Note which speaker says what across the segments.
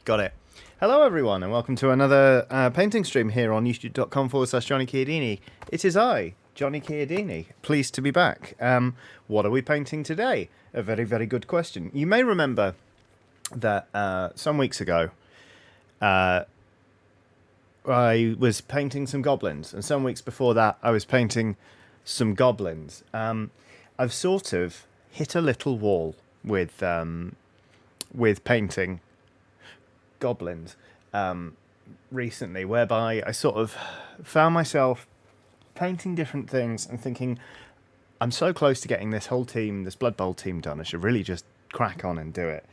Speaker 1: Got it. Hello, everyone, and welcome to another painting stream here on youtube.com/Johnny Chiodini. It is I, Johnny Chiodini. Pleased to be back. What are we painting today? A very, very good question. You may remember that some weeks ago, I was painting some goblins, and some weeks before that, I was painting some goblins. I've sort of hit a little wall with painting goblins recently, whereby I sort of found myself painting different things and thinking, I'm so close to getting this whole team, this Blood Bowl team done. I should really just crack on and do it.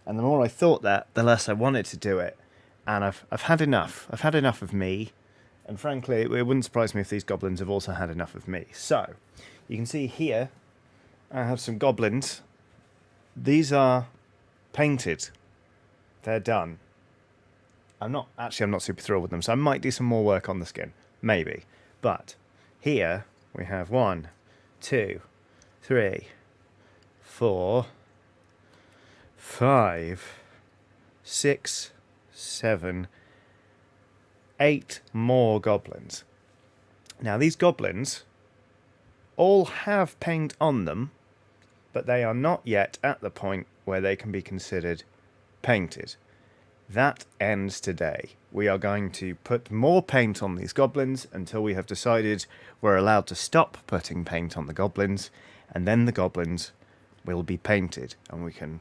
Speaker 1: And the more I thought that, the less I wanted to do it. And I've had enough. I've had enough of me. And frankly, it wouldn't surprise me if these goblins have also had enough of me. So, you can see here, I have some goblins. These are painted. They're done. I'm not super thrilled with them, so I might do some more work on the skin. Maybe. But here we have 1, 2, 3, 4, 5, 6, 7, 8 more goblins. Now these goblins all have paint on them, but they are not yet at the point where they can be considered painted. That ends today. We are going to put more paint on these goblins until we have decided we're allowed to stop putting paint on the goblins, and then the goblins will be painted and we can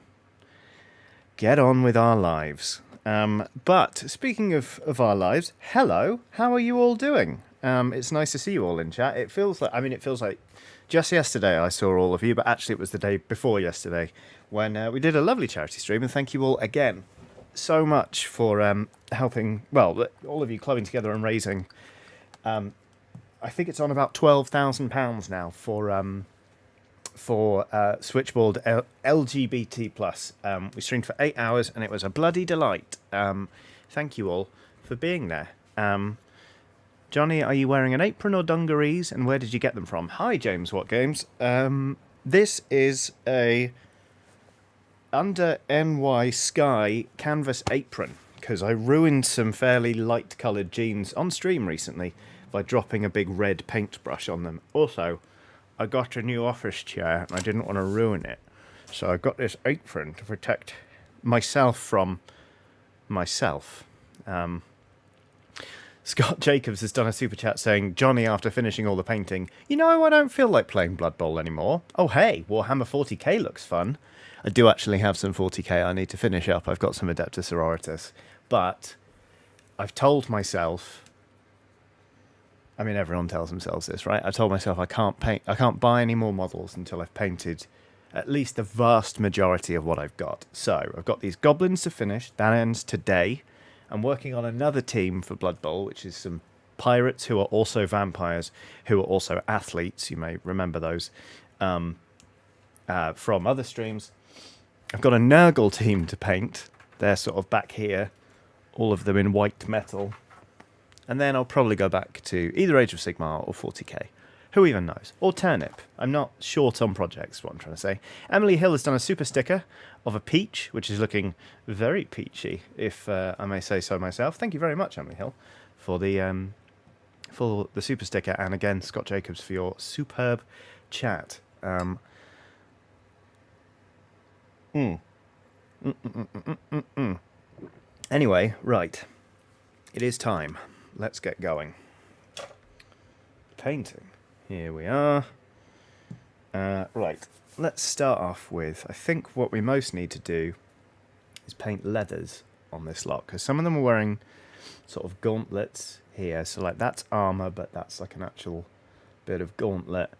Speaker 1: get on with our lives. But speaking of our lives, hello, how are you all doing? It's nice to see you all in chat. It feels like just yesterday I saw all of you, but actually it was the day before yesterday when we did a lovely charity stream, and thank you all again so much for helping, well, all of you clubbing together and raising, I think it's on about £12,000 now for Switchboard LGBT+. We streamed for 8 hours and it was a bloody delight. Thank you all for being there. Johnny, are you wearing an apron or dungarees, and where did you get them from? Hi, James What Games. This is a under NY Sky canvas apron, because I ruined some fairly light coloured jeans on stream recently by dropping a big red paintbrush on them. Also, I got a new office chair and I didn't want to ruin it, so I got this apron to protect myself from myself. Scott Jacobs has done a super chat saying, Johnny, after finishing all the painting, I don't feel like playing Blood Bowl anymore. Oh hey, Warhammer 40k looks fun. I do actually have some 40k I need to finish up. I've got some Adeptus Sororitas. But I've told myself, everyone tells themselves this, right? I've told myself I can't buy any more models until I've painted at least the vast majority of what I've got. So I've got these goblins to finish. That ends today. I'm working on another team for Blood Bowl, which is some pirates who are also vampires, who are also athletes. You may remember those from other streams. I've got a Nurgle team to paint. They're sort of back here, all of them in white metal. And then I'll probably go back to either Age of Sigmar or 40k. Who even knows? Or Turnip. I'm not short on projects, what I'm trying to say. Emily Hill has done a super sticker of a peach, which is looking very peachy, if I may say so myself. Thank you very much, Emily Hill, for the super sticker. And again, Scott Jacobs, for your superb chat. Anyway, right. It is time. Let's get going. Painting. Here we are. Right. Let's start off with, I think what we most need to do is paint leathers on this lot, because some of them are wearing sort of gauntlets here. So like that's armor, but that's like an actual bit of gauntlet.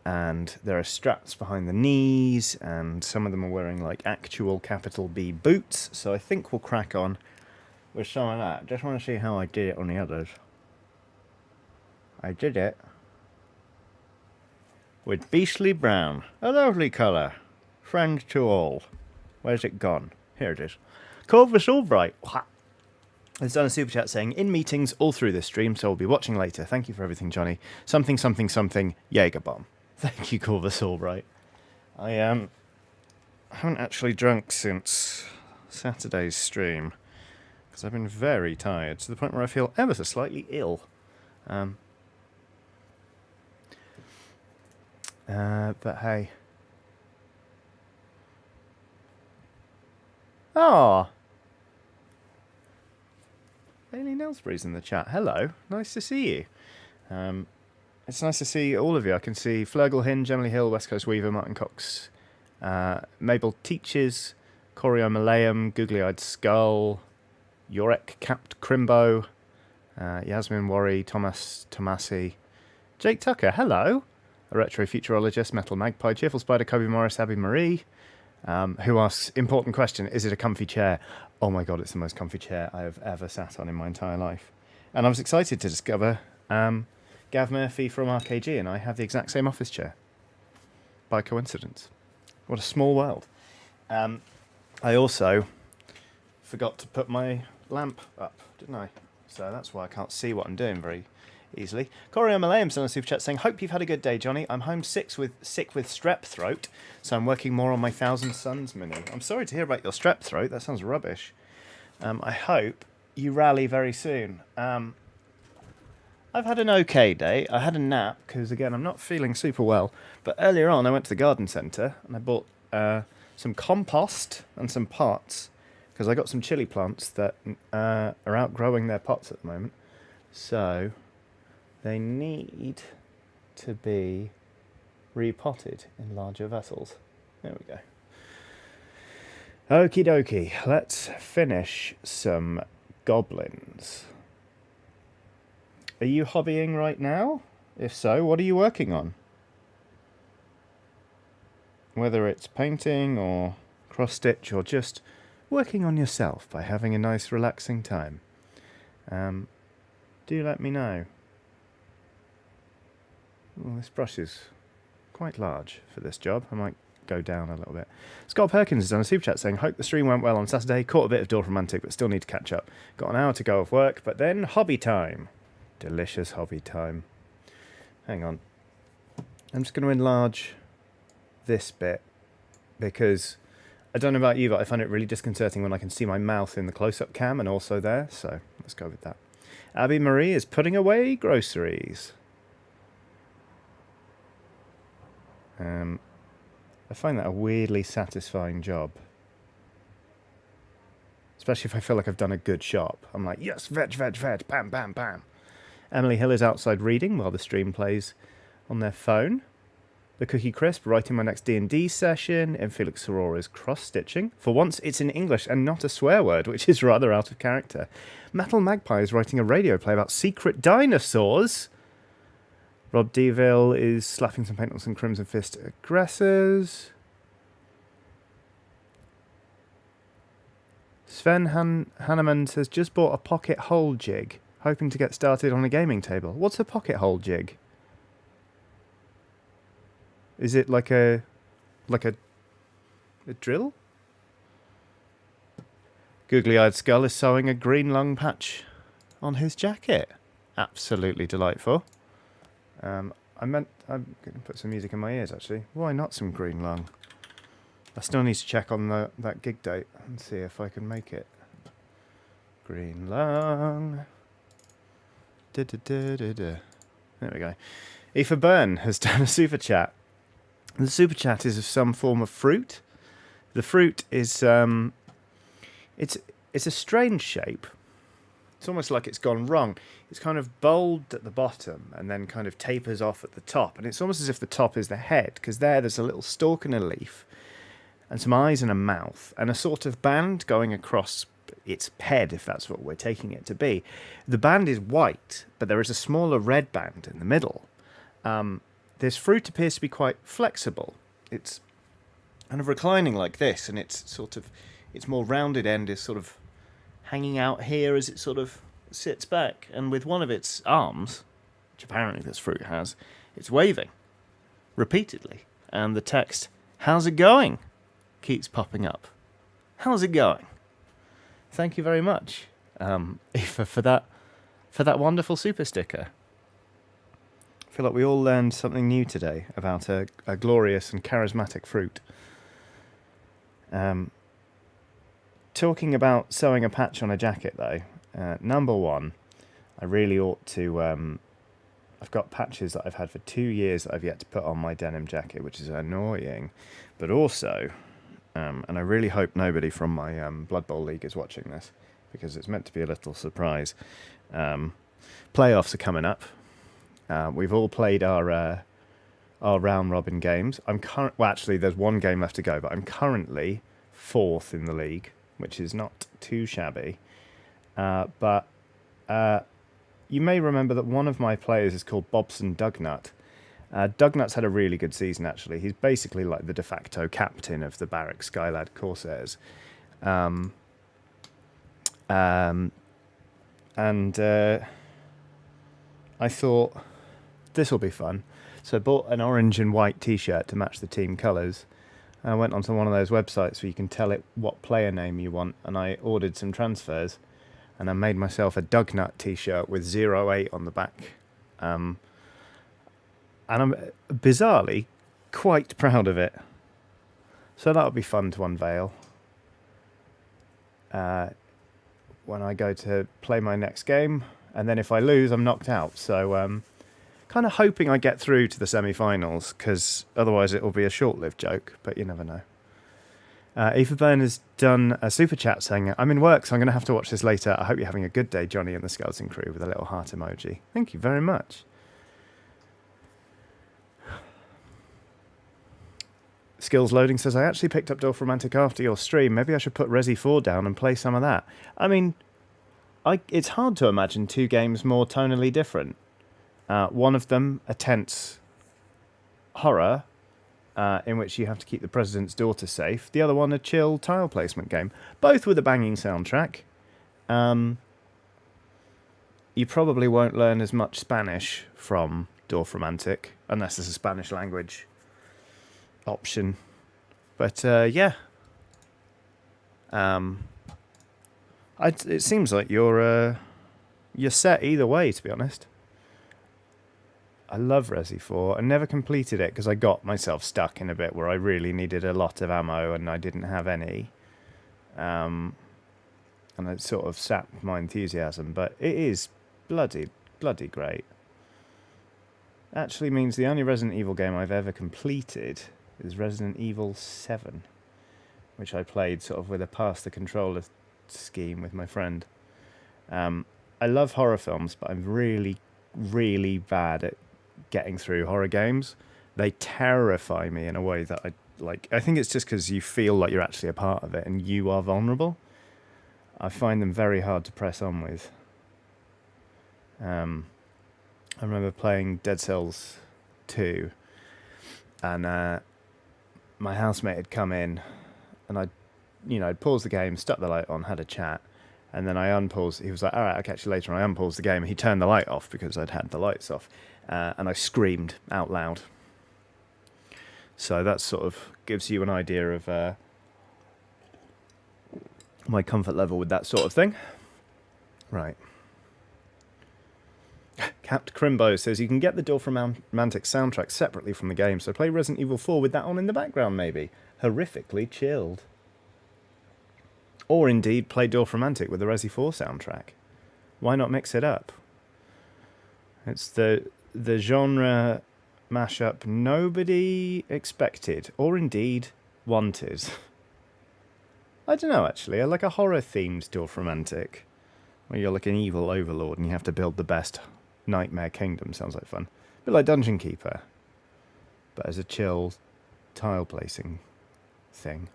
Speaker 1: And there are straps behind the knees, and some of them are wearing like actual capital B boots. So I think we'll crack on with some of that. Just want to see how I did it on the others. I did it with beastly brown, a lovely colour. Friend to all. Where's it gone? Here it is. Corvus Albright has done a super chat saying, in meetings all through this stream, so we'll be watching later. Thank you for everything, Johnny. Something, something, something, Jaeger bomb. Thank you, Corvus Albright. I haven't actually drunk since Saturday's stream. because I've been very tired, to the point where I feel ever so slightly ill. But hey. Ah, Bailey Nelsbury's in the chat. Hello, nice to see you. It's nice to see all of you. I can see Flurgle Hinge, Emily Hill, West Coast Weaver, Martin Cox, Mabel Teaches, Corio Malayam, Googly Eyed Skull, Yorek Capped Crimbo, Yasmin Worry, Thomas Tomasi, Jake Tucker, hello, a retro futurologist, Metal Magpie, Cheerful Spider, Kobe Morris, Abby Marie, who asks, important question, is it a comfy chair? Oh my god, it's the most comfy chair I have ever sat on in my entire life. And I was excited to discover Gav Murphy from RKG and I have the exact same office chair. By coincidence. What a small world. I also forgot to put my lamp up, didn't I? So that's why I can't see what I'm doing very easily. Corio Malayam's on a super chat saying, hope you've had a good day, Johnny. I'm home sick with strep throat, so I'm working more on my Thousand Suns mini. I'm sorry to hear about your strep throat. That sounds rubbish. I hope you rally very soon. I've had an okay day. I had a nap because, again, I'm not feeling super well. But earlier on, I went to the garden centre and I bought some compost and some pots because I got some chili plants that are outgrowing their pots at the moment. So they need to be repotted in larger vessels. There we go. Okie dokie. Let's finish some goblins. Are you hobbying right now? If so, what are you working on? Whether it's painting or cross-stitch or just working on yourself by having a nice relaxing time. Do let me know. Well, this brush is quite large for this job. I might go down a little bit. Scott Perkins is on a super chat saying, hope the stream went well on Saturday. Caught a bit of Dwarf Romantic, but still need to catch up. Got an hour to go of work, but then hobby time. Delicious hobby time. Hang on. I'm just going to enlarge this bit because I don't know about you, but I find it really disconcerting when I can see my mouth in the close-up cam and also there. So let's go with that. Abby Marie is putting away groceries. I find that a weirdly satisfying job. Especially if I feel like I've done a good shop. I'm like, yes, veg, veg, veg, bam, bam, bam. Emily Hill is outside reading while the stream plays on their phone. The Cookie Crisp writing my next D&D session. And Felix Aurora is cross-stitching. For once, it's in English and not a swear word, which is rather out of character. Metal Magpie is writing a radio play about secret dinosaurs. Rob Deville is slapping some paint on some Crimson Fist aggressors. Sven Hanneman says, just bought a pocket hole jig. Hoping to get started on a gaming table. What's a pocket hole jig? Is it like a drill? Googly Eyed Skull is sewing a green lung patch on his jacket. Absolutely delightful. I'm going to put some music in my ears actually. Why not some green lung? I still need to check on that gig date and see if I can make it. Green lung. There we go. Aoife Byrne has done a super chat. The super chat is of some form of fruit. The fruit is it's a strange shape. It's almost like it's gone wrong. It's kind of bold at the bottom and then kind of tapers off at the top. And it's almost as if the top is the head, because there's a little stalk and a leaf and some eyes and a mouth and a sort of band going across its head, if that's what we're taking it to be. The band is white, but there is a smaller red band in the middle. This fruit appears to be quite flexible. It's kind of reclining like this, and its more rounded end is sort of hanging out here as it sort of sits back. And with one of its arms, which apparently this fruit has, it's waving repeatedly. And the text, "How's it going?" keeps popping up. How's it going? Thank you very much, Aoife, for that wonderful super sticker. I feel like we all learned something new today about a glorious and charismatic fruit. talking about sewing a patch on a jacket, though, number one, I really ought to... I've got patches that I've had for 2 years that I've yet to put on my denim jacket, which is annoying. But also, and I really hope nobody from my Blood Bowl League is watching this, because it's meant to be a little surprise. Playoffs are coming up. We've all played our round robin games. Well, actually, there's one game left to go, but I'm currently 4th in the league, which is not too shabby. But you may remember that one of my players is called Bobson Dugnut. Dugnut's had a really good season, actually. He's basically like the de facto captain of the Barrack Skylad Corsairs. And I thought, this will be fun. So I bought an orange and white t-shirt to match the team colours. I went onto one of those websites where you can tell it what player name you want, and I ordered some transfers. And I made myself a Dugnut t-shirt with 08 on the back. And I'm bizarrely quite proud of it. So that'll be fun to unveil when I go to play my next game. And then if I lose, I'm knocked out. So kind of hoping I get through to the semi-finals, because otherwise it will be a short-lived joke, but you never know. Eva Byrne has done a super chat saying, I'm in work, so I'm going to have to watch this later. I hope you're having a good day, Johnny and the Skeleton Crew, with a little heart emoji. Thank you very much. Skills Loading says, I actually picked up Dolph Romantic after your stream. Maybe I should put Resi 4 down and play some of that. I mean, it's hard to imagine 2 games more tonally different. One of them, a tense horror, in which you have to keep the president's daughter safe. The other one, a chill tile placement game. Both with a banging soundtrack. You probably won't learn as much Spanish from Dorf Romantic, unless there's a Spanish language option. But, yeah. It seems like you're set either way, to be honest. I love Resi 4. I never completed it because I got myself stuck in a bit where I really needed a lot of ammo and I didn't have any. And it sort of sapped my enthusiasm. But it is bloody great. Actually means the only Resident Evil game I've ever completed is Resident Evil 7, which I played sort of with a pass-the-controller scheme with my friend. I love horror films, but I'm really, really bad at getting through horror games. They terrify me in a way that I like. I think it's just because you feel like you're actually a part of it and you are vulnerable. I find them very hard to press on with. I remember playing Dead Cells 2, and my housemate had come in, and I'd paused the game, stuck the light on, had a chat, and then I unpaused. He was like, all right, I'll catch you later. And I unpaused the game, and he turned the light off because I'd had the lights off. And I screamed out loud. So that sort of gives you an idea of my comfort level with that sort of thing. Right. Capt Crimbo says you can get the Dorf Romantic soundtrack separately from the game, so play Resident Evil 4 with that on in the background, maybe. Horrifically chilled. Or indeed play Dorf Romantic with the Resi 4 soundtrack. Why not mix it up? It's the genre mashup nobody expected, or indeed wanted. I don't know, actually. I like a horror-themed Dorf Romantic, where you're like an evil overlord and you have to build the best nightmare kingdom. Sounds like fun. A bit like Dungeon Keeper, but as a chill tile placing thing.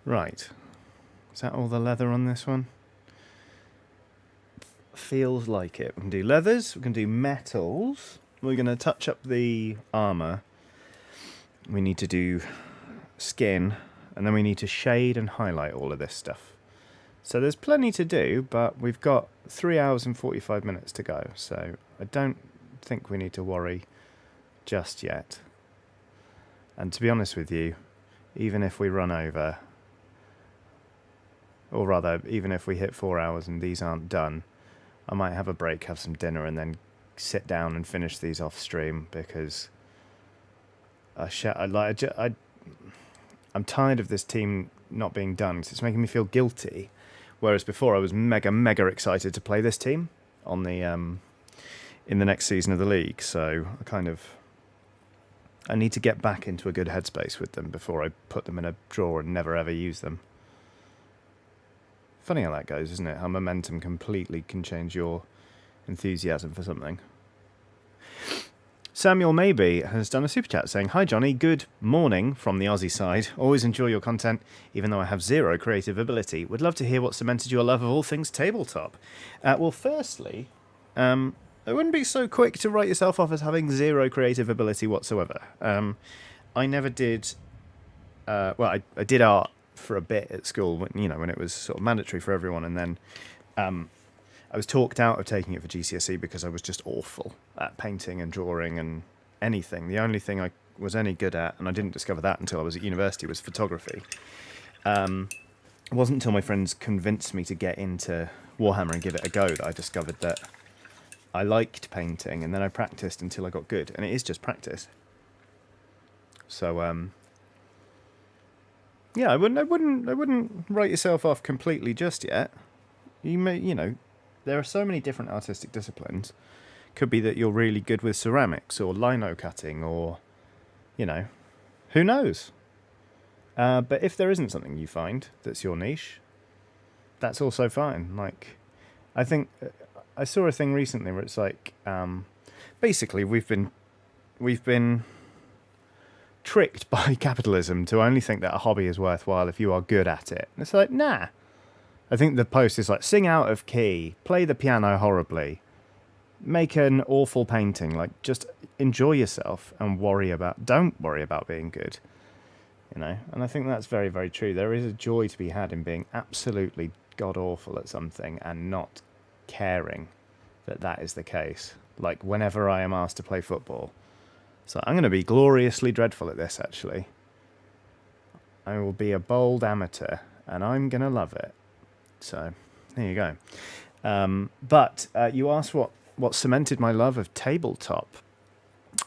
Speaker 1: Right. Is that all the leather on this one? Feels like it. We can do leathers, we can do metals. We're going to touch up the armour. We need to do skin, and then we need to shade and highlight all of this stuff. So there's plenty to do, but we've got 3 hours and 45 minutes to go, so I don't think we need to worry just yet. And to be honest with you, even if we run over, or rather, even if we hit 4 hours and these aren't done, I might have a break, have some dinner, and then sit down and finish these off stream, because I'm tired of this team not being done because it's making me feel guilty. Whereas before I was mega excited to play this team on the in the next season of the league. So I need to get back into a good headspace with them before I put them in a drawer and never ever use them. Funny how that goes, isn't it? How momentum completely can change your enthusiasm for something. Samuel Maybe has done a super chat saying, "Hi Johnny, good morning from the Aussie side. Always enjoy your content, even though I have zero creative ability. Would love to hear what cemented your love of all things tabletop." Well, firstly, I wouldn't be so quick to write yourself off as having zero creative ability whatsoever. I never did... I did art for a bit at school, when it was sort of mandatory for everyone, and then I was talked out of taking it for GCSE because I was just awful at painting and drawing and anything. The only thing I was any good at, and I didn't discover that until I was at university, was photography. It wasn't until my friends convinced me to get into Warhammer and give it a go that I discovered that I liked painting, and then I practiced until I got good, and it is just practice. So, I wouldn't write yourself off completely just yet. You may, there are so many different artistic disciplines. Could be that you're really good with ceramics or lino cutting or, who knows? But if there isn't something you find that's your niche, that's also fine. Like, I think I saw a thing recently where it's like, basically we've been tricked by capitalism to only think that a hobby is worthwhile if you are good at it. And it's like, nah. I think the post is like, sing out of key, play the piano horribly, make an awful painting, like just enjoy yourself and don't worry about being good, And I think that's very, very true. There is a joy to be had in being absolutely god awful at something and not caring that is the case. Like whenever I am asked to play football, so I'm going to be gloriously dreadful at this actually. I will be a bold amateur and I'm going to love it. So, there you go. But you asked what cemented my love of tabletop.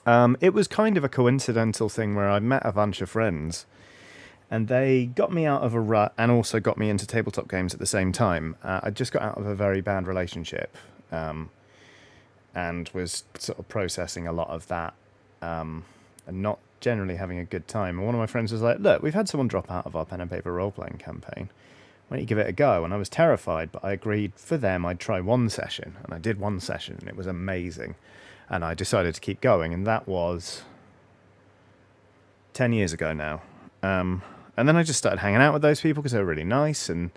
Speaker 1: It was kind of a coincidental thing where I met a bunch of friends and they got me out of a rut and also got me into tabletop games at the same time. I just got out of a very bad relationship and was sort of processing a lot of that and not generally having a good time. And one of my friends was like, "Look, we've had someone drop out of our pen and paper role-playing campaign. Why don't you give it a go?" And I was terrified, but I agreed for them I'd try one session. And I did one session, and it was amazing. And I decided to keep going, and that was 10 years ago now. And then I just started hanging out with those people because they were really nice, and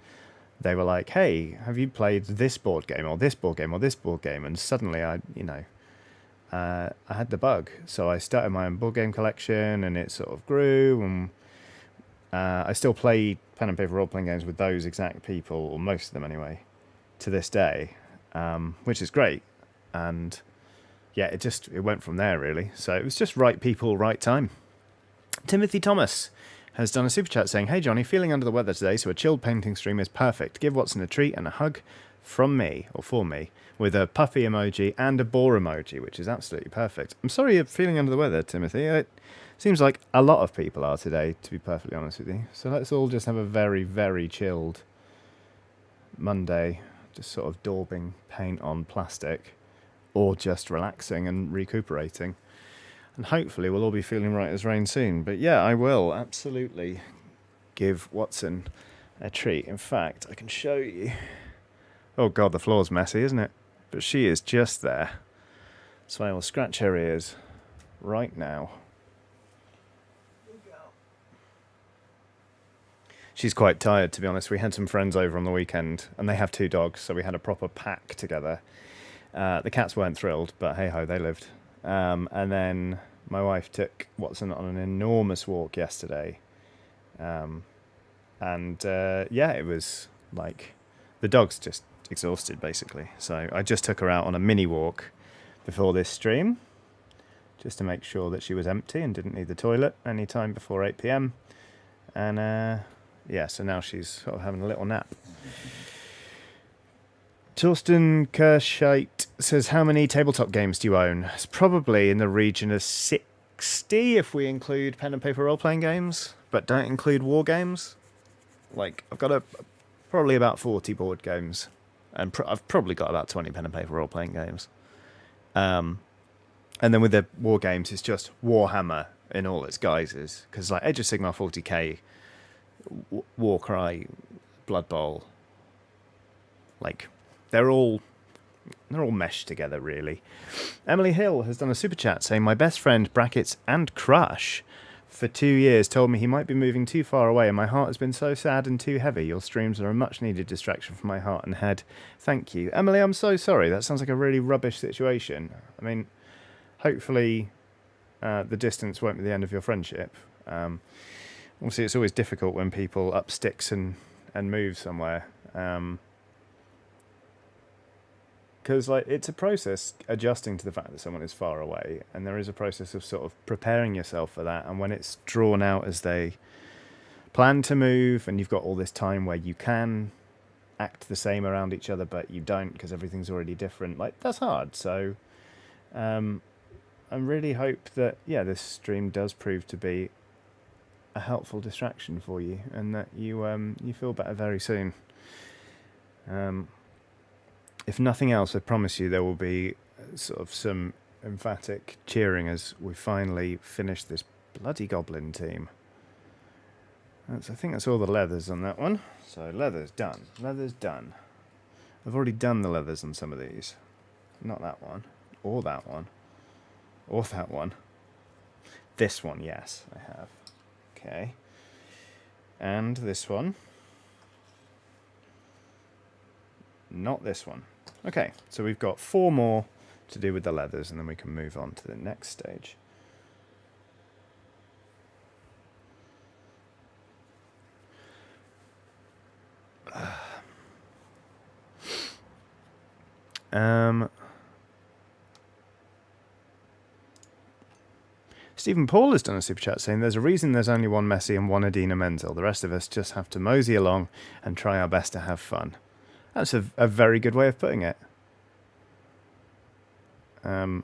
Speaker 1: they were like, "Hey, have you played this board game, or this board game, or this board game?" And suddenly I had the bug. So I started my own board game collection, and it sort of grew, and I still play pen and paper role-playing games with those exact people, or most of them anyway, to this day, which is great. And yeah, it went from there, really. So it was just right people, right time. Timothy Thomas has done a super chat saying, "Hey Johnny, feeling under the weather today, so a chilled painting stream is perfect. Give Watson a treat and a hug from me, or for me, with a puffy emoji and a bore emoji," which is absolutely perfect. I'm sorry you're feeling under the weather, Timothy. It seems like a lot of people are today, to be perfectly honest with you. So let's all just have a very, very chilled Monday, just sort of daubing paint on plastic, or just relaxing and recuperating. And hopefully we'll all be feeling right as rain soon. But yeah, I will absolutely give Watson a treat. In fact, I can show you. Oh God, the floor's messy, isn't it? But she is just there. So I will scratch her ears right now. She's quite tired, to be honest. We had some friends over on the weekend, and they have 2 dogs, so we had a proper pack together. The cats weren't thrilled, but hey-ho, they lived. And then my wife took Watson on an enormous walk yesterday. It was like the dog's just exhausted, basically. So I just took her out on a mini walk before this stream, just to make sure that she was empty and didn't need the toilet any time before 8 p.m. And so now she's sort of having a little nap. Torsten Kershite says, "How many tabletop games do you own?" It's probably in the region of 6 60 if we include pen and paper role-playing games, but don't include war games. Like, I've got probably about 40 board games, and I've probably got about 20 pen and paper role-playing games. And then with the war games, it's just Warhammer in all its guises, because like Age of Sigmar 40k, Warcry, Blood Bowl, like they're all meshed together, really. Emily Hill has done a super chat saying, my best friend, brackets, and crush, for 2 years told me he might be moving too far away, and my heart has been so sad and too heavy. Your streams are a much-needed distraction from my heart and head. Thank you. Emily, I'm so sorry. That sounds like a really rubbish situation. I mean, hopefully the distance won't be the end of your friendship. Obviously, it's always difficult when people up sticks and move somewhere. Because like it's a process adjusting to the fact that someone is far away, and there is a process of sort of preparing yourself for that. And when it's drawn out as they plan to move, and you've got all this time where you can act the same around each other, but you don't because everything's already different, like that's hard. So I really hope that this stream does prove to be a helpful distraction for you, and that you feel better very soon. If nothing else, I promise you there will be sort of some emphatic cheering as we finally finish this bloody goblin team. I think that's all the leathers on that one. So leather's done. Leather's done. I've already done the leathers on some of these. Not that one. Or that one. Or that one. This one, yes, I have. Okay. And this one. Not this one. Okay, so we've got 4 more to do with the leathers, and then we can move on to the next stage. Stephen Paul has done a super chat saying, there's a reason there's only one Messi and one Adina Menzel. The rest of us just have to mosey along and try our best to have fun. That's a very good way of putting it. Yeah,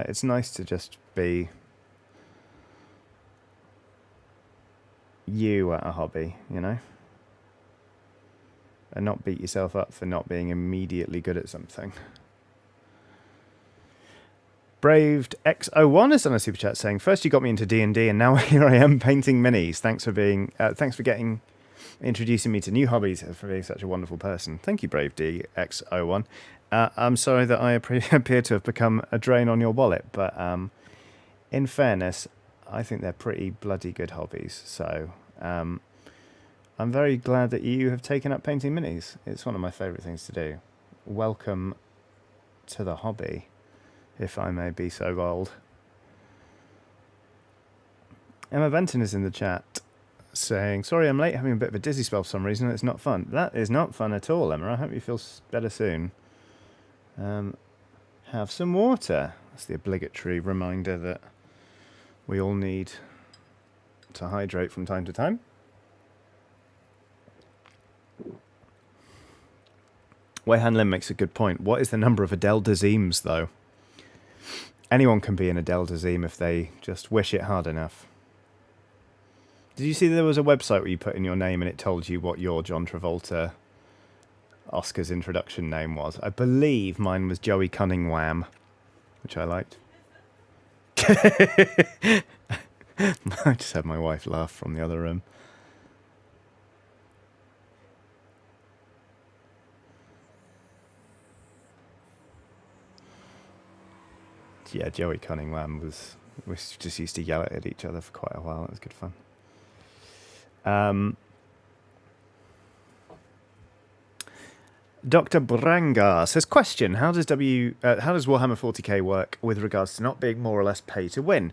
Speaker 1: it's nice to just be you at a hobby, you know? And not beat yourself up for not being immediately good at something. Braved X01 has done a super chat saying, first you got me into D&D and now here I am painting minis. Thanks for introducing me to new hobbies, for being such a wonderful person. Thank you, Brave DX01. I'm sorry that I appear to have become a drain on your wallet, but in fairness, I think they're pretty bloody good hobbies. So I'm very glad that you have taken up painting minis. It's one of my favourite things to do. Welcome to the hobby, if I may be so bold. Emma Benton is in the chat saying, sorry I'm late, having a bit of a dizzy spell for some reason. It's not fun. That is not fun at all, Emma. I hope you feel better soon. Have some water. That's the obligatory reminder that we all need to hydrate from time to time. Wei-Han Lim makes a good point. What is the number of Adele Dazeems, though? Anyone can be an Adele Dazeem if they just wish it hard enough. Did you see there was a website where you put in your name and it told you what your John Travolta Oscars introduction name was? I believe mine was Joey Cunningham, which I liked. I just had my wife laugh from the other room. Yeah, Joey Cunningham we just used to yell at each other for quite a while. It was good fun. Dr. Brangar says, question, how does Warhammer 40k work with regards to not being more or less pay to win?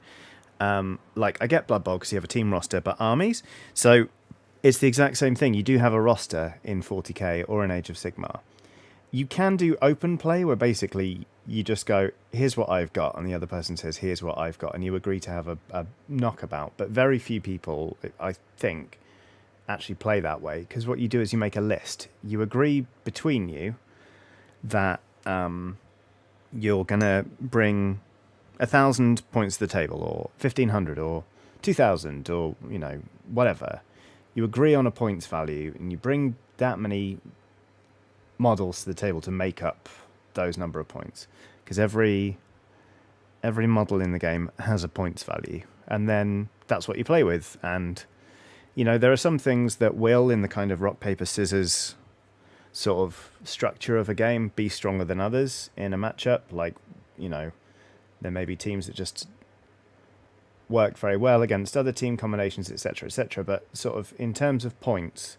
Speaker 1: Like, I get Blood Bowl because you have a team roster, but armies? So it's the exact same thing. You do have a roster in 40k or in Age of Sigmar. You can do open play where basically you just go, here's what I've got, and the other person says, here's what I've got, and you agree to have a knockabout. But very few people, I think, actually play that way, because what you do is you make a list. You agree between you that you're going to bring 1,000 points to the table, or 1,500, or 2,000, or, you know, whatever. You agree on a points value, and you bring that many models to the table to make up those number of points. Because every model in the game has a points value, and then that's what you play with. And, you know, there are some things that will, in the kind of rock, paper, scissors sort of structure of a game, be stronger than others in a matchup. Like, you know, there may be teams that just work very well against other team combinations, etc., etc. But sort of in terms of points,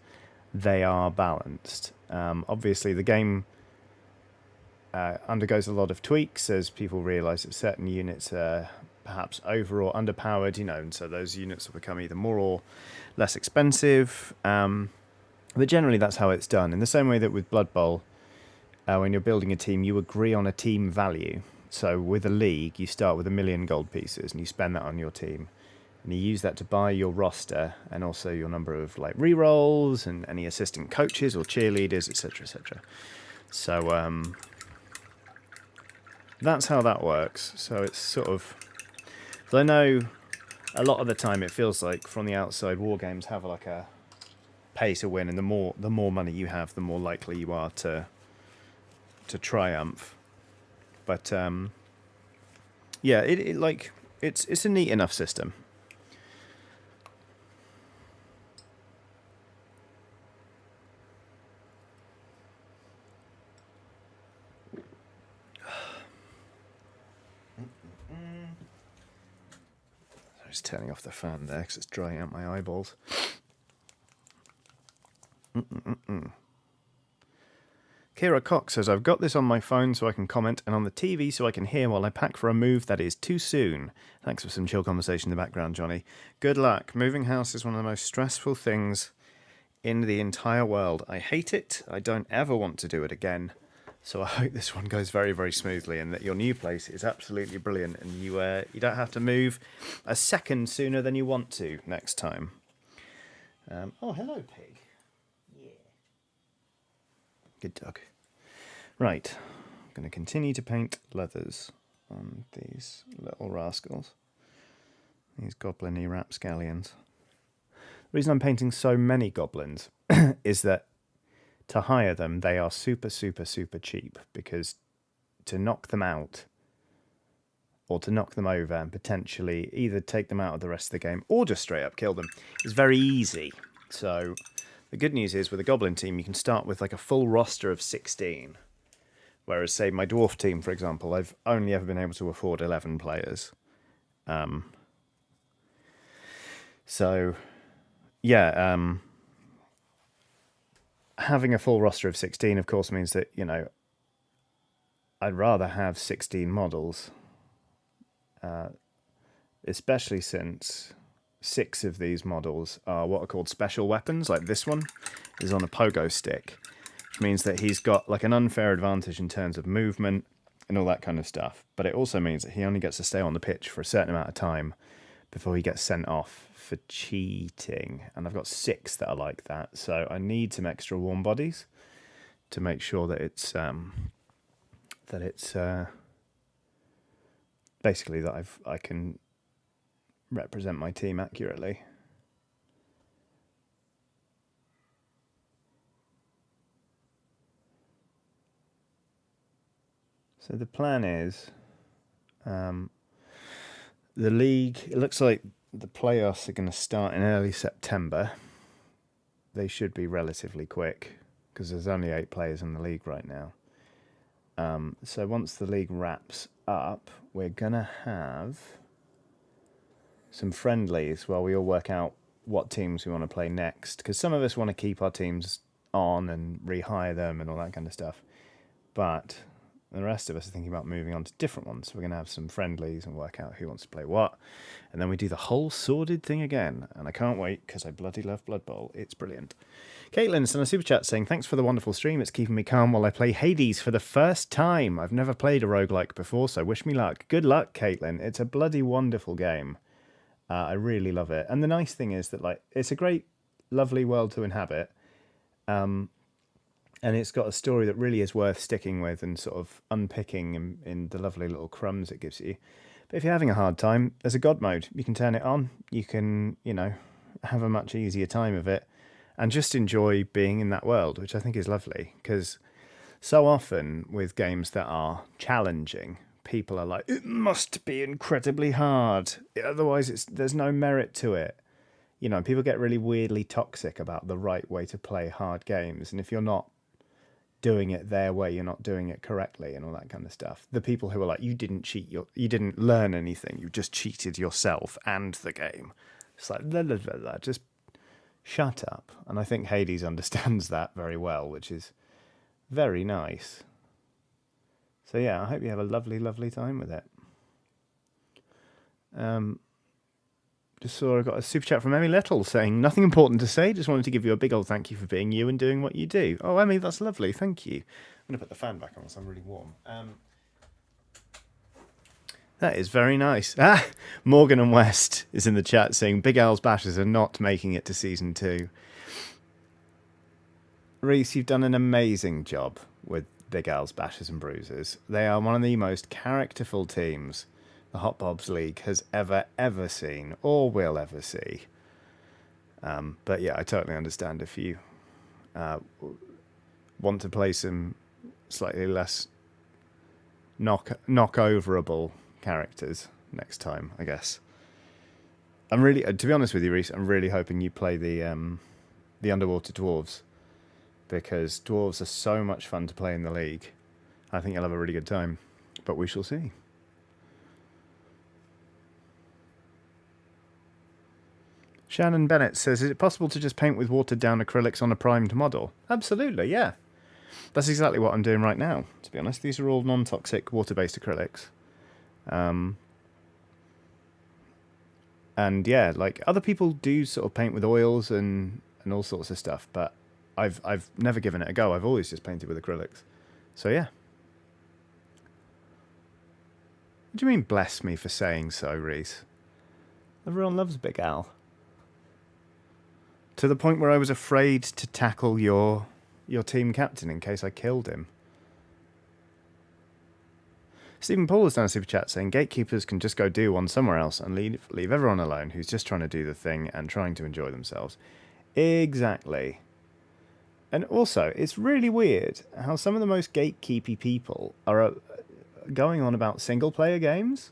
Speaker 1: they are balanced. Obviously, the game undergoes a lot of tweaks as people realise that certain units are perhaps over or underpowered, you know, and so those units will become either more or less expensive. But generally, that's how it's done. In the same way that with Blood Bowl, when you're building a team, you agree on a team value. So with a league, you start with 1 million gold pieces, and you spend that on your team, and you use that to buy your roster and also your number of like rerolls and any assistant coaches or cheerleaders, etc., etc. So that's how that works. So it's sort of, I know a lot of the time it feels like from the outside, war games have like a pay to win, and the more money you have, the more likely you are to triumph. But yeah, it like it's a neat enough system. I was turning off the fan there because it's drying out my eyeballs. Kira Cox says, I've got this on my phone so I can comment, and on the TV so I can hear while I pack for a move that is too soon. Thanks for some chill conversation in the background, Johnny. Good luck. Moving house is one of the most stressful things in the entire world. I hate it. I don't ever want to do it again. So I hope this one goes very, very smoothly, and that your new place is absolutely brilliant, and you don't have to move a second sooner than you want to next time. Oh, hello, pig. Yeah. Good dog. Right. I'm going to continue to paint leathers on these little rascals. These goblin-y rapscallions. The reason I'm painting so many goblins is that to hire them, they are super, super, super cheap, because to knock them out or to knock them over and potentially either take them out of the rest of the game or just straight up kill them is very easy. So the good news is with a goblin team, you can start with like a full roster of 16. Whereas, say, my dwarf team, for example, I've only ever been able to afford 11 players. So, yeah, having a full roster of 16, of course, means that, you know, I'd rather have 16 models, especially since 6 of these models are what are called special weapons. Like this one is on a pogo stick, which means that he's got like an unfair advantage in terms of movement and all that kind of stuff. But it also means that he only gets to stay on the pitch for a certain amount of time before he gets sent off for cheating. And I've got 6 that are like that. So I need some extra warm bodies to make sure that it's basically that I can represent my team accurately. So the plan is, the league, it looks like the playoffs are going to start in early September. They should be relatively quick because there's only 8 players in the league right now. So once the league wraps up, we're going to have some friendlies while we all work out what teams we want to play next, because some of us want to keep our teams on and rehire them and all that kind of stuff. But the rest of us are thinking about moving on to different ones. So we're going to have some friendlies and work out who wants to play what. And then we do the whole sordid thing again. And I can't wait because I bloody love Blood Bowl. It's brilliant. Caitlin sent a super chat saying, thanks for the wonderful stream. It's keeping me calm while I play Hades for the first time. I've never played a roguelike before, so wish me luck. Good luck, Caitlin. It's a bloody wonderful game. I really love it. And the nice thing is that like it's a great, lovely world to inhabit. And it's got a story that really is worth sticking with and sort of unpicking in the lovely little crumbs it gives you. But if you're having a hard time, there's a God mode. You can turn it on. You can, have a much easier time of it and just enjoy being in that world, which I think is lovely. Because so often with games that are challenging, people are like, it must be incredibly hard. Otherwise, there's no merit to it. People get really weirdly toxic about the right way to play hard games. And if you're not doing it their way, you're not doing it correctly and all that kind of stuff. The people who are like, you didn't cheat, you didn't learn anything, you just cheated yourself and the game. It's like, blah, blah, blah, blah. Just shut up. And I think Hades understands that very well, which is very nice. So yeah, I hope you have a lovely, lovely time with it. Just saw I got a super chat from Emmy Little saying, nothing important to say, just wanted to give you a big old thank you for being you and doing what you do. Oh, Emmy, that's lovely, thank you. I'm going to put the fan back on so I'm really warm. That is very nice. Morgan and West is in the chat saying, Big Al's Bashes are not making it to Season 2. Reese, you've done an amazing job with Big Al's Bashes and Bruises. They are one of the most characterful teams the Hot Bobs League has ever seen or will ever see. But yeah, I totally understand if you want to play some slightly less knock-overable characters next time, I guess. I'm really, to be honest with you, Reese, I'm really hoping you play the Underwater Dwarves, because dwarves are so much fun to play in the league. I think you'll have a really good time, but we shall see. Shannon Bennett says, is it possible to just paint with watered down acrylics on a primed model? Absolutely, yeah. That's exactly what I'm doing right now, to be honest. These are all non-toxic water-based acrylics. And yeah, like other people do sort of paint with oils and all sorts of stuff, but I've never given it a go. I've always just painted with acrylics. So yeah. What do you mean bless me for saying so, Reese? Everyone loves Big Al. To the point where I was afraid to tackle your team captain in case I killed him. Stephen Paul has done a super chat saying, gatekeepers can just go do one somewhere else and leave everyone alone who's just trying to do the thing and trying to enjoy themselves. Exactly. And also, it's really weird how some of the most gatekeepy people are going on about single-player games.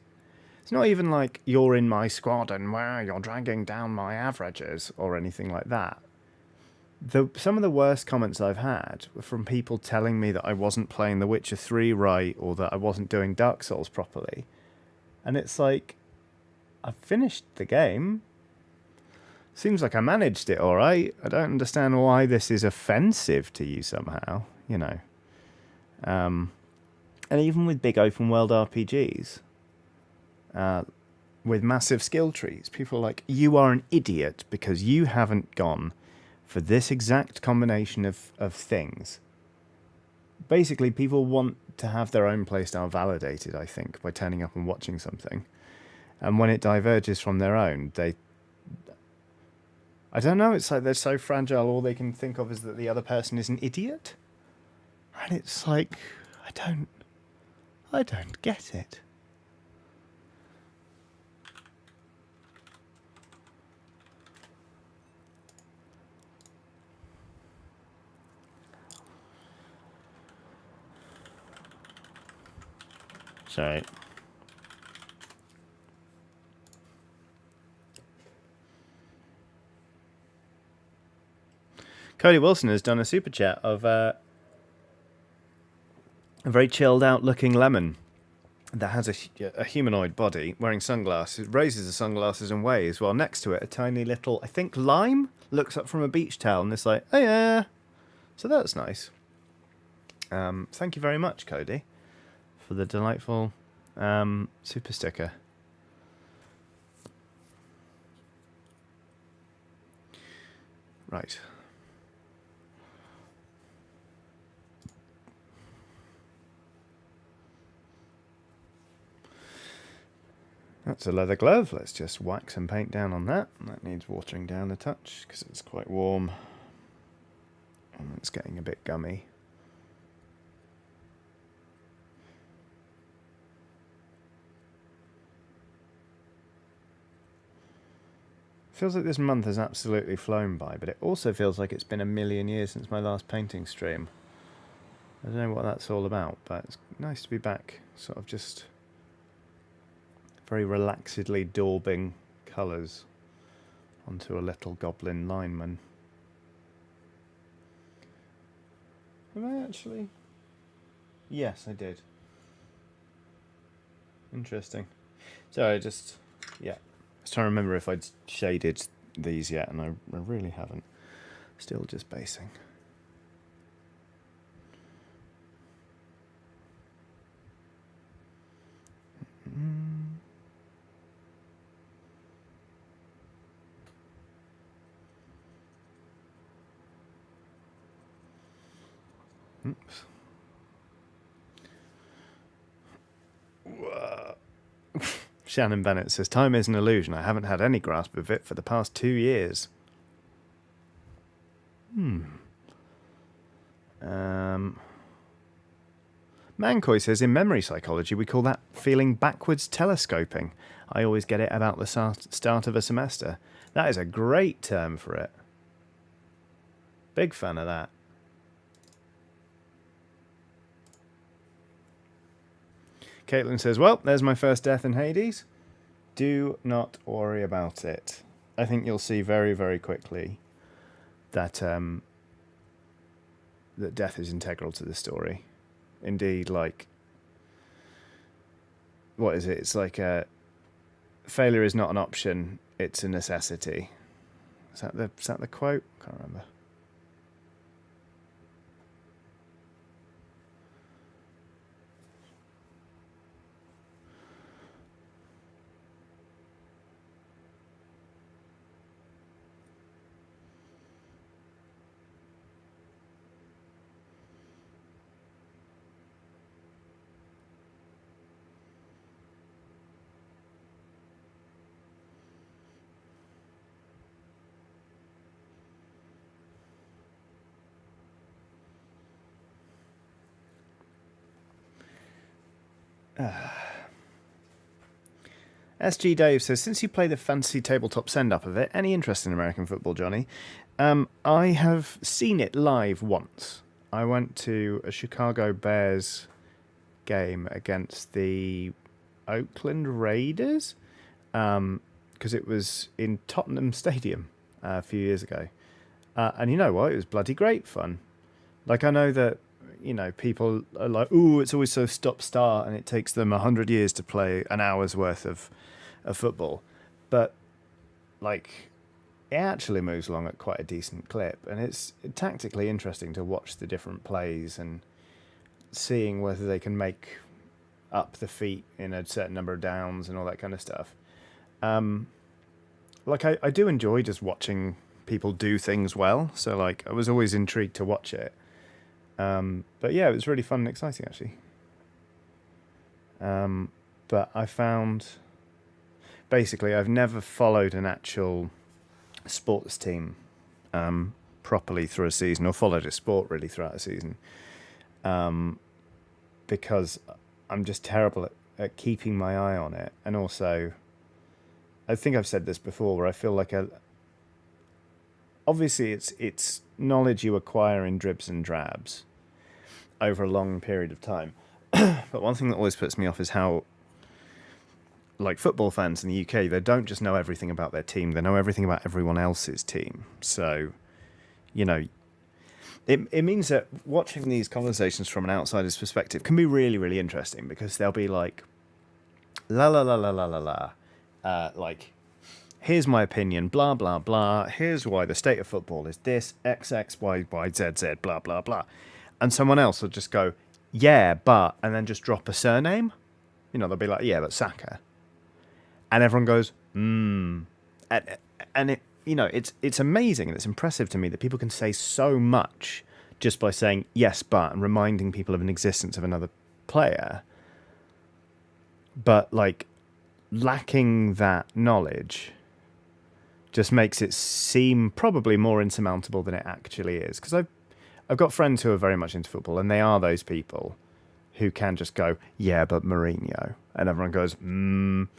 Speaker 1: It's not even like, you're in my squad and wow, you're dragging down my averages or anything like that. Some of the worst comments I've had were from people telling me that I wasn't playing The Witcher 3 right, or that I wasn't doing Dark Souls properly. And it's like, I've finished the game. Seems like I managed it all right. I don't understand why this is offensive to you somehow, And even with big open world RPGs, with massive skill trees, people are like, you are an idiot because you haven't gone for this exact combination of things. Basically, people want to have their own playstyle validated, I think, by turning up and watching something. And when it diverges from their own, I don't know, it's like they're so fragile, all they can think of is that the other person is an idiot. And it's like, I don't get it. Sorry. Cody Wilson has done a super chat of a very chilled out looking lemon that has a humanoid body wearing sunglasses, raises the sunglasses and waves, while next to it a tiny little, I think, lime looks up from a beach towel and it's like, oh yeah. So that's nice. Thank you very much, Cody, for the delightful super sticker. Right. That's a leather glove. Let's just wax and paint down on that. That needs watering down a touch because it's quite warm. And it's getting a bit gummy. Feels like this month has absolutely flown by, but it also feels like it's been a million years since my last painting stream. I don't know what that's all about, but it's nice to be back, sort of just very relaxedly daubing colours onto a little goblin lineman. Have I actually? Yes, I did. Interesting. So I just, yeah. I was trying to remember if I'd shaded these yet, and I really haven't. Still just basing. Oops. Shannon Bennett says, time is an illusion. I haven't had any grasp of it for the past 2 years. Mancoy says, in memory psychology, we call that feeling backwards telescoping. I always get it about the start of a semester. That is a great term for it. Big fan of that. Caitlin says, well, there's my first death in Hades. Do not worry about it. I think you'll see very, very quickly that that death is integral to the story. Indeed, like, what is it? It's like failure is not an option, it's a necessity. Is that the quote? Can't remember. SG Dave says, since you play the fantasy tabletop send-up of it, any interest in American football, Johnny? I have seen it live once. I went to a Chicago Bears game against the Oakland Raiders because it was in Tottenham Stadium a few years ago. And you know what? It was bloody great fun. Like, I know that, you know, people are like, ooh, it's always so stop-start and it takes them 100 years to play an hour's worth of football. But, like, it actually moves along at quite a decent clip. And it's tactically interesting to watch the different plays and seeing whether they can make up the feet in a certain number of downs and all that kind of stuff. Like, I do enjoy just watching people do things well. So, like, I was always intrigued to watch it. But yeah, it was really fun and exciting, actually. But I found, basically, I've never followed an actual sports team properly through a season, or followed a sport really throughout a season, because I'm just terrible at keeping my eye on it. And also, I think I've said this before, where I feel like obviously it's knowledge you acquire in dribs and drabs over a long period of time. But one thing that always puts me off is how, like, football fans in the UK, they don't just know everything about their team, they know everything about everyone else's team. So, you know, it means that watching these conversations from an outsider's perspective can be really, really interesting, because they'll be like, la la la la la la la, like, here's my opinion, blah, blah, blah, here's why the state of football is this, X, X, Y, Y, Z, Z, blah, blah, blah. And someone else will just go, yeah, but, and then just drop a surname. You know, they'll be like, yeah, but Saka. And everyone goes, And it, you know, it's amazing and it's impressive to me that people can say so much just by saying yes, but, and reminding people of an existence of another player. But, like, lacking that knowledge just makes it seem probably more insurmountable than it actually is. Because I've got friends who are very much into football, and they are those people who can just go, yeah, but Mourinho. And everyone goes, And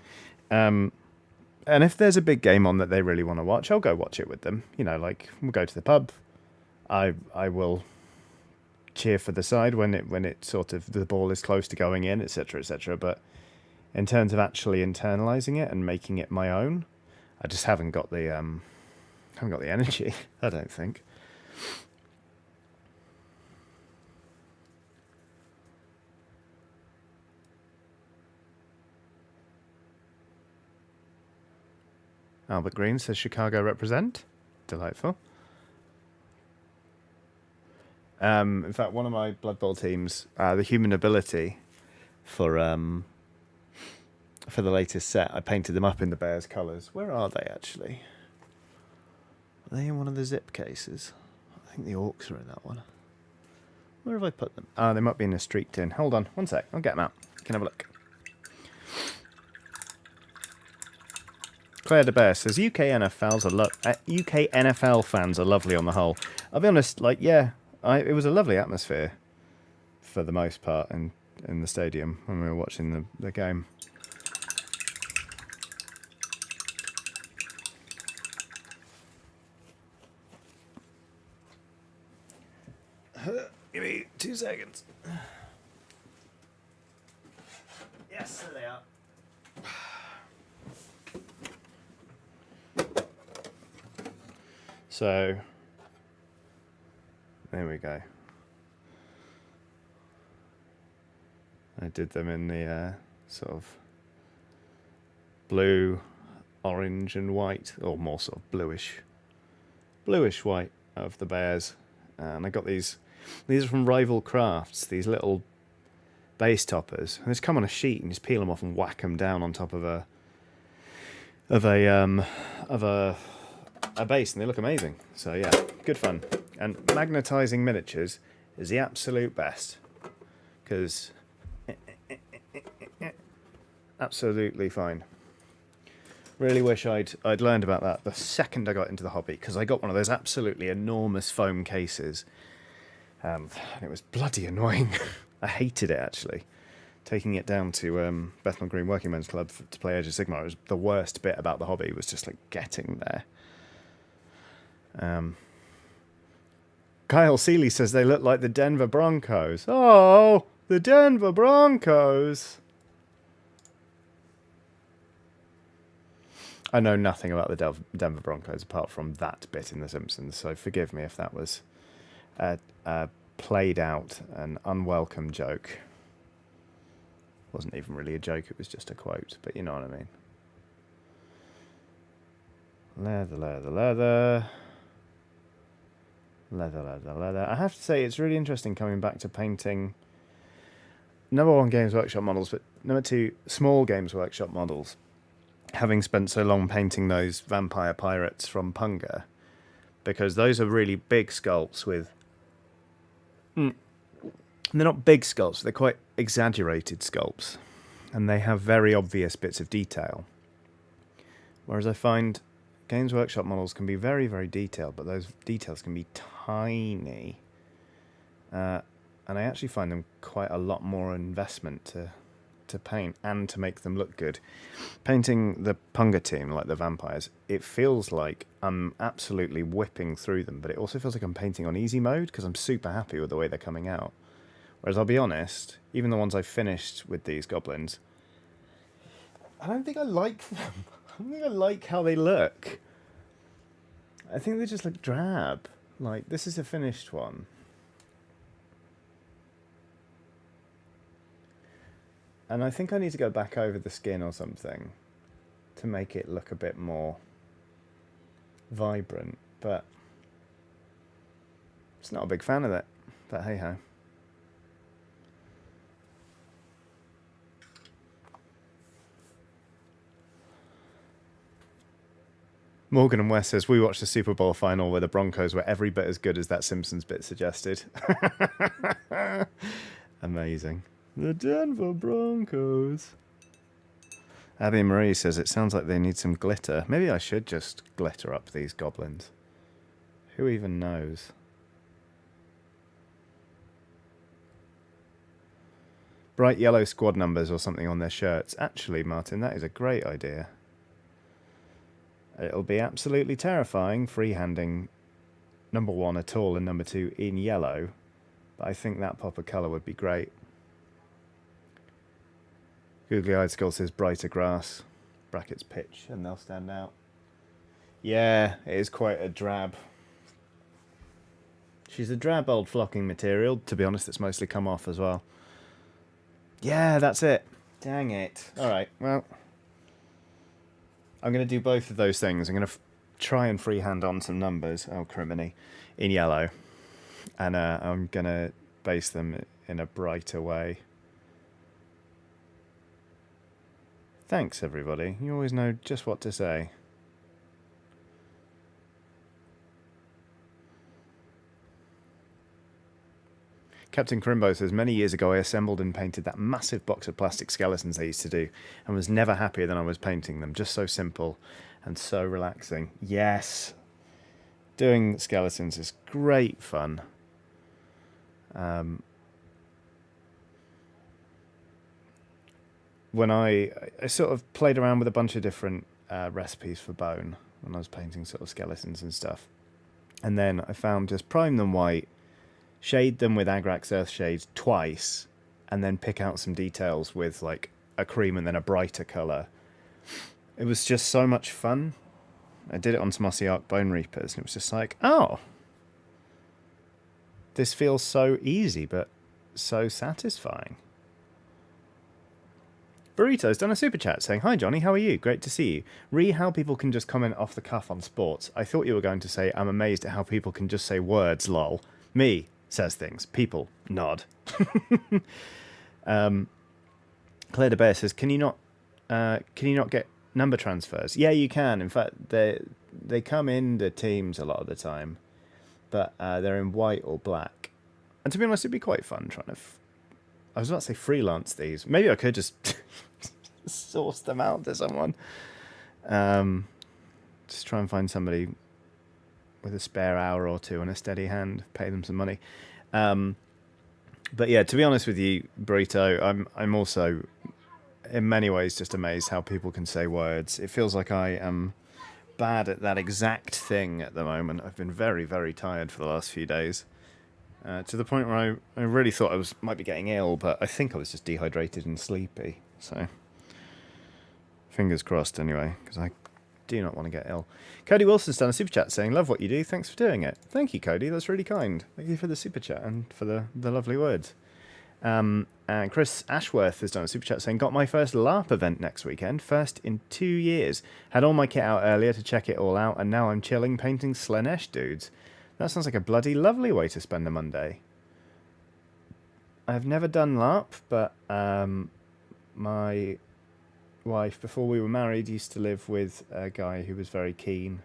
Speaker 1: And if there's a big game on that they really want to watch, I'll go watch it with them. You know, like we'll go to the pub. I will cheer for the side when it sort of the ball is close to going in, etc., etc. But in terms of actually internalizing it and making it my own, I just haven't got the energy. I don't think. Albert Green says Chicago represent. Delightful. In fact, one of my Blood Bowl teams, the Human Ability, for the latest set, I painted them up in the Bears colours. Where are they actually? Are they in one of the zip cases? I think the Orcs are in that one. Where have I put them? Ah, they might be in a streak tin. Hold on, one sec. I'll get them out. You can have a look. Claire de Bear says UK NFL fans are lovely on the whole. I'll be honest, like it was a lovely atmosphere for the most part in the stadium when we were watching the game. Give me 2 seconds. Yes, there they are. So, there we go. I did them in the sort of blue, orange and white, or more sort of bluish white of the Bears. And I got these are from Rival Crafts, these little base toppers. And they just come on a sheet and just peel them off and whack them down on top of a base, and they look amazing. So yeah, good fun. And magnetizing miniatures is the absolute best, because absolutely fine. Really wish I'd learned about that the second I got into the hobby, because I got one of those absolutely enormous foam cases, and it was bloody annoying. I hated it actually. Taking it down to Bethnal Green Working Men's Club to play Age of Sigmar was the worst bit about the hobby. Was just like getting there. Kyle Seeley says they look like the Denver Broncos. Oh, the Denver Broncos. I know nothing about the Denver Broncos apart from that bit in The Simpsons, so forgive me if that was a played out and unwelcome joke. Wasn't even really a joke, it was just a quote, but you know what I mean. Leather. I have to say, it's really interesting coming back to painting number 1 Games Workshop models, but number 2 small Games Workshop models. Having spent so long painting those vampire pirates from Punga, because those are really big sculpts with... They're not big sculpts, they're quite exaggerated sculpts, and they have very obvious bits of detail. Whereas I find Games Workshop models can be very, very detailed, but those details can be tiny. And I actually find them quite a lot more investment to paint and to make them look good. Painting the Punga team, like the vampires, it feels like I'm absolutely whipping through them, but it also feels like I'm painting on easy mode because I'm super happy with the way they're coming out. Whereas I'll be honest, even the ones I finished with these goblins, I don't think I like them. I don't think I like how they look. I think they just look drab. Like, this is a finished one. And I think I need to go back over the skin or something to make it look a bit more vibrant. But it's not a big fan of it. But hey-ho. Morgan and West says, we watched the Super Bowl final where the Broncos were every bit as good as that Simpsons bit suggested. Amazing. The Denver Broncos. Abby Marie says, it sounds like they need some glitter. Maybe I should just glitter up these goblins. Who even knows? Bright yellow squad numbers or something on their shirts. Actually, Martin, that is a great idea. It'll be absolutely terrifying freehanding number 1 a tall and number 2 in yellow, but I think that pop of colour would be great. Googly Eyed Skull says brighter grass, brackets pitch, and they'll stand out. Yeah, it is quite a drab. She's a drab old flocking material. To be honest, it's mostly come off as well. Yeah, that's it. Dang it. Alright, well, I'm going to do both of those things. I'm going to try and freehand on some numbers, oh criminy, in yellow. And I'm going to base them in a brighter way. Thanks, everybody. You always know just what to say. Captain Crimbo says, many years ago I assembled and painted that massive box of plastic skeletons I used to do and was never happier than I was painting them. Just so simple and so relaxing. Yes. Doing skeletons is great fun. When I sort of played around with a bunch of different recipes for bone when I was painting sort of skeletons and stuff. And then I found just prime them white, shade them with Agrax Earthshade twice, and then pick out some details with like a cream and then a brighter colour. It was just so much fun. I did it on some Mossy Ark Bone Reapers, and it was just like, oh, this feels so easy, but so satisfying. Burrito's done a super chat saying, hi Johnny, how are you? Great to see you. Re how people can just comment off the cuff on sports. I thought you were going to say, I'm amazed at how people can just say words, lol. Me says things. People nod. Claire de Bear says, can you not get number transfers? Yeah, you can. In fact, they come in the teams a lot of the time, but they're in white or black. And to be honest, it'd be quite fun trying to. I was about to say freelance these. Maybe I could just source them out to someone. Just try and find somebody with a spare hour or two and a steady hand, pay them some money. But yeah, to be honest with you, Burrito, I'm also in many ways just amazed how people can say words. It feels like I am bad at that exact thing at the moment. I've been very, very tired for the last few days. To the point where I really thought I might be getting ill, but I think I was just dehydrated and sleepy. So, fingers crossed anyway, because I do not want to get ill. Cody Wilson's done a super chat saying, love what you do, thanks for doing it. Thank you, Cody, that's really kind. Thank you for the super chat and for the lovely words. And Chris Ashworth has done a super chat saying, got my first LARP event next weekend, first in 2 years. Had all my kit out earlier to check it all out, and now I'm chilling painting Slanesh dudes. That sounds like a bloody lovely way to spend a Monday. I've never done LARP, but my wife, before we were married, used to live with a guy who was very keen,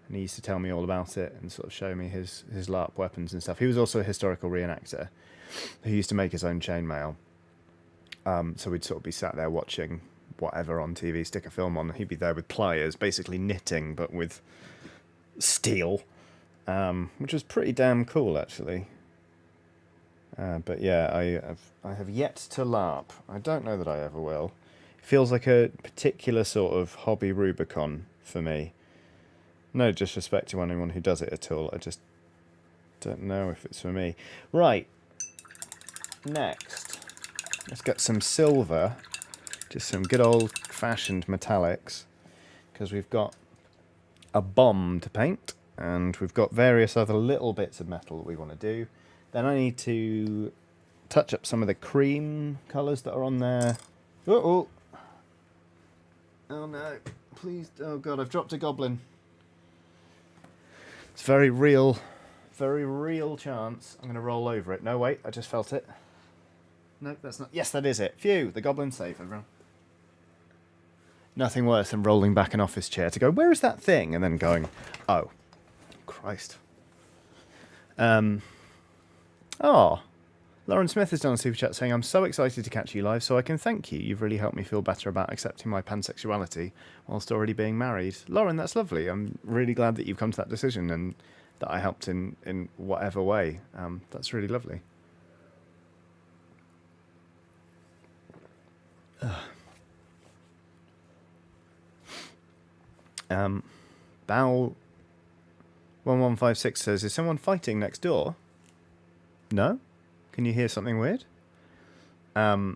Speaker 1: and he used to tell me all about it and sort of show me his LARP weapons and stuff. He was also a historical reenactor who used to make his own chainmail. So we'd sort of be sat there watching whatever on TV, stick a film on, and he'd be there with pliers, basically knitting, but with steel, which was pretty damn cool, actually. But yeah, I have yet to LARP. I don't know that I ever will. It feels like a particular sort of hobby Rubicon for me. No disrespect to anyone who does it at all. I just don't know if it's for me. Right. Next, let's get some silver. Just some good old-fashioned metallics. Because we've got a bomb to paint. And we've got various other little bits of metal that we want to do. Then I need to touch up some of the cream colours that are on there. Uh-oh. Oh no, please, oh god, I've dropped a goblin. It's very real chance I'm going to roll over it. No, wait, I just felt it. No, that's not, yes, that is it. Phew, the goblin's safe, everyone. Nothing worse than rolling back an office chair to go, where is that thing? And then going, oh, Christ. Oh, Lauren Smith has done a super chat saying, I'm so excited to catch you live so I can thank you. You've really helped me feel better about accepting my pansexuality whilst already being married. Lauren, that's lovely. I'm really glad that you've come to that decision and that I helped in whatever way. That's really lovely. Bow 1156 says, is someone fighting next door? No? Can you hear something weird? And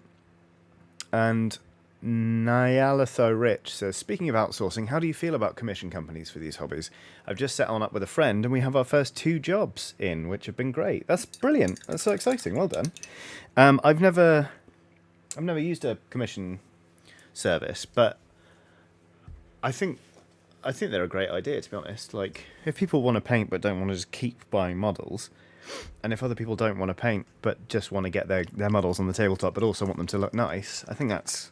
Speaker 1: Nyalitho Rich says, speaking of outsourcing, how do you feel about commission companies for these hobbies? I've just set on up with a friend and we have our first 2 jobs in, which have been great. That's brilliant. That's so exciting. Well done. I've never used a commission service, but I think they're a great idea, to be honest. Like, if people want to paint but don't want to just keep buying models, and if other people don't want to paint but just want to get their models on the tabletop but also want them to look nice, I think that's...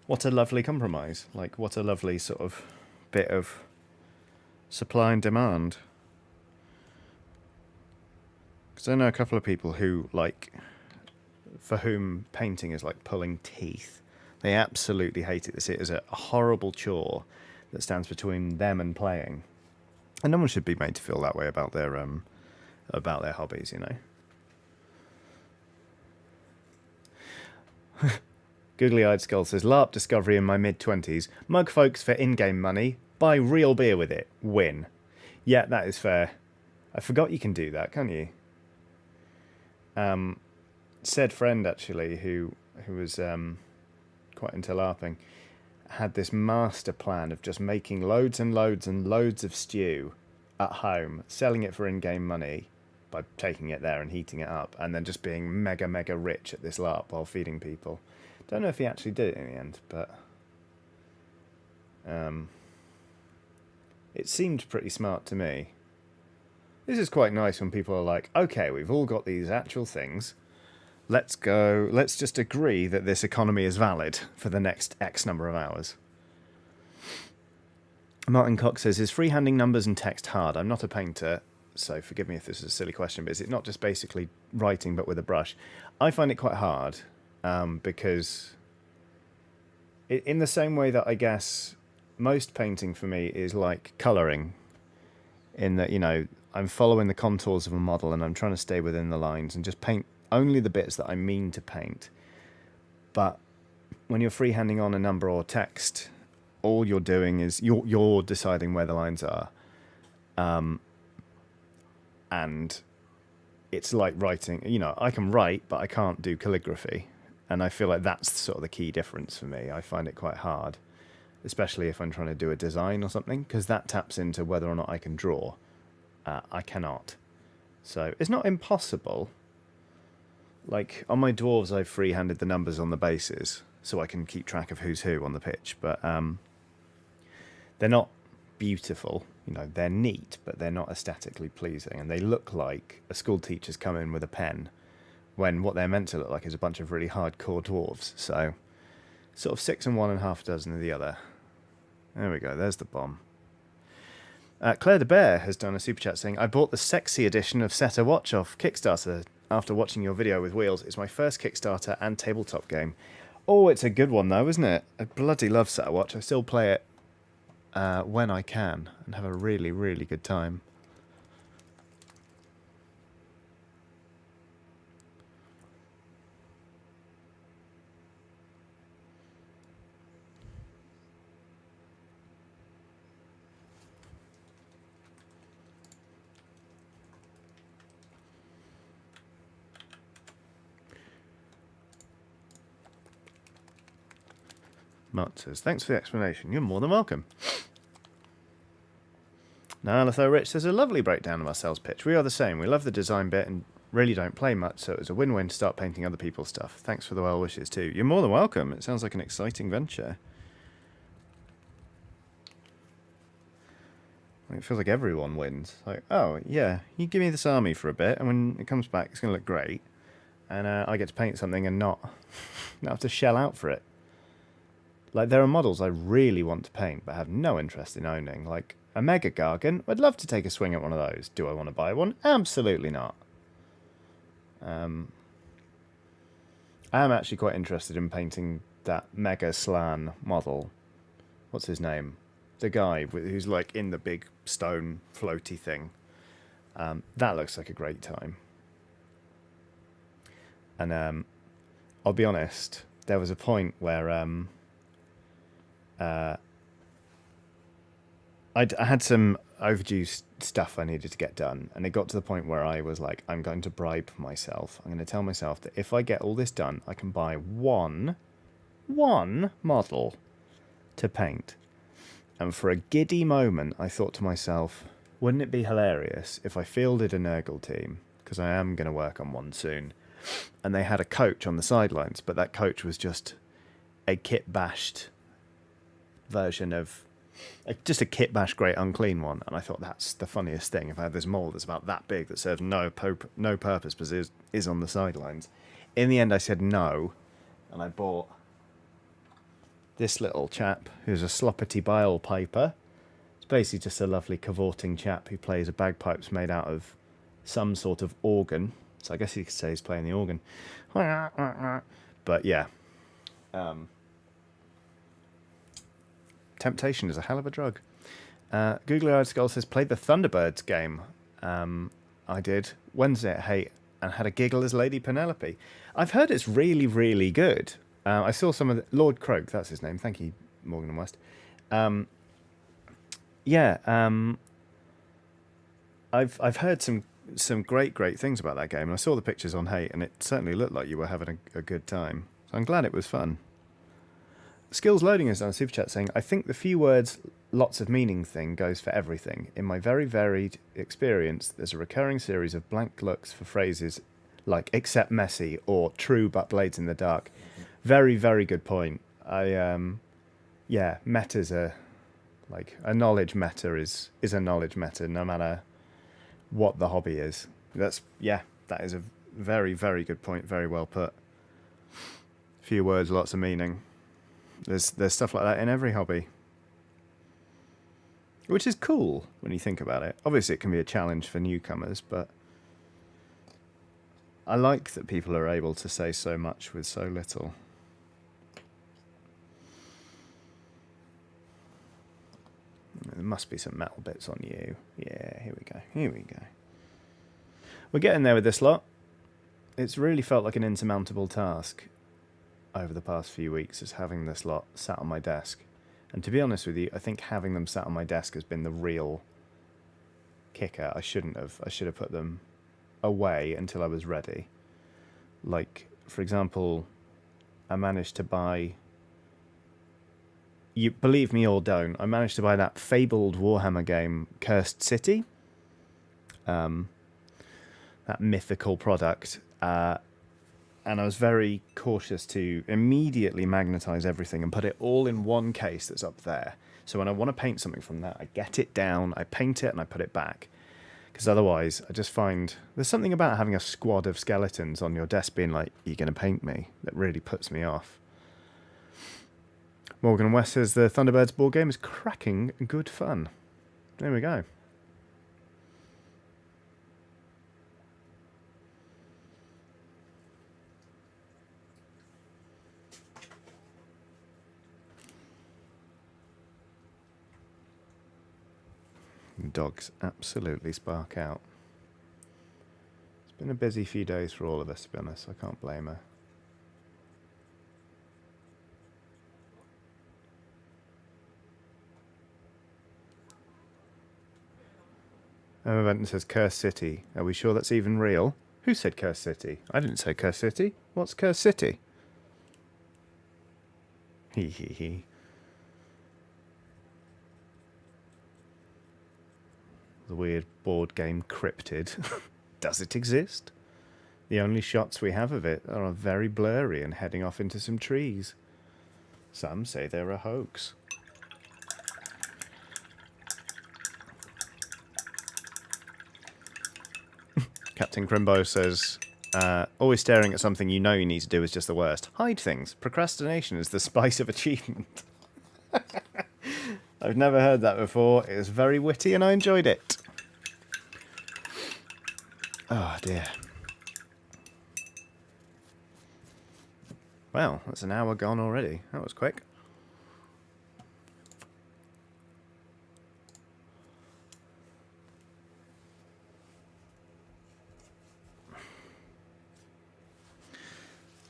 Speaker 1: what a lovely compromise. Like, what a lovely sort of bit of supply and demand. Because I know a couple of people who, like, for whom painting is like pulling teeth. They absolutely hate it. They see it as a horrible chore that stands between them and playing. And no one should be made to feel that way about their hobbies, you know. Googly-eyed Skull says, LARP discovery in my mid-20s. Mug folks for in-game money. Buy real beer with it. Win. Yeah, that is fair. I forgot you can do that, can't you? Said friend, actually, who was quite into LARPing, had this master plan of just making loads and loads and loads of stew at home, selling it for in-game money by taking it there and heating it up, and then just being mega, mega rich at this LARP while feeding people. Don't know if he actually did it in the end, but it seemed pretty smart to me. This is quite nice when people are like, okay, we've all got these actual things. Let's just agree that this economy is valid for the next X number of hours. Martin Cox says, is freehanding numbers and text hard? I'm not a painter, so forgive me if this is a silly question, but is it not just basically writing but with a brush? I find it quite hard, because in the same way that I guess most painting for me is like colouring, in that, you know, I'm following the contours of a model and I'm trying to stay within the lines and just paint only the bits that I mean to paint. But when you're freehanding on a number or text, all you're doing is you're deciding where the lines are, and it's like writing. You know, I can write, but I can't do calligraphy, and I feel like that's sort of the key difference for me. I find it quite hard, especially if I'm trying to do a design or something, because that taps into whether or not I can draw. I cannot, so it's not impossible. Like, on my dwarves, I've free-handed the numbers on the bases, so I can keep track of who's who on the pitch, but they're not beautiful. You know, they're neat, but they're not aesthetically pleasing, and they look like a school teacher's come in with a pen, when what they're meant to look like is a bunch of really hardcore dwarves, so sort of 6 in one and half a dozen of the other. There we go, there's the bomb. Claire de Bear has done a super chat saying, I bought the sexy edition of Set a Watch off Kickstarter after watching your video with Wheels. It's my first Kickstarter and tabletop game. Oh, it's a good one though, isn't it? I bloody love Set a Watch. I still play it when I can and have a really, really good time. Mott says, thanks for the explanation. You're more than welcome. Now, Alatho Rich says, a lovely breakdown of our sales pitch. We are the same. We love the design bit and really don't play much, so it was a win-win to start painting other people's stuff. Thanks for the well wishes too. You're more than welcome. It sounds like an exciting venture. It feels like everyone wins. Like, oh, yeah, you give me this army for a bit, and when it comes back, it's going to look great. And I get to paint something and not have to shell out for it. Like, there are models I really want to paint but have no interest in owning. Like, a Mega Gargan. I'd love to take a swing at one of those. Do I want to buy one? Absolutely not. I am actually quite interested in painting that Mega Slan model. What's his name? The guy who's like in the big stone floaty thing. That looks like a great time. And I'll be honest, there was a point where I I had some overdue stuff I needed to get done, and it got to the point where I was like, I'm going to bribe myself. I'm going to tell myself that if I get all this done, I can buy one model to paint. And for a giddy moment, I thought to myself, wouldn't it be hilarious if I fielded a Nurgle team, because I am going to work on one soon, and they had a coach on the sidelines, but that coach was just a kit-bashed version of... just a kit-bashed great unclean one. And I thought, that's the funniest thing. If I had this mould that's about that big that serves no purpose but is on the sidelines. In the end, I said no, and I bought this little chap who's a sloppity bile piper. It's basically just a lovely cavorting chap who plays a bagpipes made out of some sort of organ. So I guess you could say he's playing the organ. But yeah. Temptation is a hell of a drug. Googly Eyed Skull says, played the Thunderbirds game. I did Wednesday at Hate and had a giggle as Lady Penelope. I've heard it's really, really good. I saw some of the... Lord Croak, that's his name. Thank you, Morgan and West. I've heard some great things about that game, and I saw the pictures on Hate, and it certainly looked like you were having a good time. So I'm glad it was fun. Skills Loading is on Super Chat saying, I think the few words, lots of meaning thing goes for everything. In my very varied experience, there's a recurring series of blank looks for phrases like except messy or true but blades in the dark. Very, very good point. Metas are like a knowledge meta is a knowledge meta no matter what the hobby is. That is a very, very good point. Very well put. Few words, lots of meaning. There's stuff like that in every hobby, which is cool when you think about it. Obviously, it can be a challenge for newcomers, but I like that people are able to say so much with so little. There must be some metal bits on you. Yeah, here we go. We're getting there with this lot. It's really felt like an insurmountable task over the past few weeks, is having this lot sat on my desk. And to be honest with you, I think having them sat on my desk has been the real kicker. I should have put them away until I was ready. Like, for example, I managed to buy... You believe me or don't, I managed to buy that fabled Warhammer game, Cursed City. That mythical product. And I was very cautious to immediately magnetize everything and put it all in one case that's up there. So when I want to paint something from that, I get it down, I paint it, and I put it back. Because otherwise, I just find there's something about having a squad of skeletons on your desk being like, you're going to paint me, that really puts me off. Morgan West says the Thunderbirds board game is cracking good fun. There we go. Dogs absolutely spark out. It's been a busy few days for all of us, to be honest. I can't blame her. Emma Benton says Curse City. Are we sure that's even real? Who said Curse City? I didn't say Curse City. What's Curse City? Hee. The weird board game Cryptid. Does it exist? The only shots we have of it are very blurry and heading off into some trees. Some say they're a hoax. Captain Crimbo says, always staring at something you know you need to do is just the worst. Hide things. Procrastination is the spice of achievement. I've never heard that before. It was very witty and I enjoyed it. Oh dear. Well, that's an hour gone already. That was quick.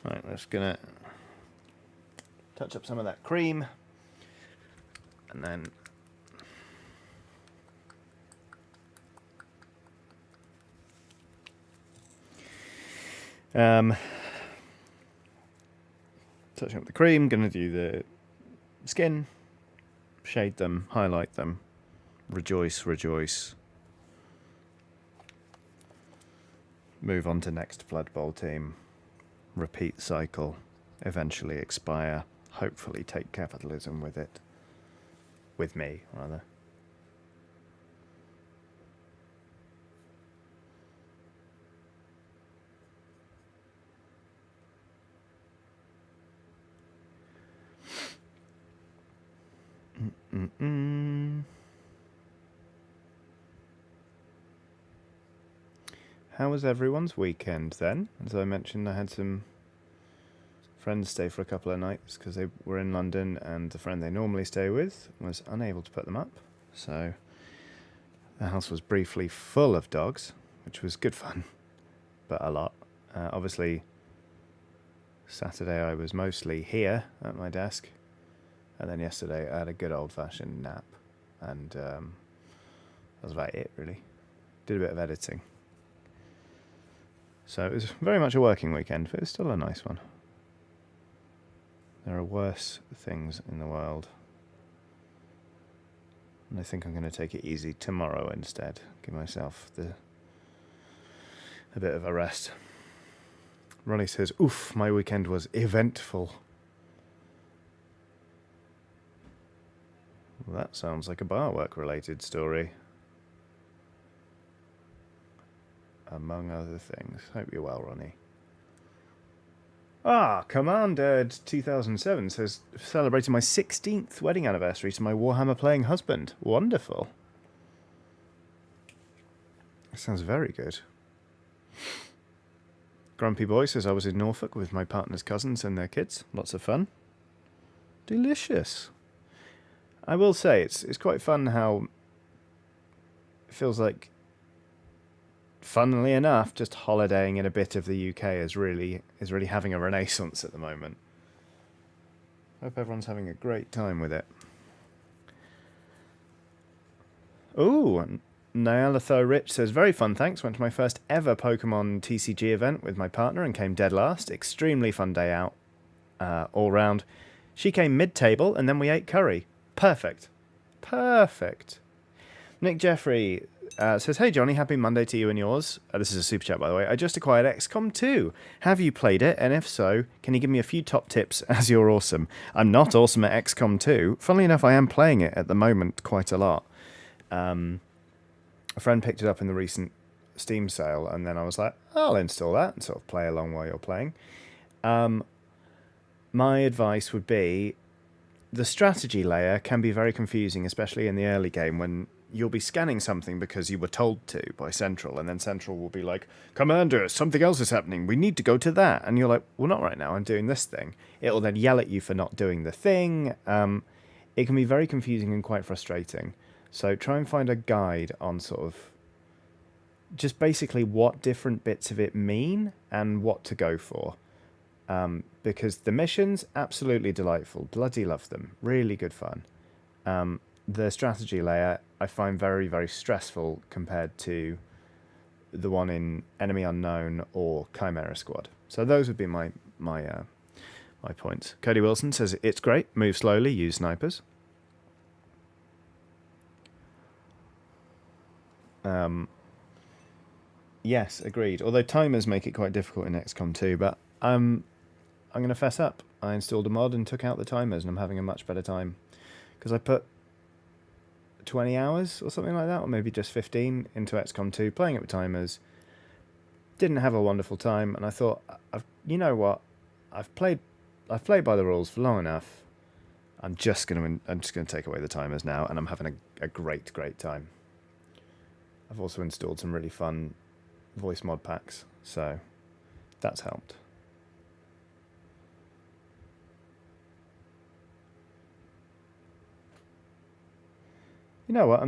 Speaker 1: Right, we're just gonna touch up some of that cream and then Touching up the cream, going to do the skin, shade them, highlight them, rejoice, rejoice. Move on to next Blood Bowl team. Repeat cycle, eventually expire, hopefully take capitalism with it. With me, rather. How was everyone's weekend then? As I mentioned, I had some friends stay for a couple of nights because they were in London, and the friend they normally stay with was unable to put them up. So the house was briefly full of dogs, which was good fun, but a lot. Obviously, Saturday I was mostly here at my desk, and then yesterday I had a good old-fashioned nap, and that was about it, really. Did a bit of editing. So it was very much a working weekend, but it was still a nice one. There are worse things in the world. And I think I'm going to take it easy tomorrow instead. Give myself a bit of a rest. Ronnie says, oof, my weekend was eventful. Well, that sounds like a bar work related story. Among other things. Hope you're well, Ronnie. Commander 2007 says, celebrating my 16th wedding anniversary to my Warhammer playing husband. Wonderful. That sounds very good. Grumpy Boy says, I was in Norfolk with my partner's cousins and their kids. Lots of fun. Delicious. I will say, it's quite fun how it feels like, funnily enough, just holidaying in a bit of the UK is really having a renaissance at the moment. Hope everyone's having a great time with it. Ooh, Nyalathar Rich says, very fun, thanks. Went to my first ever Pokemon TCG event with my partner and came dead last. Extremely fun day out, all round. She came mid-table and then we ate curry. Perfect. Nick Jeffrey says, hey Johnny, happy Monday to you and yours. This is a super chat, by the way. I just acquired XCOM 2. Have you played it? And if so, can you give me a few top tips, as you're awesome? I'm not awesome at XCOM 2. Funnily enough, I am playing it at the moment quite a lot. A friend picked it up in the recent Steam sale, and then I was like, I'll install that and sort of play along while you're playing. My advice would be, the strategy layer can be very confusing, especially in the early game when you'll be scanning something because you were told to by Central, and then Central will be like, Commander, something else is happening, we need to go to that. And you're like, well, not right now, I'm doing this thing. It'll then yell at you for not doing the thing. It can be very confusing and quite frustrating. So try and find a guide on sort of just basically what different bits of it mean and what to go for. Because the missions, absolutely delightful. Bloody love them. Really good fun. The strategy layer, I find very, very stressful compared to the one in Enemy Unknown or Chimera Squad. So those would be my points. Cody Wilson says, it's great. Move slowly. Use snipers. Yes, agreed. Although timers make it quite difficult in XCOM 2, but I'm going to fess up. I installed a mod and took out the timers, and I'm having a much better time. Because I put 20 hours or something like that, or maybe just 15 into XCOM 2, playing it with timers. Didn't have a wonderful time, and I thought, you know what? I've played by the rules for long enough. I'm just going to take away the timers now, and I'm having a great time. I've also installed some really fun voice mod packs, so that's helped. You know what,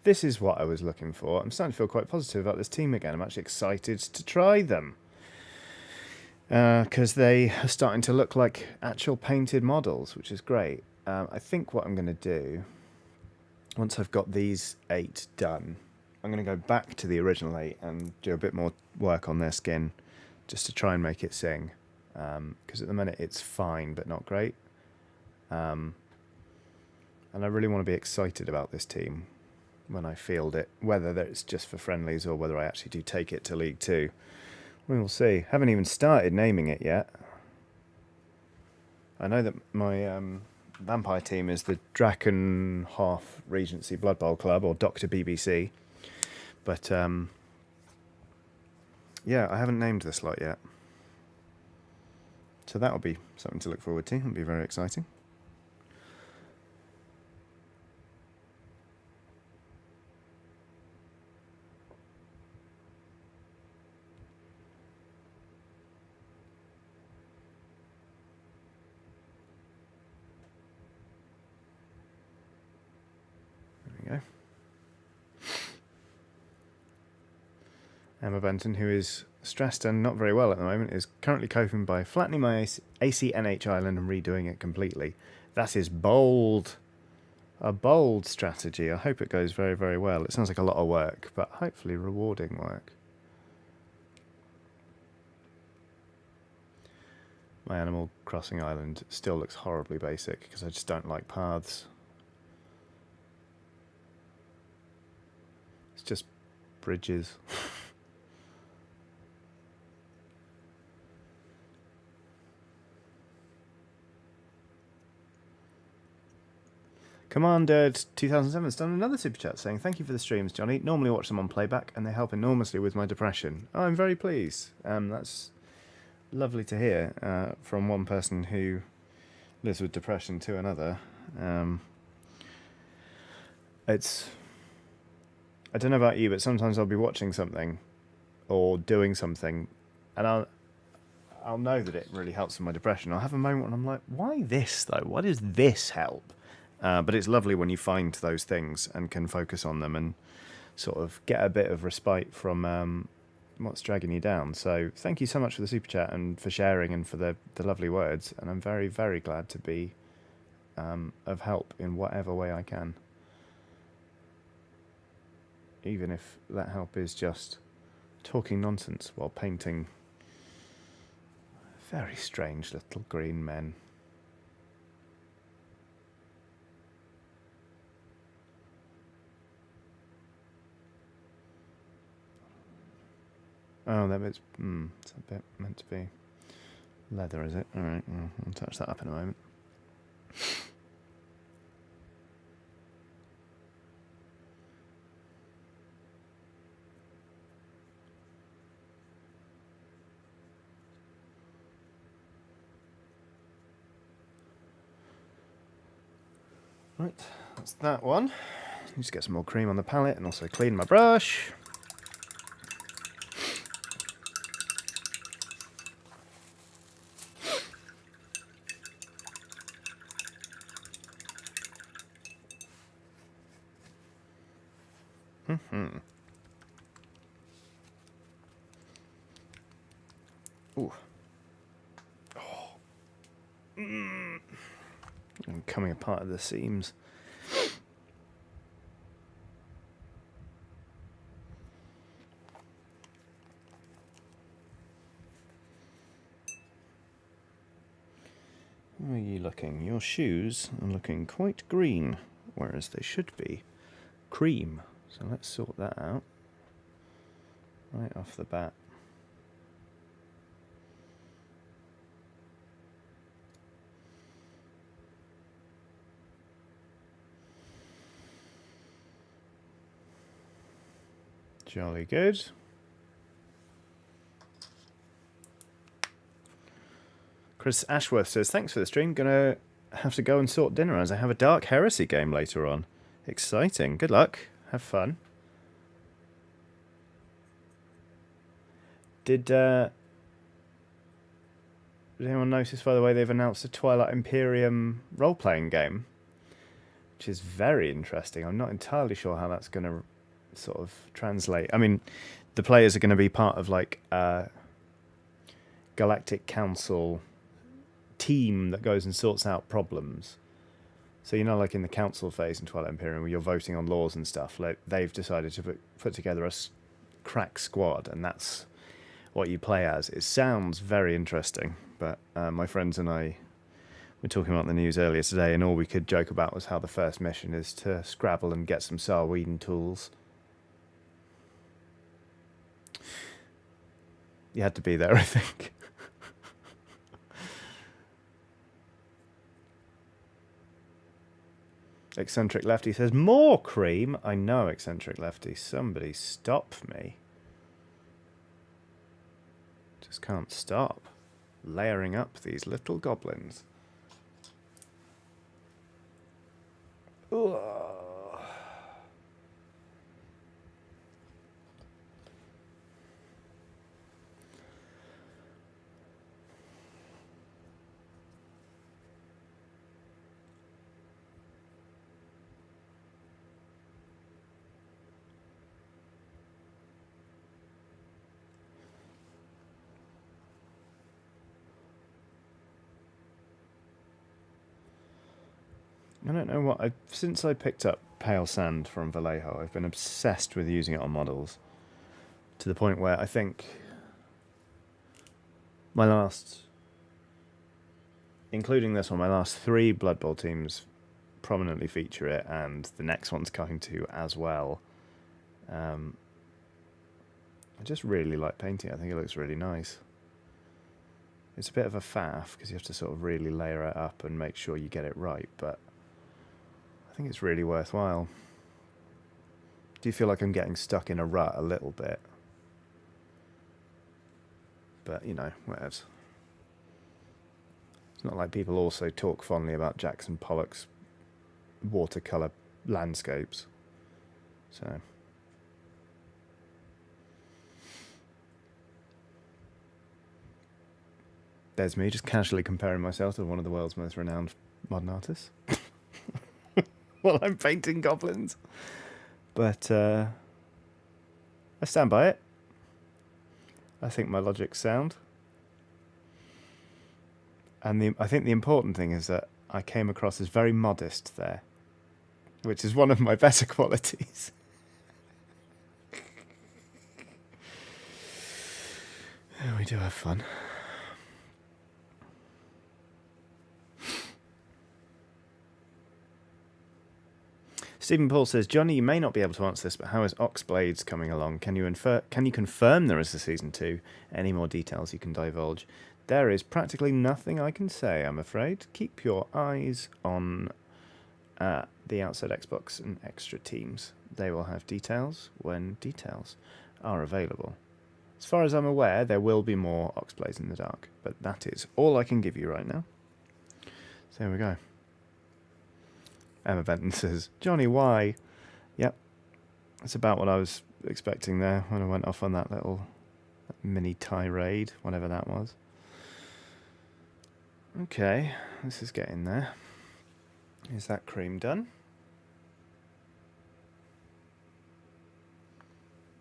Speaker 1: this is what I was looking for. I'm starting to feel quite positive about this team again. I'm actually excited to try them. Because they are starting to look like actual painted models, which is great. I think what I'm going to do, once I've got these 8 done, I'm going to go back to the original 8 and do a bit more work on their skin just to try and make it sing. Because at the minute it's fine, but not great. And I really want to be excited about this team when I field it, whether it's just for friendlies or whether I actually do take it to League 2. We will see. Haven't even started naming it yet. I know that my vampire team is the Drakenhof Regency Blood Bowl Club, or Dr. BBC. But, yeah, I haven't named this lot yet. So that will be something to look forward to. It'll be very exciting. Emma Benton, who is stressed and not very well at the moment, is currently coping by flattening my ACNH island and redoing it completely. That is bold. A bold strategy. I hope it goes very, very well. It sounds like a lot of work, but hopefully rewarding work. My Animal Crossing island still looks horribly basic because I just don't like paths. It's just bridges. Commander 2007 has done another super chat saying, "Thank you for the streams, Johnny. Normally watch them on playback and they help enormously with my depression." Oh, I'm very pleased. That's lovely to hear from one person who lives with depression to another. It's... I don't know about you, but sometimes I'll be watching something or doing something and I'll know that it really helps with my depression. I'll have a moment when I'm like, why this though? Why does this help? But it's lovely when you find those things and can focus on them and sort of get a bit of respite from what's dragging you down. So thank you so much for the super chat and for sharing and for the lovely words. And I'm very, very glad to be of help in whatever way I can. Even if that help is just talking nonsense while painting very strange little green men. Oh, that bit's... it's a bit meant to be leather, is it? Alright, I'll touch that up in a moment. Right, that's that one. Need to get some more cream on the palette and also clean my brush. Ooh. Oh. I'm coming apart at the seams. How are you looking? Your shoes are looking quite green, whereas they should be cream. So let's sort that out right off the bat. Jolly good. Chris Ashworth says, "Thanks for the stream. Gonna have to go and sort dinner as I have a Dark Heresy game later on. Exciting. Good luck. Have fun." Did anyone notice, by the way, they've announced a Twilight Imperium role-playing game, which is very interesting. I'm not entirely sure how that's going to sort of translate. I mean, the players are going to be part of like a Galactic Council team that goes and sorts out problems. So, you know, like in the council phase in Twilight Imperium where you're voting on laws and stuff, like they've decided to put together a crack squad, and that's what you play as. It sounds very interesting, but my friends and I were talking about the news earlier today, and all we could joke about was how the first mission is to scrabble and get some Sarweden tools. You had to be there, I think. Eccentric Lefty says, more cream? I know, Eccentric Lefty. Somebody stop me. Just can't stop layering up these little goblins. Ugh. I don't know what... Since I picked up Pale Sand from Vallejo, I've been obsessed with using it on models. To the point where I think my last... Including this one, my last 3 Blood Bowl teams prominently feature it, and the next one's going to as well. I just really like painting it. I think it looks really nice. It's a bit of a faff, because you have to sort of really layer it up and make sure you get it right, but I think it's really worthwhile. Do you feel like I'm getting stuck in a rut a little bit? But, you know, whatevs. It's not like people also talk fondly about Jackson Pollock's watercolour landscapes. So... There's me just casually comparing myself to one of the world's most renowned modern artists. While I'm painting goblins. But I stand by it. I think my logic's sound. And I think the important thing is that I came across as very modest there, which is one of my better qualities. Oh, we do have fun. Stephen Paul says, Johnny, you may not be able to answer this, but how is Oxblades coming along? Can you confirm there is a season 2? Any more details you can divulge? There is practically nothing I can say, I'm afraid. Keep your eyes on the Outside Xbox and Extra Teams. They will have details when details are available. As far as I'm aware, there will be more Oxblades in the Dark, but that is all I can give you right now. So there we go. Emma Benton says, Johnny, why? Yep, that's about what I was expecting there when I went off on that little mini tirade, whatever that was. Okay, this is getting there. Is that cream done?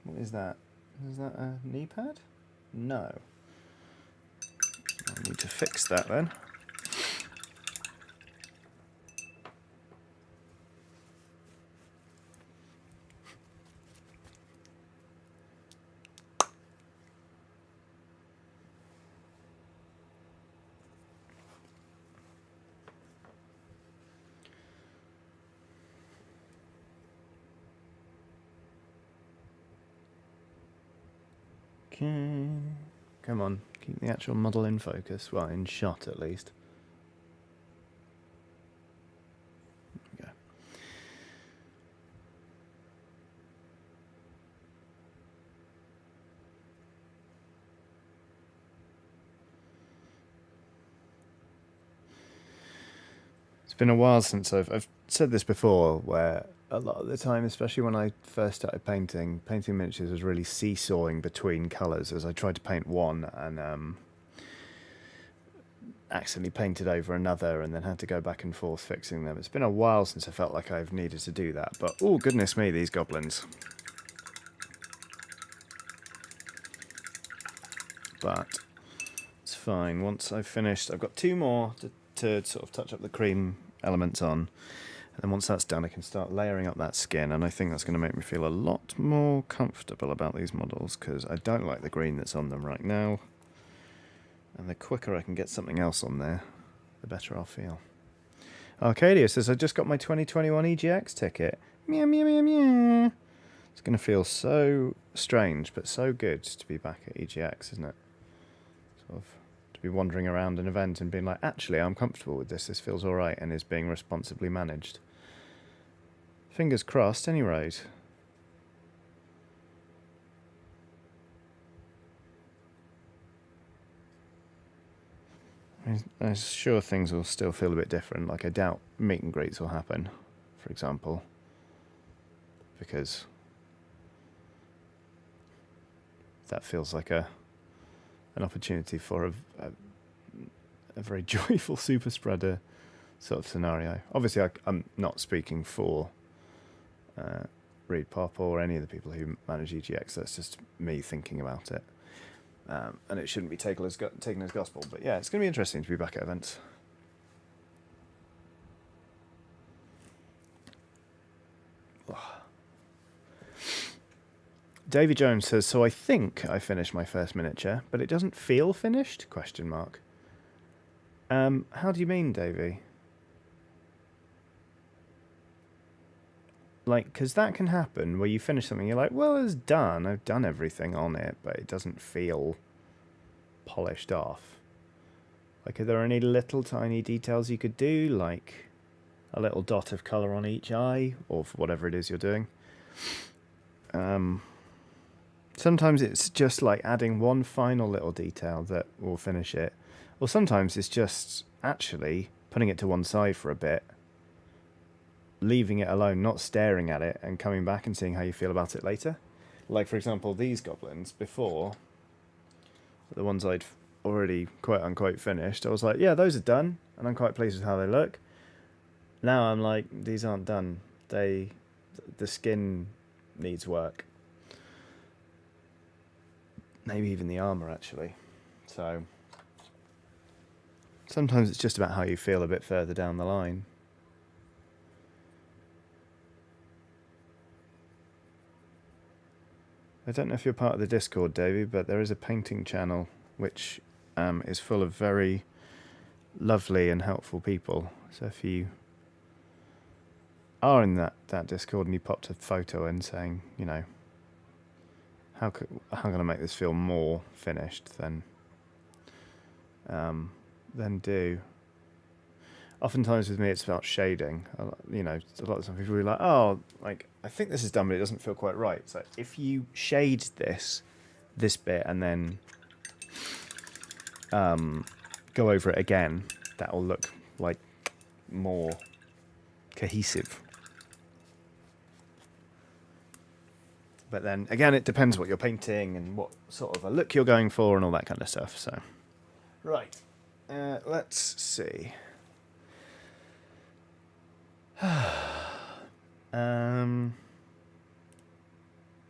Speaker 1: What is that? Is that a knee pad? No. I need to fix that then. Okay. Come on, keep the actual model in focus. Well, in shot at least. There we go. It's been a while since I've said this before, where a lot of the time, especially when I first started painting miniatures was really seesawing between colours, as I tried to paint one and accidentally painted over another and then had to go back and forth fixing them. It's been a while since I felt like I've needed to do that, but oh goodness me, these goblins. But it's fine. Once I've finished, I've got 2 more to sort of touch up the cream elements on. And once that's done, I can start layering up that skin, and I think that's going to make me feel a lot more comfortable about these models, because I don't like the green that's on them right now. And the quicker I can get something else on there, the better I'll feel. Arcadia says, I just got my 2021 EGX ticket. Meow, meow, meow, meow. It's going to feel so strange, but so good to be back at EGX, isn't it? Sort of to be wandering around an event and being like, actually, I'm comfortable with this. This feels all right and is being responsibly managed. Fingers crossed, any road. I'm sure things will still feel a bit different. Like, I doubt meet and greets will happen, for example, because that feels like an opportunity for a very joyful super spreader sort of scenario. Obviously, I'm not speaking for Reed Pop or any of the people who manage EGX. That's just me thinking about it. And it shouldn't be taken as gospel. But yeah, it's going to be interesting to be back at events. Davy Jones says, so I think I finished my first miniature, but it doesn't feel finished? ? How do you mean, Davy? Like, because that can happen where you finish something, you're like, well, it's done. I've done everything on it, but it doesn't feel polished off. Like, are there any little tiny details you could do, like a little dot of colour on each eye, or for whatever it is you're doing? Sometimes it's just like adding one final little detail that will finish it. Or sometimes it's just actually putting it to one side for a bit, leaving it alone, not staring at it, and coming back and seeing how you feel about it later. Like, for example, these goblins, before, the ones I'd already quote-unquote finished, I was like, yeah, those are done, and I'm quite pleased with how they look. Now I'm like, these aren't done. The skin needs work. Maybe even the armour, actually. So sometimes it's just about how you feel a bit further down the line. I don't know if you're part of the Discord, Davey, but there is a painting channel which is full of very lovely and helpful people. So if you are in that Discord and you popped a photo in saying, you know, how can I make this feel more finished, then do. Oftentimes with me it's about shading. You know, a lot of some people are like, oh, like, I think this is done, but it doesn't feel quite right. So if you shade this bit and then go over it again, that will look like more cohesive. But then again, it depends what you're painting and what sort of a look you're going for and all that kind of stuff. So, right, let's see. I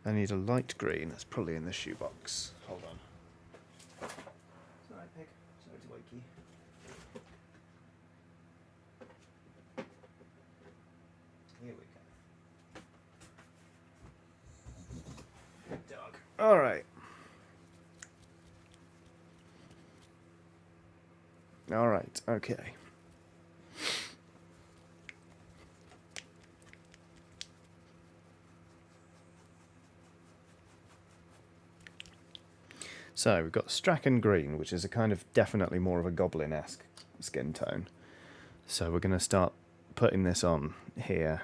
Speaker 1: need a light green. That's probably in the shoebox. Hold on. Sorry, pig. Sorry to wake you. Here we go. Good dog. All right. All right. Okay. So we've got Strachan Green, which is a kind of definitely more of a goblin-esque skin tone. So we're going to start putting this on here,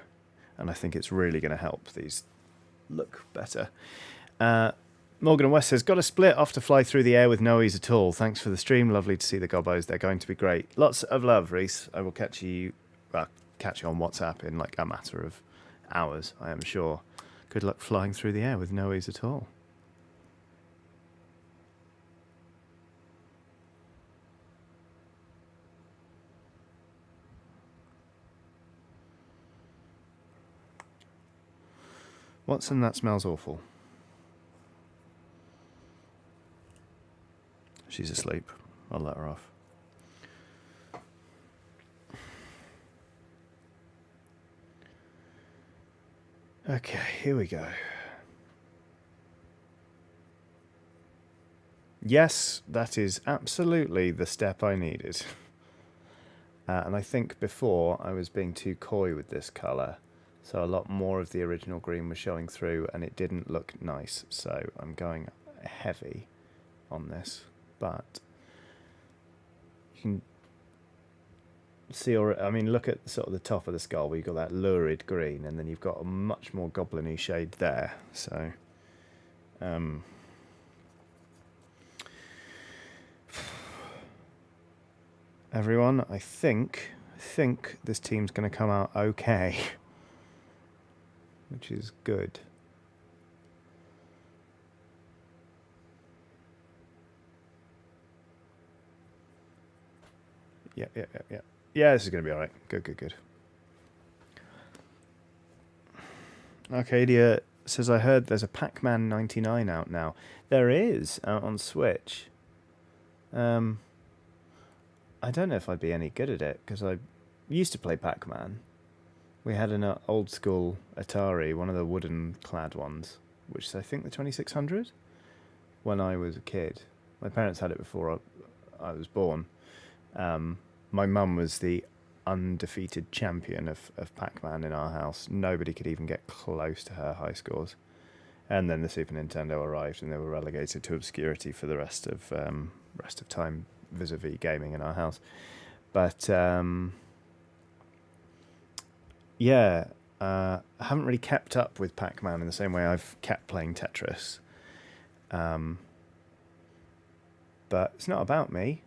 Speaker 1: and I think it's really going to help these look better. Morgan and West says, got a split off to fly through the air with no ease at all. Thanks for the stream. Lovely to see the gobbos. They're going to be great. Lots of love, Reese. I will catch you on WhatsApp in like a matter of hours, I am sure. Good luck flying through the air with no ease at all. Watson, that smells awful. She's asleep. I'll let her off. Okay, here we go. Yes, that is absolutely the step I needed. And I think before I was being too coy with this colour, so a lot more of the original green was showing through and it didn't look nice, so I'm going heavy on this. But you can see, I mean, look at sort of the top of the skull where you've got that lurid green, and then you've got a much more goblin-y shade there. So, everyone, I think this team's going to come out okay, which is good. Yeah. Yeah, this is going to be all right. Good. Arcadia says, I heard there's a Pac-Man 99 out now. There is, out on Switch. I don't know if I'd be any good at it, because I used to play Pac-Man. We had an old school Atari, one of the wooden clad ones, which is I think the 2600, when I was a kid. My parents had it before I was born. My mum was the undefeated champion of Pac-Man in our house. Nobody could even get close to her high scores. And then the Super Nintendo arrived, and they were relegated to obscurity for the rest of time vis-a-vis gaming in our house. But I haven't really kept up with Pac-Man in the same way I've kept playing Tetris. But it's not about me.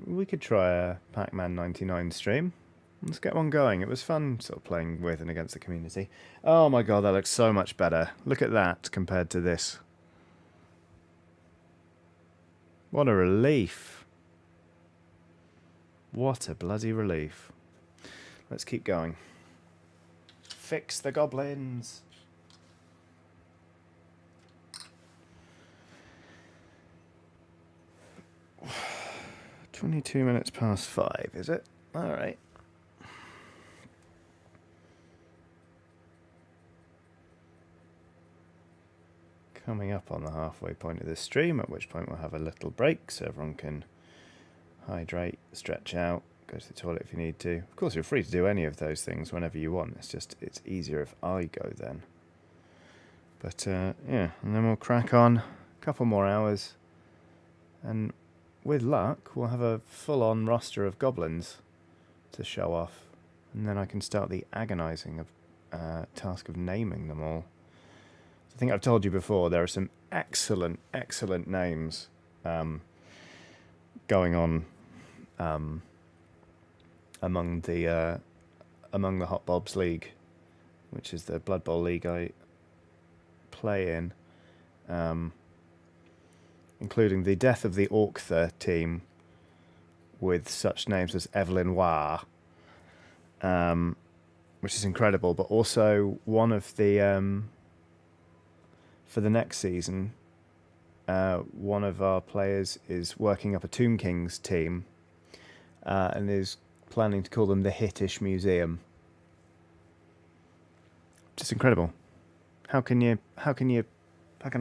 Speaker 1: We could try a Pac-Man 99 stream. Let's get one going. It was fun sort of playing with and against the community. Oh my god, that looks so much better. Look at that compared to this. What a relief. What a bloody relief. Let's keep going. Fix the goblins. (22:05), is it? Alright. Coming up on the halfway point of this stream, at which point we'll have a little break so everyone can hydrate, stretch out, go to the toilet if you need to. Of course, you're free to do any of those things whenever you want. It's easier if I go then. But yeah, and then we'll crack on a couple more hours, and with luck we'll have a full-on roster of goblins to show off, and then I can start the agonizing task of naming them all. I think I've told you before, there are some excellent names going on among the Hot Bobs League, which is the Blood Bowl league I play in, including the Death of the Orctha team with such names as Evelyn Wah, which is incredible, but also one of the for the next season, one of our players is working up a Tomb Kings team and is planning to call them the Hittish Museum. Just incredible. How can I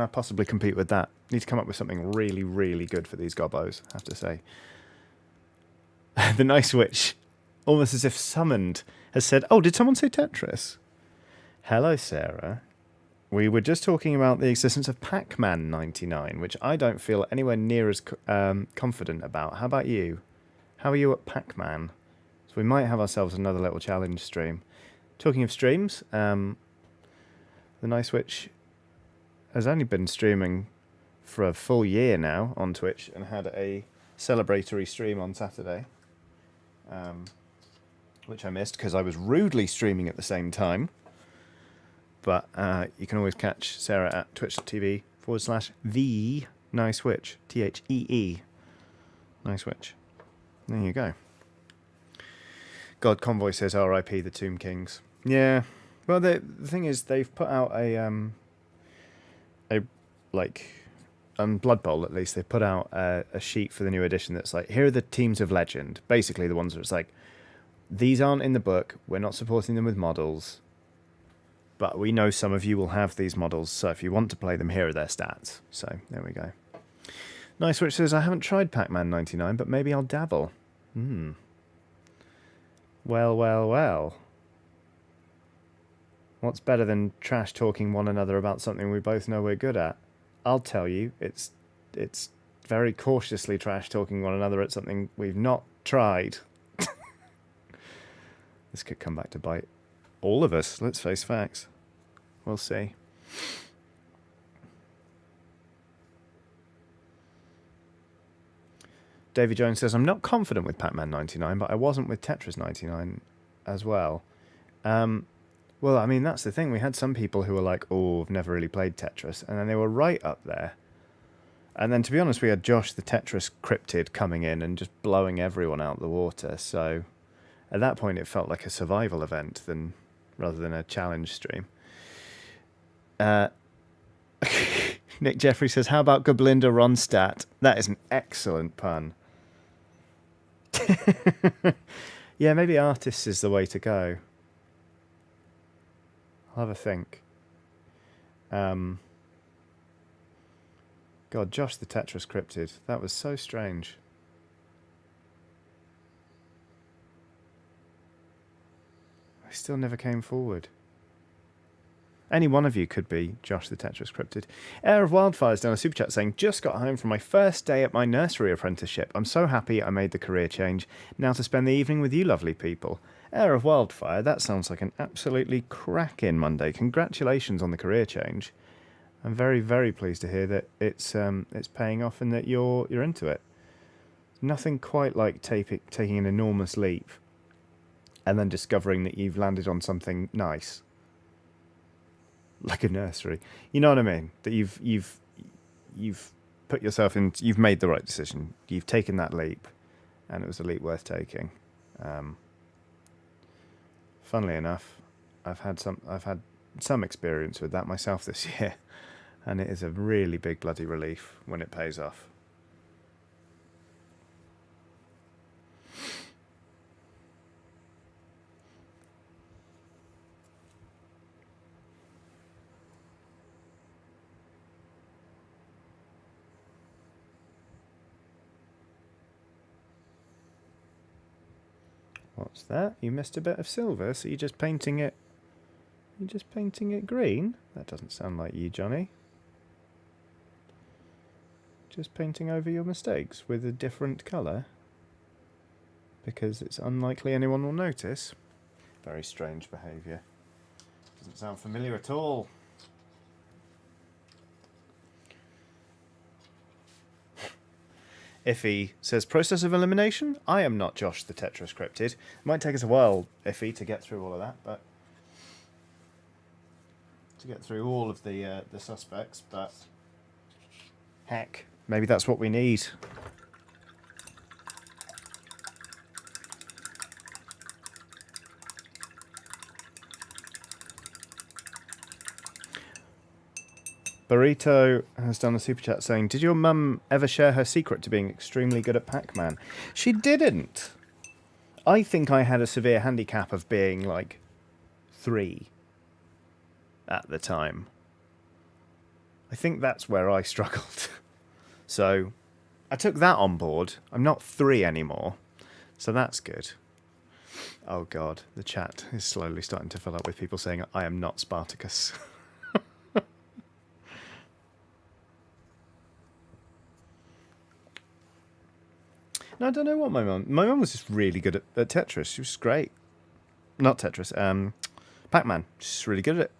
Speaker 1: possibly compete with that? Need to come up with something really good for these gobbos, I have to say. The Nice Witch, almost as if summoned, has said, oh, did someone say Tetris? Hello, Sarah. We were just talking about the existence of Pac-Man 99, which I don't feel anywhere near as confident about. How about you? How are you at Pac-Man? So we might have ourselves another little challenge stream. Talking of streams, the Nice Witch has only been streaming for a full year now on Twitch and had a celebratory stream on Saturday, which I missed because I was rudely streaming at the same time. But you can always catch Sarah at twitch.tv/the Nice Witch. THEE. Nice Witch. There you go. God Convoy says R.I.P. the Tomb Kings. Yeah. Well, the thing is, they've put out on Blood Bowl at least, they put out a sheet for the new edition that's like, here are the teams of legend. Basically, the ones where it's like, these aren't in the book. We're not supporting them with models. But we know some of you will have these models, so if you want to play them, here are their stats. So there we go. Nice Rich says, I haven't tried Pac-Man 99, but maybe I'll dabble. Well, well, well. What's better than trash talking one another about something we both know we're good at? I'll tell you, it's very cautiously trash talking one another at something we've not tried. This could come back to bite all of us. Let's face facts. We'll see. Davy Jones says, I'm not confident with Pac-Man 99, but I wasn't with Tetris 99 as well. Well, I mean, that's the thing. We had some people who were like, oh, I've never really played Tetris. And then they were right up there. And then, to be honest, we had Josh the Tetris cryptid coming in and just blowing everyone out the water. So at that point, it felt like a survival event rather than a challenge stream. Nick Jeffrey says, how about Goblinda Ronstadt? That is an excellent pun. Yeah, maybe artists is the way to go. I'll have a think. God, Josh the Tetris cryptid. That was so strange. I still never came forward. Any one of you could be Josh the Tetris cryptid. Air of Wildfire's done a super chat saying, just got home from my first day at my nursery apprenticeship. I'm so happy I made the career change. Now to spend the evening with you lovely people. Air of Wildfire, that sounds like an absolutely cracking Monday. Congratulations on the career change. I'm very, very pleased to hear that it's paying off and that you're into it. Nothing quite like taking an enormous leap and then discovering that you've landed on something nice. Like a nursery. You know what I mean? That you've put yourself in, you've made the right decision. You've taken that leap and it was a leap worth taking. Funnily enough, I've had some experience with that myself this year, and it is a really big bloody relief when it pays off. What's that? You missed a bit of silver, so you're just painting it. You're just painting it green? That doesn't sound like you, Johnny. Just painting over your mistakes with a different colour? Because it's unlikely anyone will notice. Very strange behaviour. Doesn't sound familiar at all. Iffy says, process of elimination? I am not Josh the Tetris cryptid. It might take us a while, Iffy, to get through all of that, but to get through all of the suspects, but heck, maybe that's what we need. Burrito has done a super chat saying, did your mum ever share her secret to being extremely good at Pac-Man? She didn't. I think I had a severe handicap of being like 3 at the time. I think that's where I struggled. So I took that on board. I'm not 3 anymore. So that's good. Oh God, the chat is slowly starting to fill up with people saying, I am not Spartacus. No, I don't know what my mum was just really good at Tetris. She was great. Not Tetris, Pac-Man. She's really good at it.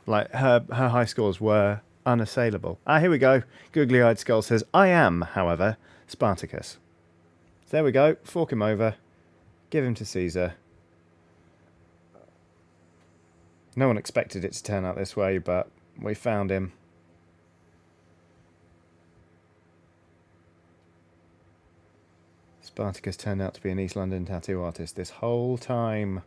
Speaker 1: Like, her high scores were unassailable. Here we go. Googly-eyed Skull says, I am, however, Spartacus. There we go. Fork him over. Give him to Caesar. No one expected it to turn out this way, but we found him. Spartacus turned out to be an East London tattoo artist this whole time.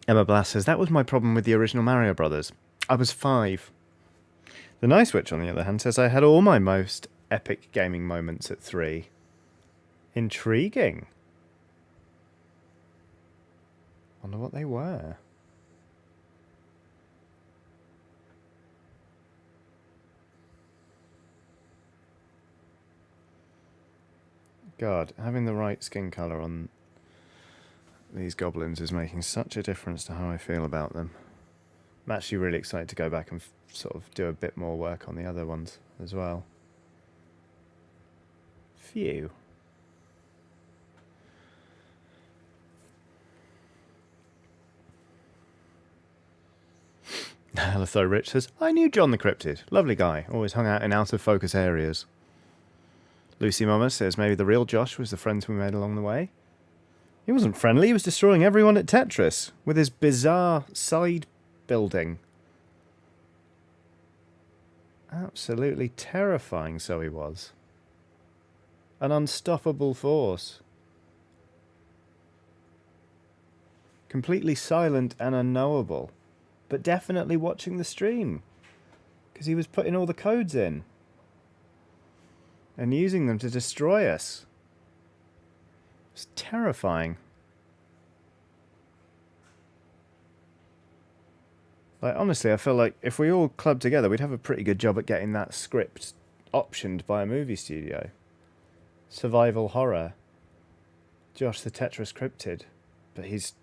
Speaker 1: Emma Blass says, that was my problem with the original Mario Brothers. I was 5. The Nice Witch, on the other hand, says I had all my most epic gaming moments at 3. Intriguing. Wonder what they were. God, having the right skin colour on these goblins is making such a difference to how I feel about them. I'm actually really excited to go back and sort of do a bit more work on the other ones as well. Phew. Hello, Rich says, I knew John the Cryptid. Lovely guy. Always hung out in out-of-focus areas. Lucy Mama says maybe the real Josh was the friends we made along the way. He wasn't friendly. He was destroying everyone at Tetris with his bizarre side building. Absolutely terrifying, so he was. An unstoppable force. Completely silent and unknowable. But definitely watching the stream. Because he was putting all the codes in. And using them to destroy us. It's terrifying. Like, honestly, I feel like if we all clubbed together, we'd have a pretty good job at getting that script optioned by a movie studio. Survival horror. Josh the Tetris Cryptid. But he's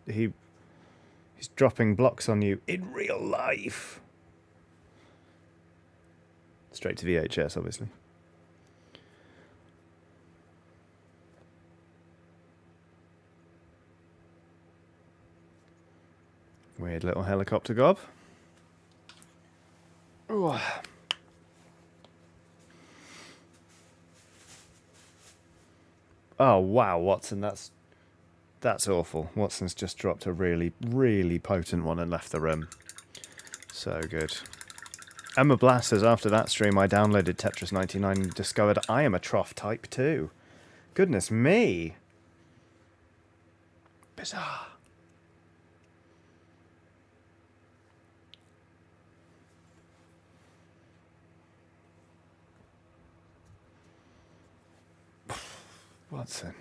Speaker 1: dropping blocks on you in real life. Straight to VHS, obviously. Weird little helicopter gob. Ooh. Oh wow, Watson, that's awful. Watson's just dropped a really, really potent one and left the room. So good. Emma Blast says, after that stream I downloaded Tetris 99 and discovered I am a trough type too. Goodness me. Bizarre. Watson.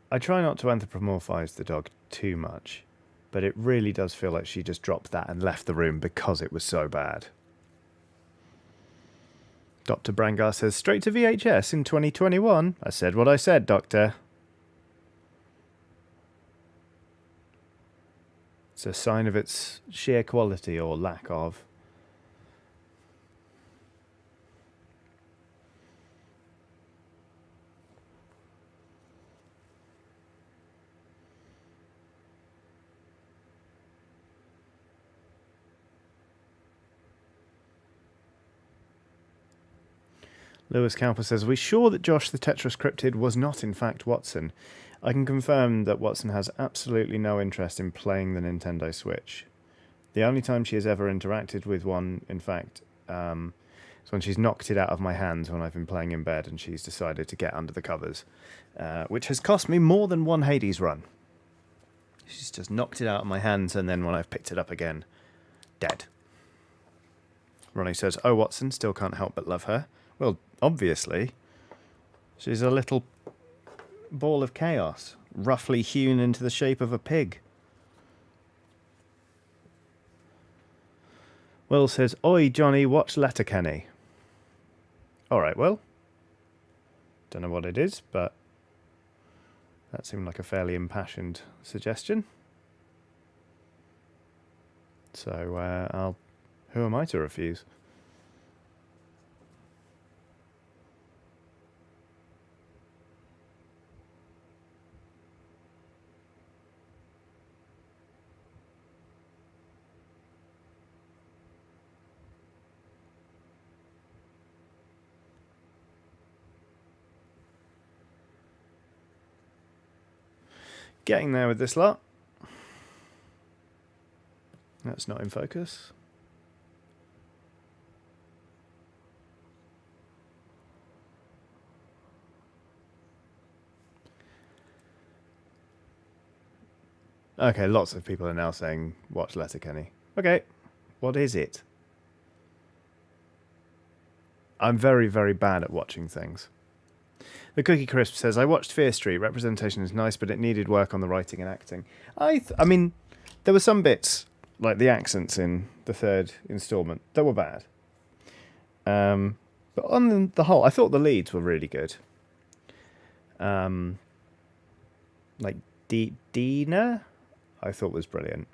Speaker 1: I try not to anthropomorphise the dog too much, but it really does feel like she just dropped that and left the room because it was so bad. Dr. Brangar says, straight to VHS in 2021. I said what I said, Doctor. It's a sign of its sheer quality or lack of. Lewis Cowper says, are we sure that Josh the Tetris Cryptid was not in fact Watson? I can confirm that Watson has absolutely no interest in playing the Nintendo Switch. The only time she has ever interacted with one, in fact, is when she's knocked it out of my hands when I've been playing in bed and she's decided to get under the covers, which has cost me more than one Hades run. She's just knocked it out of my hands, and then when I've picked it up again, dead. Ronnie says, oh, Watson, still can't help but love her. Well, obviously, she's a little ball of chaos, roughly hewn into the shape of a pig. Will says, oi, Johnny, watch Letterkenny. All right, Will. Don't know what it is, but that seemed like a fairly impassioned suggestion. So, who am I to refuse? Getting there with this lot. That's not in focus. Okay, lots of people are now saying, watch Letterkenny. Okay, what is it? I'm very, very bad at watching things. The Cookie Crisp says, I watched Fear Street. Representation is nice, but it needed work on the writing and acting. I mean, there were some bits, like the accents in the third instalment, that were bad. But on the whole, I thought the leads were really good. Like Dina, I thought was brilliant.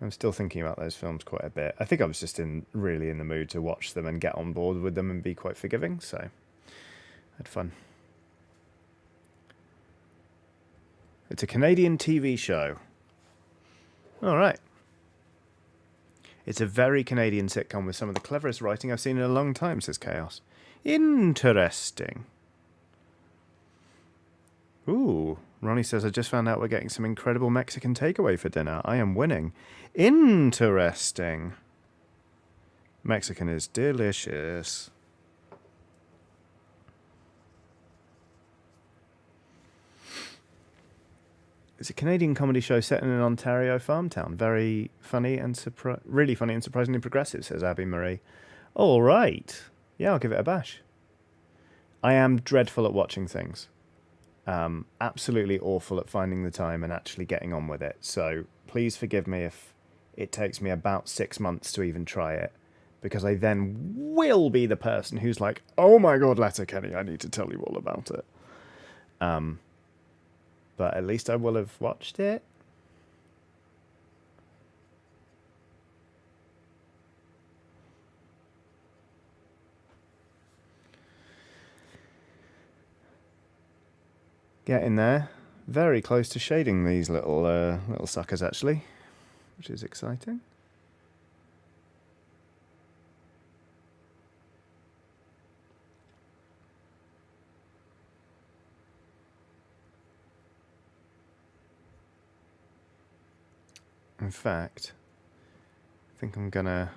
Speaker 1: I'm still thinking about those films quite a bit. I think I was just really in the mood to watch them and get on board with them and be quite forgiving, so I had fun. It's a Canadian TV show. All right. It's a very Canadian sitcom with some of the cleverest writing I've seen in a long time, says Chaos. Interesting. Ooh, Ronnie says, I just found out we're getting some incredible Mexican takeaway for dinner. I am winning. Interesting. Mexican is delicious. It's a Canadian comedy show set in an Ontario farm town. Very funny and really funny and surprisingly progressive, says Abby Marie. All right. Yeah, I'll give it a bash. I am dreadful at watching things. Absolutely awful at finding the time and actually getting on with it. So please forgive me if it takes me about 6 months to even try it, because I then will be the person who's like, oh my God, Letterkenny, I need to tell you all about it. But at least I will have watched it. Getting there. Very close to shading these little suckers, actually, which is exciting. In fact, I think I'm gonna...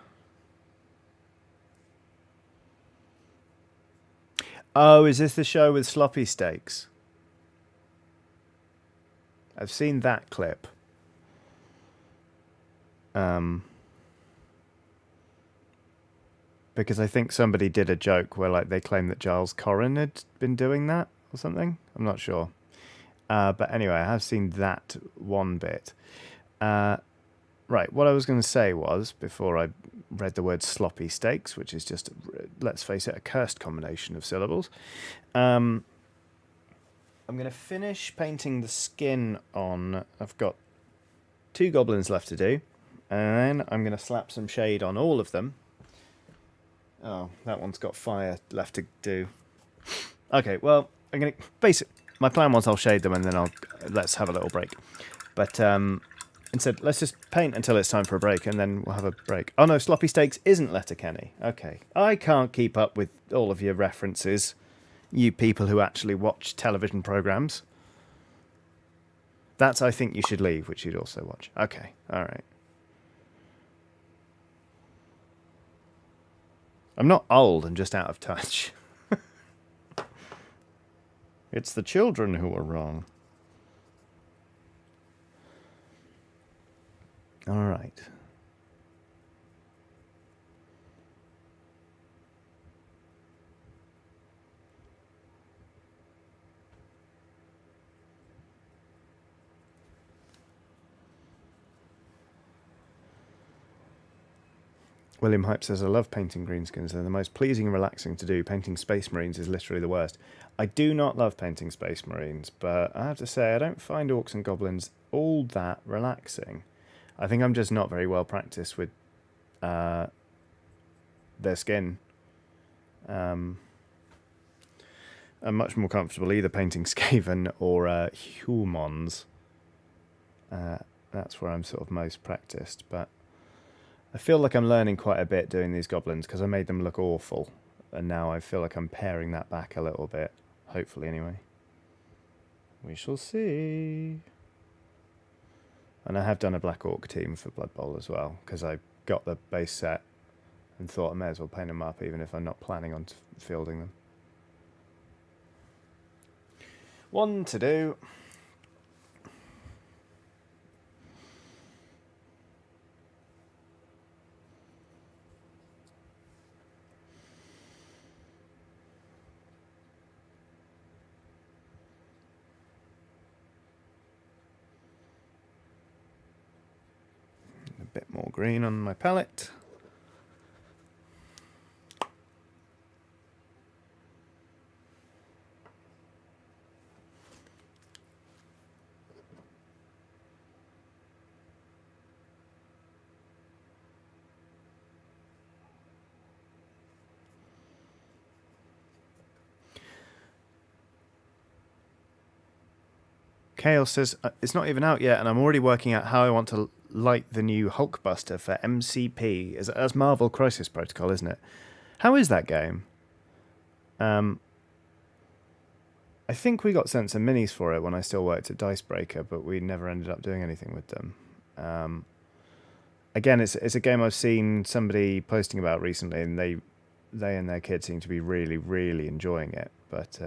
Speaker 1: Oh, is this the show with sloppy steaks? I've seen that clip. Because I think somebody did a joke where like they claimed that Giles Corrin had been doing that or something. I'm not sure. But anyway, I have seen that one bit. Right, what I was going to say was, before I read the word sloppy steaks, which is just, let's face it, a cursed combination of syllables, I'm going to finish painting the skin on. I've got 2 goblins left to do, and then I'm going to slap some shade on all of them. Oh, that one's got fire left to do. Okay, well, I'm going to... my plan was I'll shade them and then let's have a little break. But instead, let's just paint until it's time for a break, and then we'll have a break. Oh no, Sloppy Steaks isn't Letterkenny. Okay. I can't keep up with all of your references, you people who actually watch television programs. That's I Think You Should Leave, which you'd also watch. Okay, alright. I'm not old, I'm just out of touch. It's the children who are wrong. All right. William Hype says, I love painting greenskins. They're the most pleasing and relaxing to do. Painting Space Marines is literally the worst. I do not love painting Space Marines, but I have to say I don't find Orcs and Goblins all that relaxing. I think I'm just not very well practiced with their skin. I'm much more comfortable either painting Skaven or humans. That's where I'm sort of most practiced, but I feel like I'm learning quite a bit doing these goblins because I made them look awful, and now I feel like I'm paring that back a little bit, hopefully anyway. We shall see. And I have done a Black Orc team for Blood Bowl as well, because I got the base set and thought I may as well paint them up even if I'm not planning on fielding them. One to do. A bit more green on my palette. Chaos says, it's not even out yet, and I'm already working out how I want to light the new Hulkbuster for MCP. That's Marvel Crisis Protocol, isn't it? How is that game? I think we got sent some minis for it when I still worked at Dicebreaker, but we never ended up doing anything with them. Again, it's a game I've seen somebody posting about recently, and they and their kids seem to be really, really enjoying it, but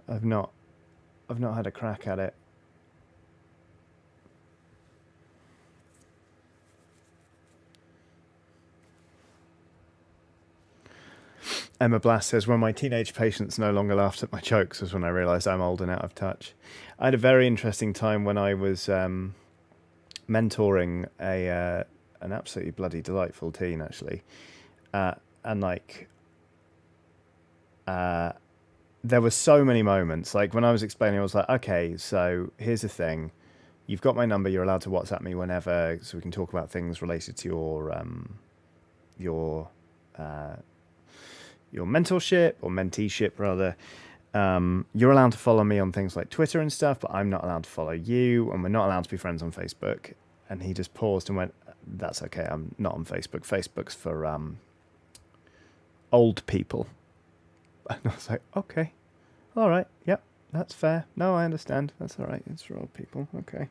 Speaker 1: I've not had a crack at it. Emma Blast says, when my teenage patients no longer laughed at my jokes was when I realised I'm old and out of touch. I had a very interesting time when I was mentoring an absolutely bloody delightful teen, actually. And like, there were so many moments. Like when I was explaining, I was like, okay, so here's the thing. You've got my number. You're allowed to WhatsApp me whenever, so we can talk about things related to your mentorship or menteeship, rather. You're allowed to follow me on things like Twitter and stuff, but I'm not allowed to follow you, and we're not allowed to be friends on Facebook. And he just paused and went, that's okay, I'm not on Facebook. Facebook's for old people. And I was like, okay, all right, yep, that's fair. No, I understand. That's all right, it's for old people, okay.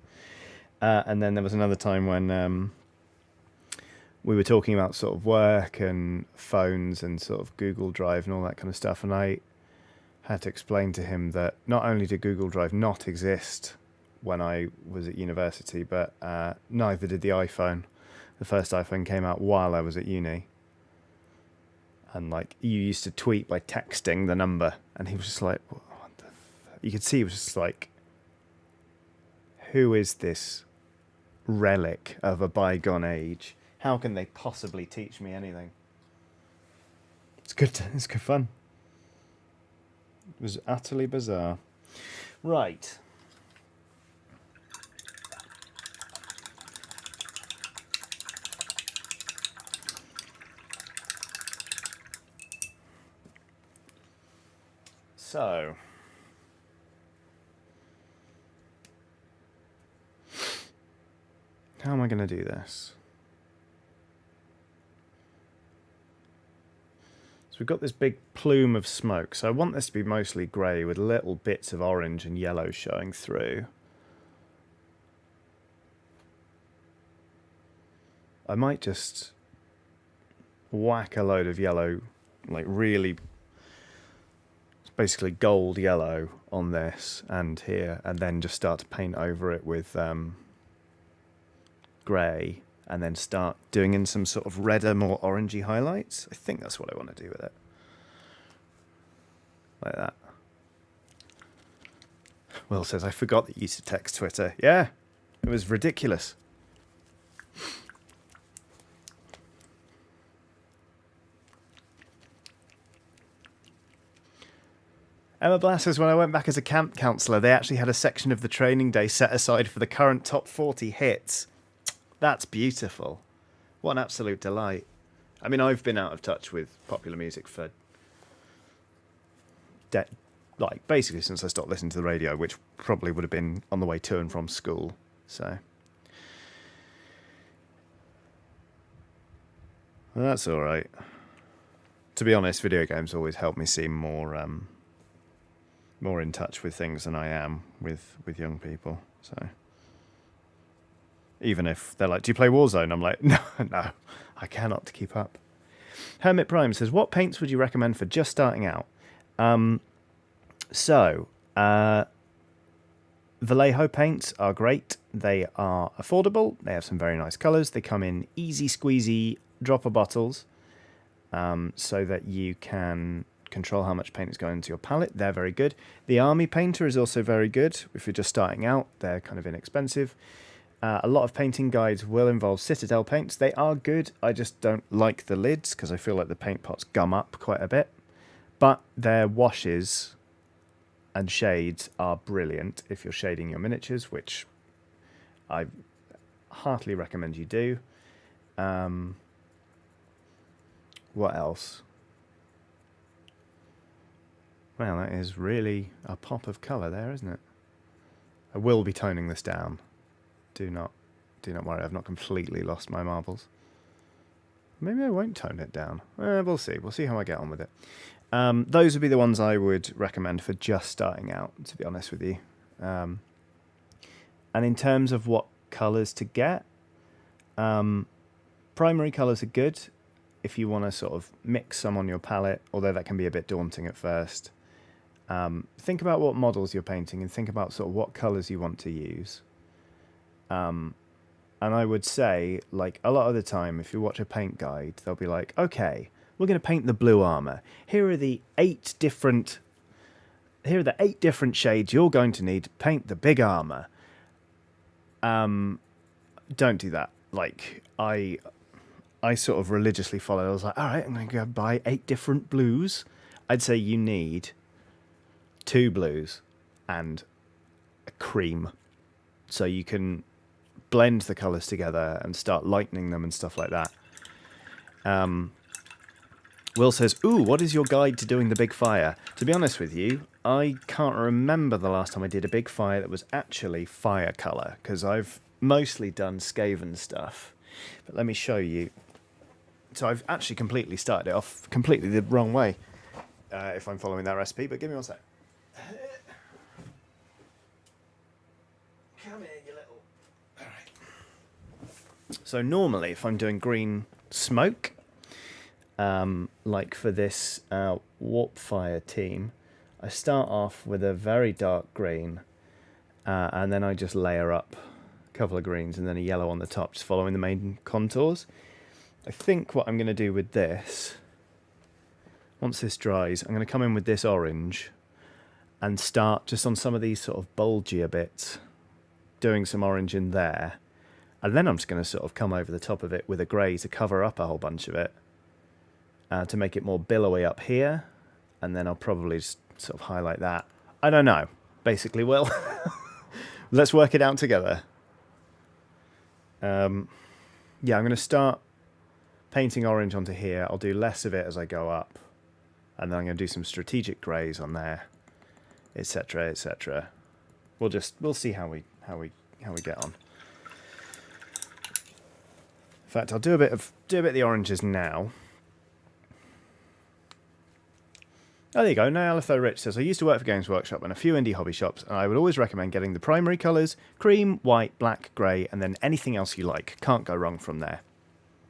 Speaker 1: And then there was another time when we were talking about sort of work and phones and sort of Google Drive and all that kind of stuff. And I had to explain to him that not only did Google Drive not exist when I was at university, but neither did the iPhone. The first iPhone came out while I was at uni. And like, you used to tweet by texting the number. And he was just like, what the you could see he was just like, who is this relic of a bygone age? How can they possibly teach me anything? It's good. It's good fun. It was utterly bizarre. Right. So. How am I going to do this? We've got this big plume of smoke, so I want this to be mostly grey with little bits of orange and yellow showing through. I might just whack a load of yellow, like really, basically gold yellow on this and here, and then just start to paint over it with grey. And then start doing in some sort of redder, more orangey highlights. I think that's what I want to do with it. Like that. Will says, I forgot that you used to text Twitter. Yeah, it was ridiculous. Emma Blass says, when I went back as a camp counsellor, they actually had a section of the training day set aside for the current top 40 hits. That's beautiful. What an absolute delight. I mean, I've been out of touch with popular music for like basically since I stopped listening to the radio, which probably would have been on the way to and from school. So well, that's all right. To be honest, video games always help me seem more in touch with things than I am with young people. So Even if they're like, do you play Warzone? I'm like, no, no, I cannot keep up. Hermit Prime says, what paints would you recommend for just starting out? Vallejo paints are great. They are affordable. They have some very nice colours. They come in easy squeezy dropper bottles, so that you can control how much paint is going into your palette. They're very good. The Army Painter is also very good. If you're just starting out, they're kind of inexpensive. A lot of painting guides will involve Citadel paints. They are good. I just don't like the lids because I feel like the paint pots gum up quite a bit. But their washes and shades are brilliant if you're shading your miniatures, which I heartily recommend you do. What else? Well, that is really a pop of colour there, isn't it? I will be toning this down. Do not worry, I've not completely lost my marbles. Maybe I won't tone it down. We'll see. We'll see how I get on with it. Those would be the ones I would recommend for just starting out, to be honest with you. And in terms of what colours to get, primary colours are good if you want to sort of mix some on your palette, although that can be a bit daunting at first. Think about what models you're painting and think about sort of what colours you want to use. And I would say, like, a lot of the time, if you watch a paint guide, they'll be like, okay, we're going to paint the blue armor. Here are the 8 different shades you're going to need to paint the big armor. Don't do that. Like, I sort of religiously followed. I was like, all right, I'm going to go buy 8 different blues. I'd say you need 2 blues and a cream, so you can blend the colours together and start lightening them and stuff like that. Will says, ooh, what is your guide to doing the big fire? To be honest with you, I can't remember the last time I did a big fire that was actually fire colour, because I've mostly done Skaven stuff. But let me show you. So I've actually completely started it off completely the wrong way, if I'm following that recipe, but give me one sec. Come here, you little... All right. So normally, if I'm doing green smoke, like for this warp fire team, I start off with a very dark green, and then I just layer up a couple of greens and then a yellow on the top, just following the main contours. I think what I'm going to do with this, once this dries, I'm going to come in with this orange and start just on some of these sort of bulgier bits, doing some orange in there, and then I'm just going to sort of come over the top of it with a grey to cover up a whole bunch of it, to make it more billowy up here, and then I'll probably just sort of highlight that. I don't know. Basically, Will. Let's work it out together. Yeah, I'm going to start painting orange onto here. I'll do less of it as I go up, and then I'm going to do some strategic greys on there, etc., etc. We'll see how we get on. In fact, I'll do a bit of the oranges now. Oh, there you go. Now, Alitho Rich says, I used to work for Games Workshop and a few indie hobby shops, and I would always recommend getting the primary colours, cream, white, black, grey, and then anything else you like. Can't go wrong from there.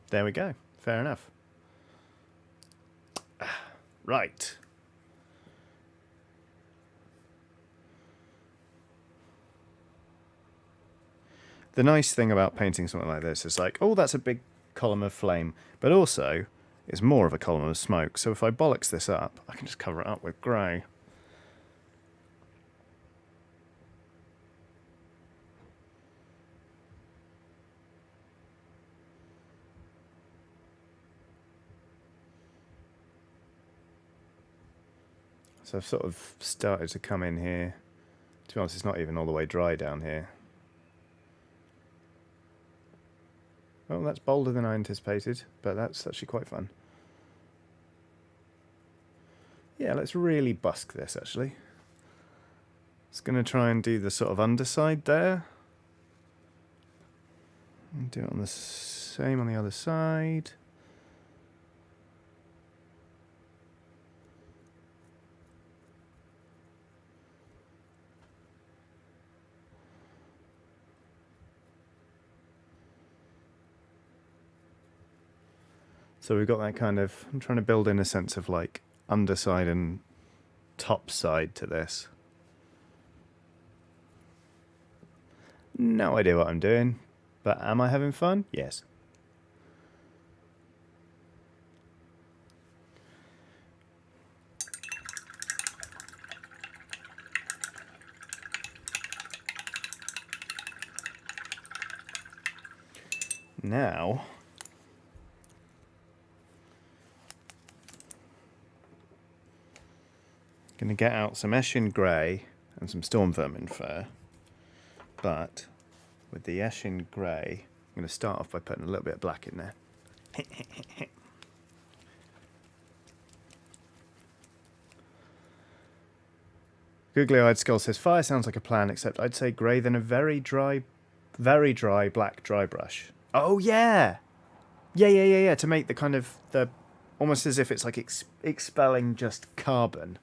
Speaker 1: There we go. Fair enough. Right. The nice thing about painting something like this is like, oh, that's a big column of flame, but also it's more of a column of smoke. So if I bollocks this up, I can just cover it up with grey. So I've sort of started to come in here. To be honest, it's not even all the way dry down here. Well, that's bolder than I anticipated, but that's actually quite fun. Yeah, let's really busk this, actually. It's going to try and do the sort of underside there. And do it on the same on the other side. So we've got that kind of, I'm trying to build in a sense of like underside and top side to this. No idea what I'm doing, but am I having fun? Yes. Now, going to get out some Eshin Grey and some Storm Vermin fur, but with the Eshin Grey, I'm going to start off by putting a little bit of black in there. Googly Eyed Skull says, fire sounds like a plan, except I'd say grey than a very dry black dry brush. Oh, yeah! Yeah, to make the kind of, almost as if it's like expelling just carbon.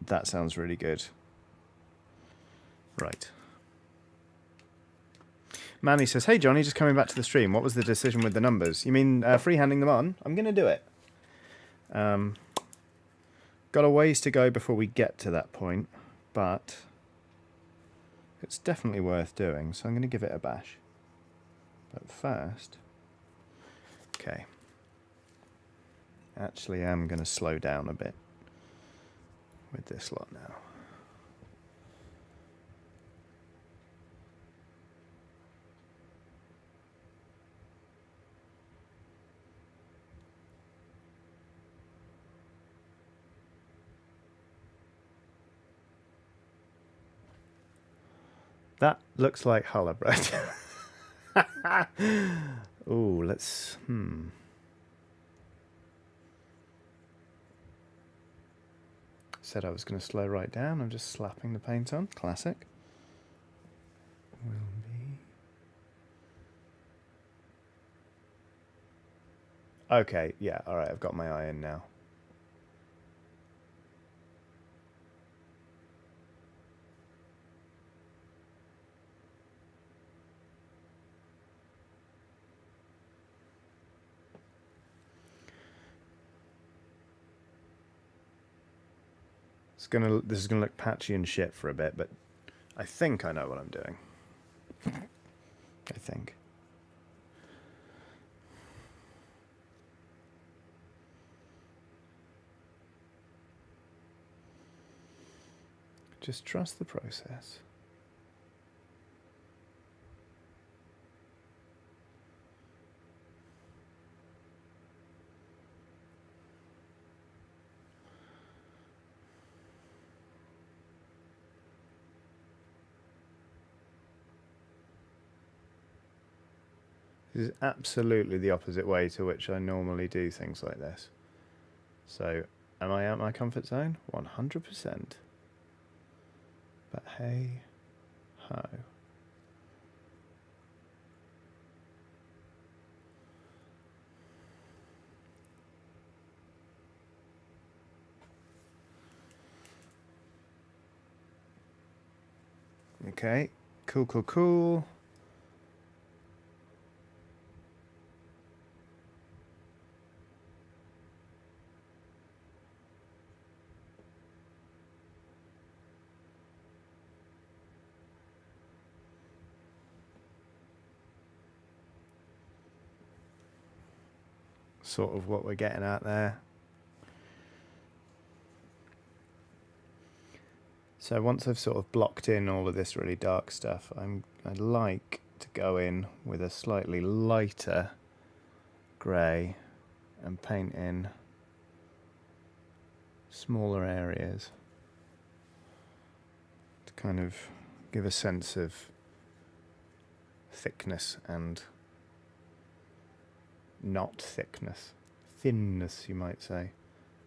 Speaker 1: That sounds really good. Right. Manny says, hey Johnny, just coming back to the stream. What was the decision with the numbers? You mean freehanding them on? I'm going to do it. Got a ways to go before we get to that point, but it's definitely worth doing, so I'm going to give it a bash. But first, okay. Actually, I'm going to slow down a bit with this lot now. That looks like challah bread. Ooh, let's... Said I was going to slow right down. I'm just slapping the paint on. Classic. Will be... Okay, yeah, alright, I've got my eye in now. This is gonna look patchy and shit for a bit, but I think I know what I'm doing. I think. Just trust the process. This is absolutely the opposite way to which I normally do things like this. So, am I out my comfort zone? 100%. But hey, ho. Okay, cool. Sort of what we're getting at there. So once I've sort of blocked in all of this really dark stuff, I'd like to go in with a slightly lighter grey and paint in smaller areas to kind of give a sense of thickness and not thickness, thinness you might say,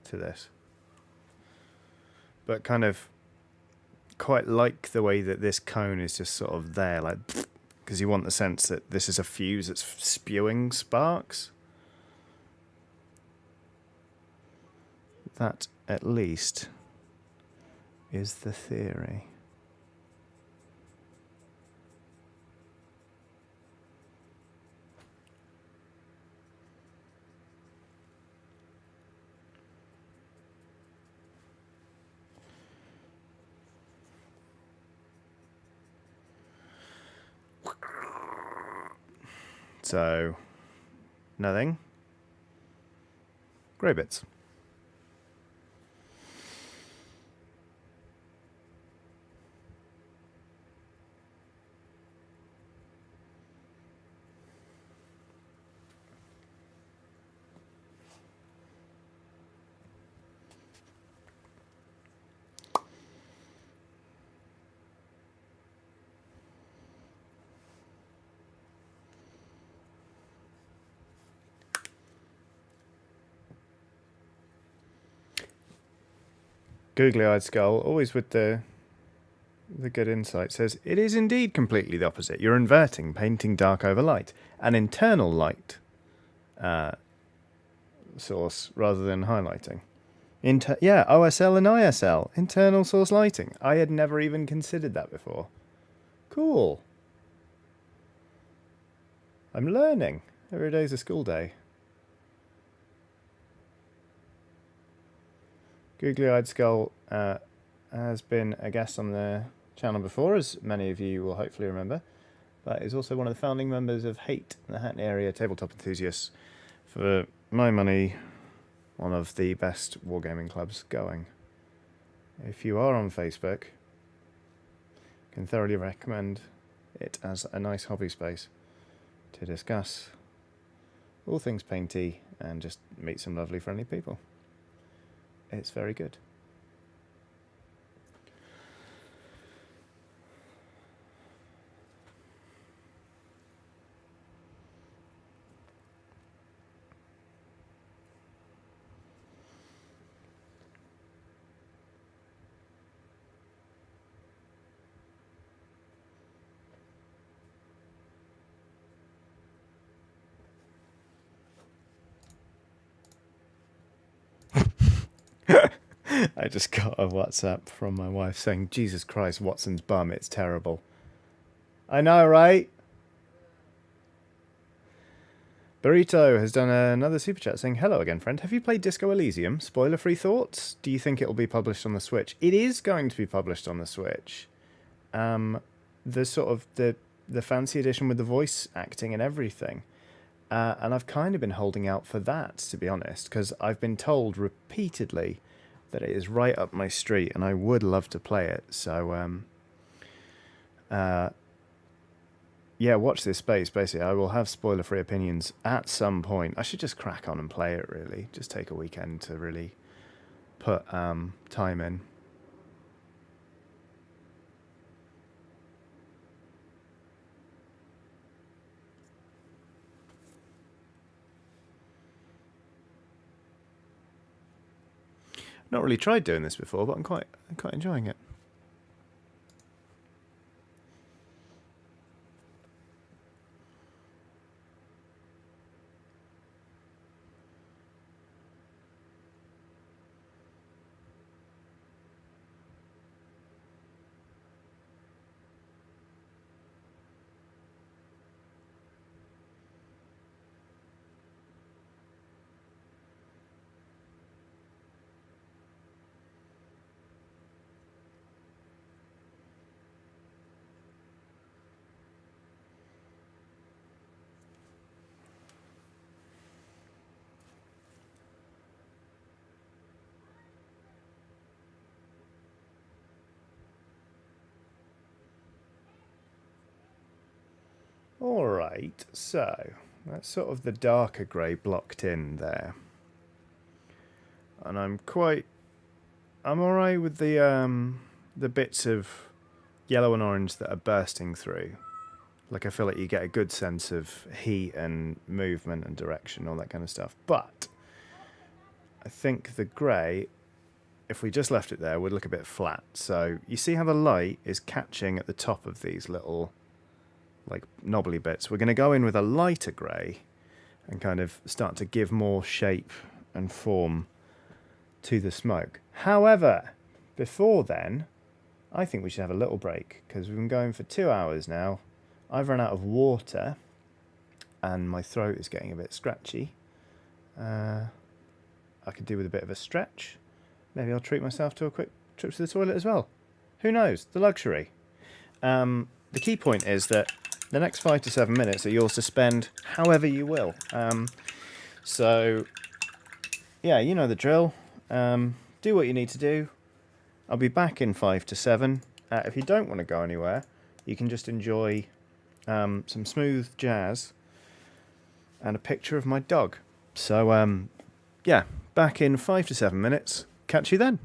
Speaker 1: to this. But kind of quite like the way that this cone is just sort of there, like, because you want the sense that this is a fuse that's spewing sparks. That, at least, is the theory. So, nothing. Grey bits. Googly-eyed skull, always with the good insight, says, it is indeed completely the opposite. You're inverting, painting dark over light. An internal light source rather than highlighting. Yeah, OSL and ISL, internal source lighting. I had never even considered that before. Cool. I'm learning. Every day's a school day. Googly-eyed skull has been a guest on the channel before, as many of you will hopefully remember, but is also one of the founding members of Hate, the Hackney area tabletop enthusiasts. For my money, one of the best wargaming clubs going. If you are on Facebook, can thoroughly recommend it as a nice hobby space to discuss all things painty and just meet some lovely friendly people. It's very good. I just got a WhatsApp from my wife saying, Jesus Christ, Watson's bum, it's terrible. I know, right? Burrito has done another super chat saying, hello again, friend. Have you played Disco Elysium? Spoiler-free thoughts? Do you think it will be published on the Switch? It is going to be published on the Switch. The sort of the fancy edition with the voice acting and everything. And I've kind of been holding out for that, to be honest, because I've been told repeatedly that it is right up my street, and I would love to play it. So, yeah, watch this space. Basically, I will have spoiler-free opinions at some point. I should just crack on and play it, really. Just take a weekend to really put time in. Not really tried doing this before, but I'm quite enjoying it. Alright, so that's sort of the darker grey blocked in there. And I'm alright with the bits of yellow and orange that are bursting through. Like, I feel like you get a good sense of heat and movement and direction, all that kind of stuff. But I think the grey, if we just left it there, would look a bit flat. So you see how the light is catching at the top of these little like knobbly bits. We're going to go in with a lighter grey and kind of start to give more shape and form to the smoke. However, before then, I think we should have a little break, because we've been going for 2 hours now. I've run out of water and my throat is getting a bit scratchy. I could do with a bit of a stretch. Maybe I'll treat myself to a quick trip to the toilet as well. Who knows? The luxury. The key point is that the next 5 to 7 minutes are yours to spend however you will. So, yeah, you know the drill. Do what you need to do. I'll be back in 5 to 7. If you don't want to go anywhere, you can just enjoy some smooth jazz and a picture of my dog. So, yeah, back in 5 to 7 minutes. Catch you then.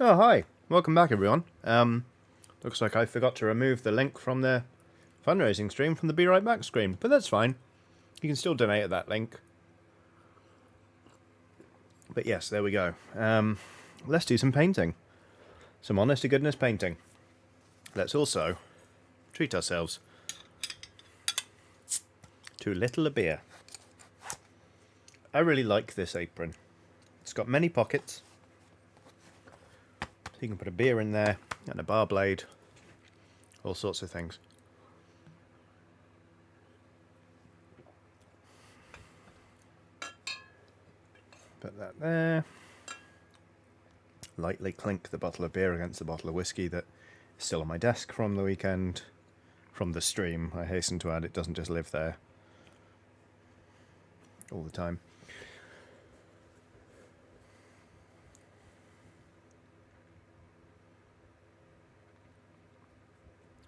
Speaker 1: Oh, hi. Welcome back, everyone. Looks like I forgot to remove the link from the fundraising stream from the Be Right Back screen, but that's fine. You can still donate at that link. But yes, there we go. Let's do some painting. Some honest-to-goodness painting. Let's also treat ourselves to a little of beer. I really like this apron. It's got many pockets. You can put a beer in there and a bar blade, all sorts of things. Put that there. Lightly clink the bottle of beer against the bottle of whiskey that is still on my desk from the weekend, from the stream. I hasten to add, it doesn't just live there all the time.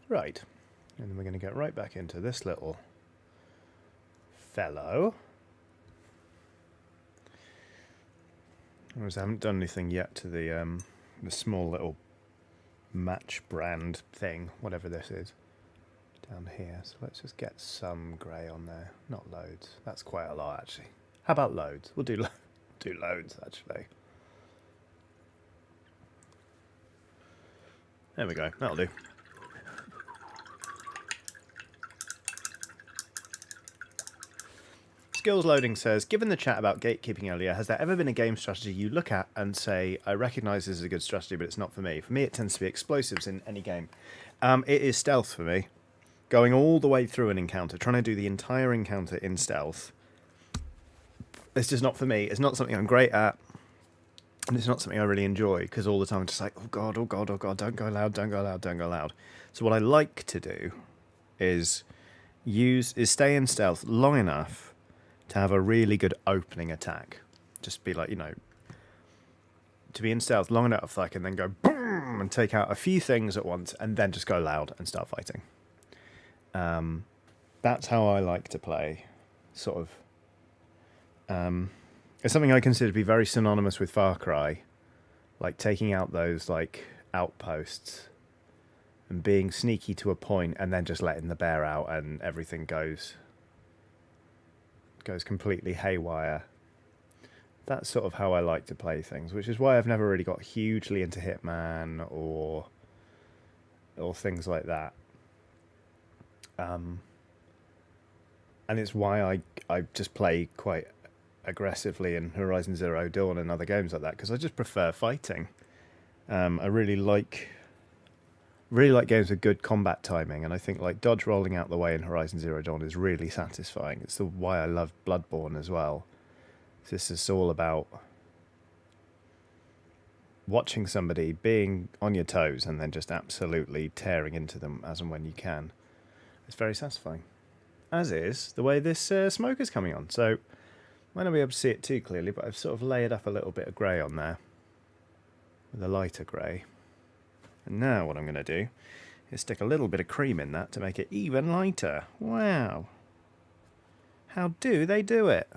Speaker 1: Right, and then we're going to get right back into this little fellow. I haven't done anything yet to the small little match brand thing, whatever this is, down here. So let's just get some grey on there, not loads. That's quite a lot, actually. How about loads? We'll do loads, actually. There we go, that'll do. Skills Loading says, given the chat about gatekeeping earlier, has there ever been a game strategy you look at and say, I recognise this is a good strategy, but it's not for me? For me, it tends to be explosives in any game. It is stealth for me. Going all the way through an encounter, trying to do the entire encounter in stealth. It's just not for me. It's not something I'm great at. And it's not something I really enjoy, because all the time I'm just like, oh god, oh god, oh god, don't go loud, don't go loud, don't go loud. So what I like to do is stay in stealth long enough to have a really good opening attack. Just be like, to be in stealth long enough that I can then go boom and take out a few things at once and then just go loud and start fighting. That's how I like to play, sort of. It's something I consider to be very synonymous with Far Cry, like taking out those like outposts and being sneaky to a point and then just letting the bear out and everything goes completely haywire. That's sort of how I like to play things, which is why I've never really got hugely into Hitman or things like that. And it's why I just play quite aggressively in Horizon Zero Dawn and other games like that, because I just prefer fighting. I really like Really like games with good combat timing, and I think like dodge rolling out the way in Horizon Zero Dawn is really satisfying. It's why I love Bloodborne as well. This is all about watching somebody being on your toes and then just absolutely tearing into them as and when you can. It's very satisfying. As is the way this smoke is coming on. So, might not be able to see it too clearly, but I've sort of layered up a little bit of grey on there with a lighter grey. And now what I'm going to do is stick a little bit of cream in that to make it even lighter. Wow. How do they do it?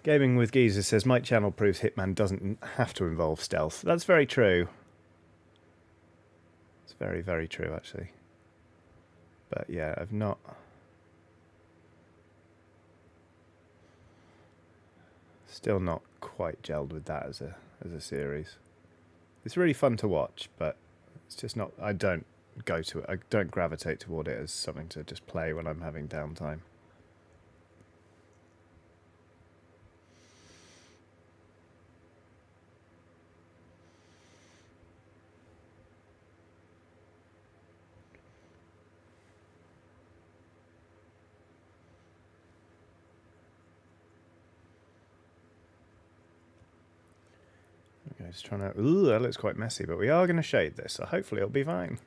Speaker 1: Gaming with Geezer says, Mike Channel proves Hitman doesn't have to involve stealth. That's very true. It's very, very true, actually. But yeah, I've not... Still not quite gelled with that as a series. It's really fun to watch, but it's just not... I don't go to it. I don't gravitate toward it as something to just play when I'm having downtime. Okay, just trying to... Ooh, that looks quite messy, but we are going to shade this, so hopefully it'll be fine.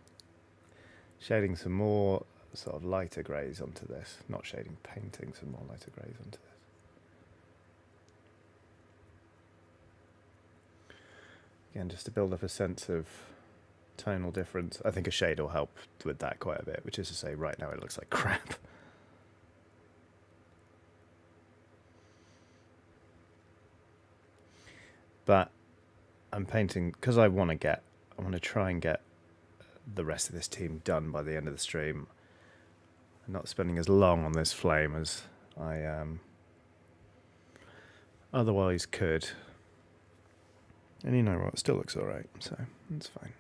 Speaker 1: Shading some more sort of lighter greys onto this. Not shading, painting some more lighter greys onto this. Again, just to build up a sense of tonal difference. I think a shade will help with that quite a bit, which is to say right now it looks like crap. But I'm painting because I want to try and get the rest of this team done by the end of the stream. I'm not spending as long on this flame as I otherwise could. And you know what, it still looks alright, so it's fine.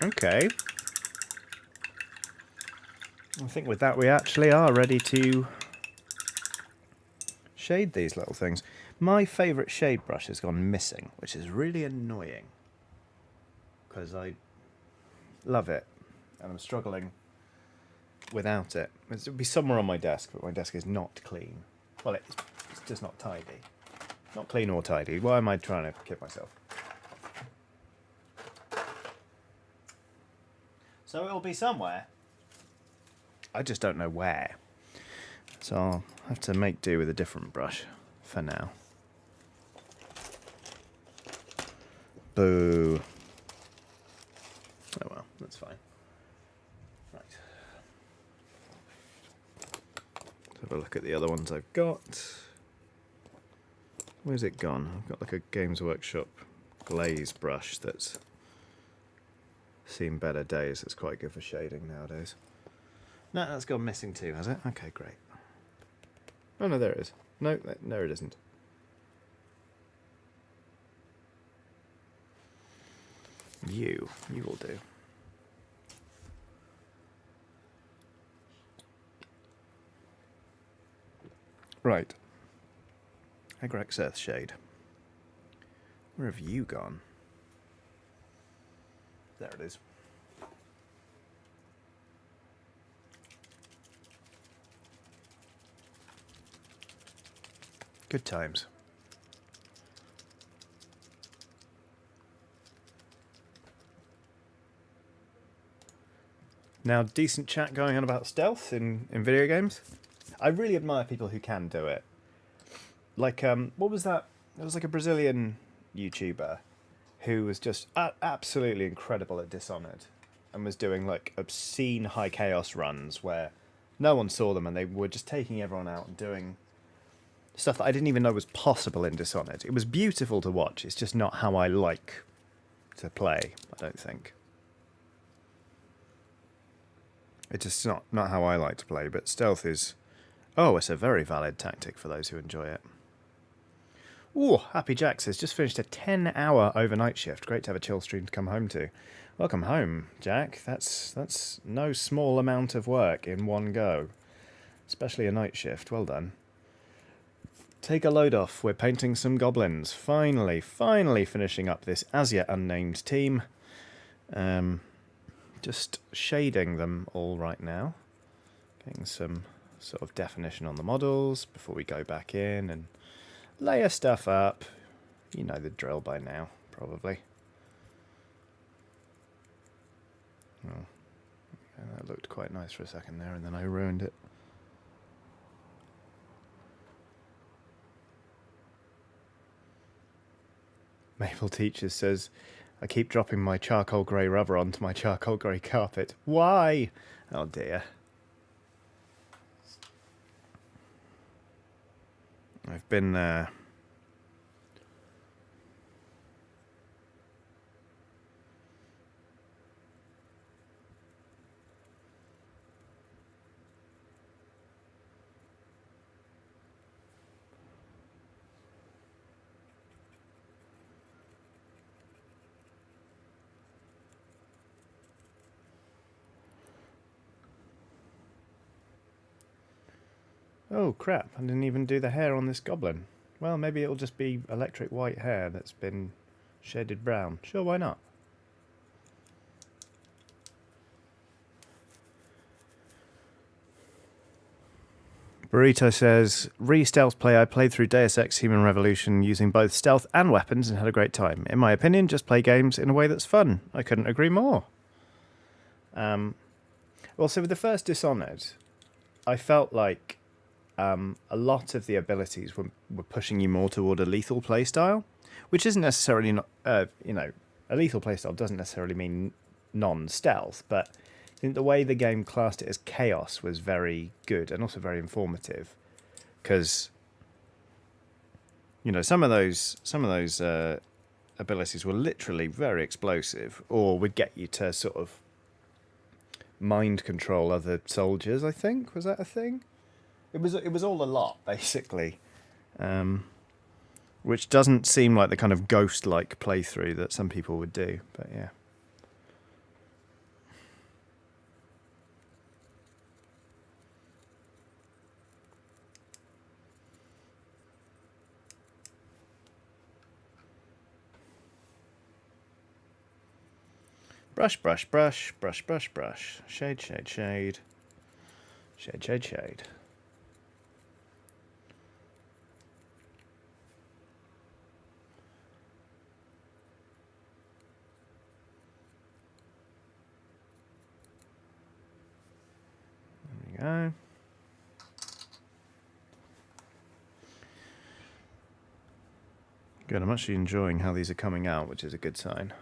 Speaker 1: Okay. I think with that we actually are ready to shade these little things. My favourite shade brush has gone missing, which is really annoying. Because I love it, and I'm struggling without it. It would be somewhere on my desk, but my desk is not clean. Well, it's just not tidy. Not clean or tidy. Why am I trying to kid myself? So it'll be somewhere. I just don't know where. So I'll have to make do with a different brush for now. Boo. Oh well, that's fine. Right. Let's have a look at the other ones I've got. Where's it gone? I've got like a Games Workshop glaze brush that's seen better days. It's quite good for shading nowadays. No, that's gone missing too, has it? Okay, great. Oh no, there it is. No, it isn't. You will do. Right. Agrex Earth Shade. Where have you gone? There it is. Good times. Now, decent chat going on about stealth in video games. I really admire people who can do it. Like, what was that? It was like a Brazilian YouTuber who was just absolutely incredible at Dishonored and was doing like obscene high chaos runs where no one saw them and they were just taking everyone out and doing stuff that I didn't even know was possible in Dishonored. It was beautiful to watch. It's just not how I like to play, I don't think. It's just not how I like to play, but stealth is... Oh, it's a very valid tactic for those who enjoy it. Ooh, Happy Jack says, just finished a 10-hour overnight shift. Great to have a chill stream to come home to. Welcome home, Jack. That's no small amount of work in one go. Especially a night shift. Well done. Take a load off. We're painting some goblins. Finally finishing up this as yet unnamed team. Just shading them all right now. Getting some sort of definition on the models before we go back in and layer stuff up. You know the drill by now, probably. Oh, that looked quite nice for a second there, and then I ruined it. Maple Teachers says, I keep dropping my charcoal grey rubber onto my charcoal grey carpet. Why? Oh dear. I've been there. Oh crap, I didn't even do the hair on this goblin. Well, maybe it'll just be electric white hair that's been shaded brown. Sure, why not? Burrito says, re-stealth play, I played through Deus Ex Human Revolution using both stealth and weapons and had a great time. In my opinion, just play games in a way that's fun. I couldn't agree more. Well, so with the first Dishonored, I felt like a lot of the abilities were pushing you more toward a lethal playstyle, which isn't necessarily not, a lethal playstyle doesn't necessarily mean non-stealth, but I think the way the game classed it as chaos was very good and also very informative, because some of those abilities were literally very explosive, or would get you to sort of mind control other soldiers. I think, was that a thing? It was all a lot, basically, which doesn't seem like the kind of ghost-like playthrough that some people would do, but yeah. Brush, brush, brush, brush, brush, brush, shade, shade, shade, shade, shade, shade. Go. Good, I'm actually enjoying how these are coming out, which is a good sign.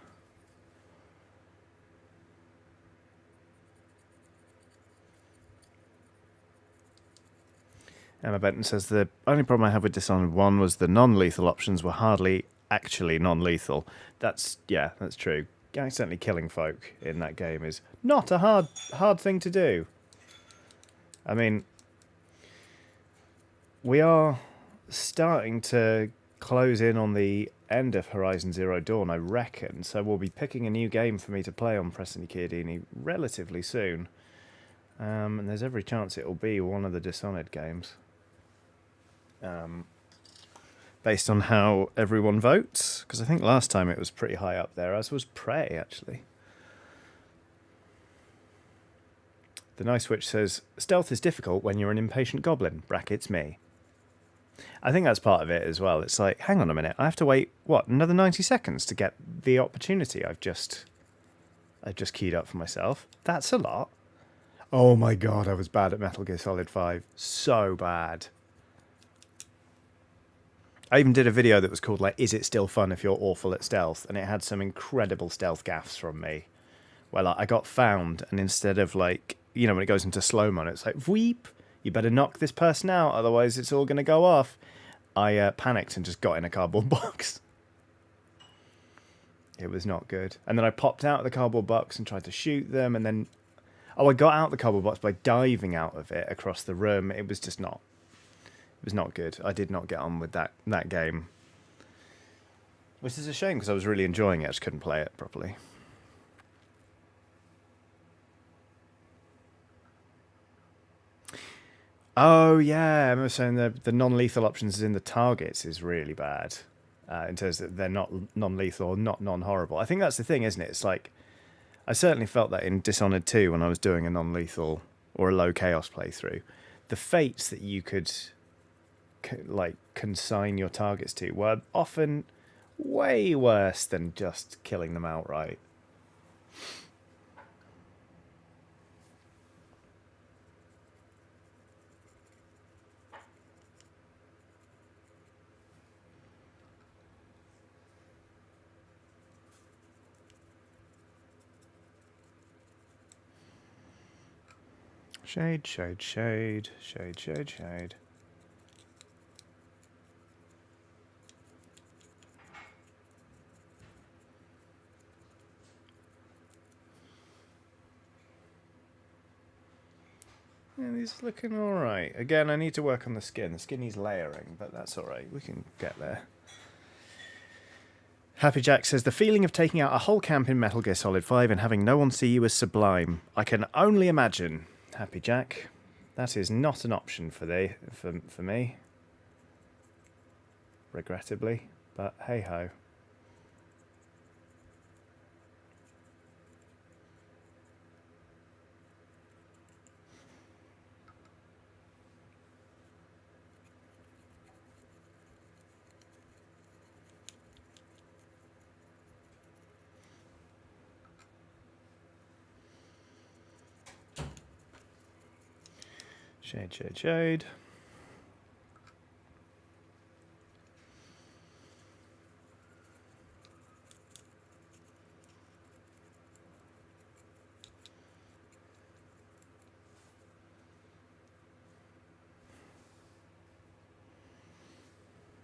Speaker 1: Emma Benton says, the only problem I have with Dishonored 1 was the non-lethal options were hardly actually non-lethal. That's true. Accidentally killing folk in that game is not a hard thing to do. I mean, we are starting to close in on the end of Horizon Zero Dawn, I reckon, so we'll be picking a new game for me to play on Preston Chiodini relatively soon. And there's every chance it will be one of the Dishonored games. Based on how everyone votes, because I think last time it was pretty high up there, as was Prey, actually. The Nice Witch says, stealth is difficult when you're an impatient goblin, brackets me. I think that's part of it as well. It's like, hang on a minute, I have to wait, another 90 seconds to get the opportunity I've just keyed up for myself. That's a lot. Oh my god, I was bad at Metal Gear Solid 5. So bad. I even did a video that was called, Is It Still Fun If You're Awful at Stealth? And it had some incredible stealth gaffes from me. Well, I got found, and instead of, when it goes into slow-mo, it's like, weep, you better knock this person out, otherwise it's all going to go off. I panicked and just got in a cardboard box. It was not good. And then I popped out of the cardboard box and tried to shoot them, and then... Oh, I got out the cardboard box by diving out of it across the room. It was just not... It was not good. I did not get on with that game. Which is a shame, because I was really enjoying it. I just couldn't play it properly. Oh, yeah. I remember saying the non-lethal options in the targets is really bad. In terms that they're not non-lethal or not non-horrible. I think that's the thing, isn't it? It's like... I certainly felt that in Dishonored 2 when I was doing a non-lethal or a low chaos playthrough. The fates that you could like consign your targets to were often way worse than just killing them outright. Shade, shade, shade, shade, shade, shade. Yeah, these are looking alright. Again, I need to work on the skin. The skin needs layering, but that's alright. We can get there. Happy Jack says, the feeling of taking out a whole camp in Metal Gear Solid 5 and having no one see you is sublime. I can only imagine. Happy Jack. That is not an option for me. Regrettably. But hey ho. Shade, shade, shade.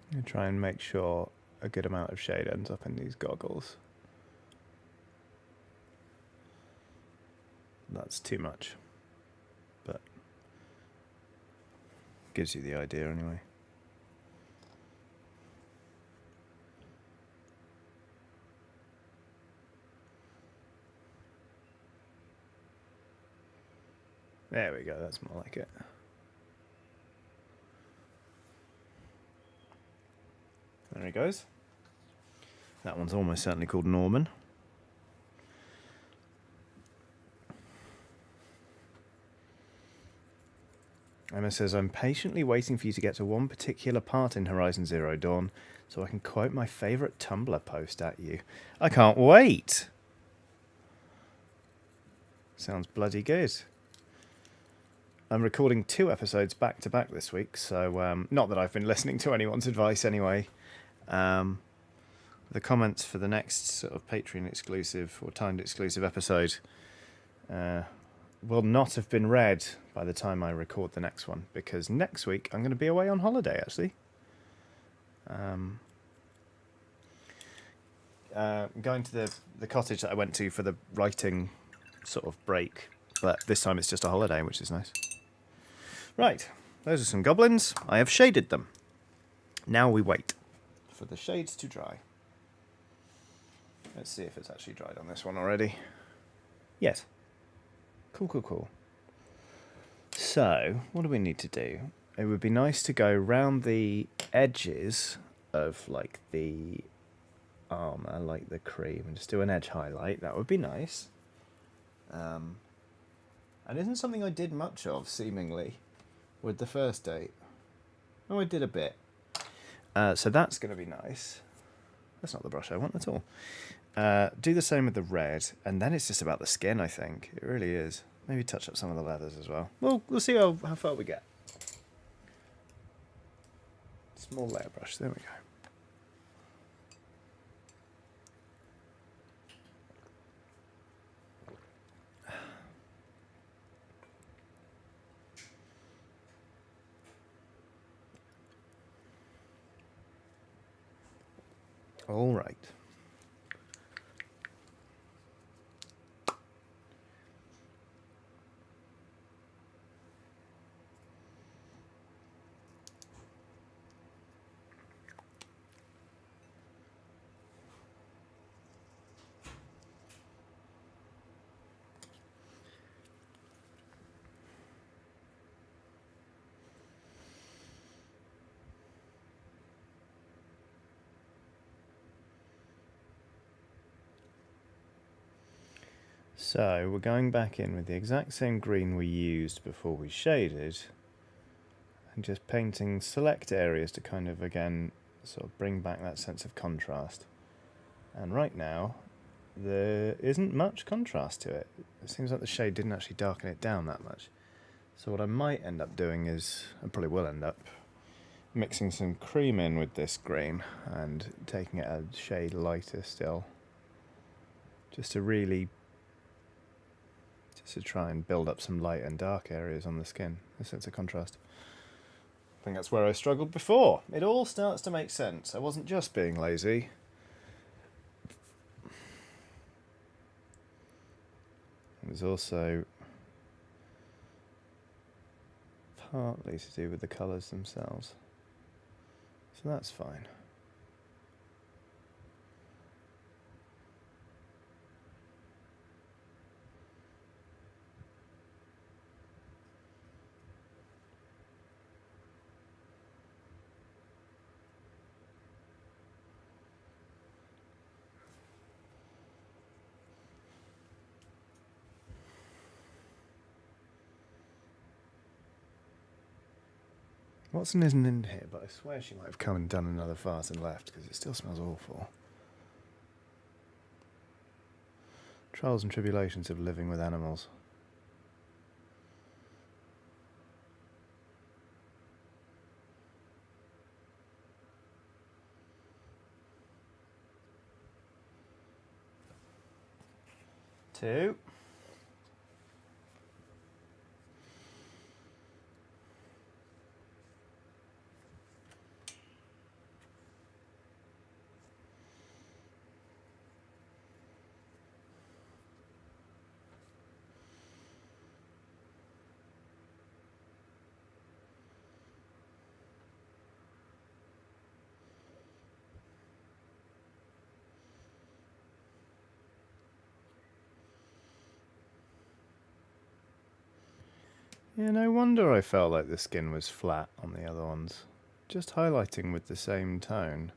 Speaker 1: I'm going to try and make sure a good amount of shade ends up in these goggles. That's too much, but gives you the idea anyway. There we go, that's more like it. There he goes. That one's almost certainly called Norman. Emma says, I'm patiently waiting for you to get to one particular part in Horizon Zero Dawn so I can quote my favourite Tumblr post at you. I can't wait! Sounds bloody good. I'm recording 2 episodes back to back this week, so not that I've been listening to anyone's advice anyway. The comments for the next sort of Patreon exclusive or timed exclusive episode will not have been read by the time I record the next one, because next week I'm going to be away on holiday, actually. Going to the cottage that I went to for the writing sort of break, but this time it's just a holiday, which is nice. Right, those are some goblins. I have shaded them. Now we wait for the shades to dry. Let's see if it's actually dried on this one already. Yes. Cool, cool, cool. So, what do we need to do? It would be nice to go round the edges of, like, the armour, like the cream, and just do an edge highlight. That would be nice. And isn't something I did much of, seemingly, with the first date. Oh, I did a bit. So that's going to be nice. That's not the brush I want at all. Do the same with the red, and then it's just about the skin, I think. It really is. Maybe touch up some of the leathers as well. Well, we'll see how far we get. Small layer brush, there we go. All right. So we're going back in with the exact same green we used before we shaded, and just painting select areas to kind of, again, sort of bring back that sense of contrast. And right now, there isn't much contrast to it. It seems like the shade didn't actually darken it down that much. So what I might end up doing is, I probably will end up, mixing some cream in with this green and taking it a shade lighter still. Just to try and build up some light and dark areas on the skin, a sense of contrast. I think that's where I struggled before. It all starts to make sense. I wasn't just being lazy. It was also partly to do with the colours themselves. So that's fine. Watson isn't in here, but I swear she might have come and done another fart and left, because it still smells awful. Trials and tribulations of living with animals. Two. Yeah, no wonder I felt like the skin was flat on the other ones. Just highlighting with the same tone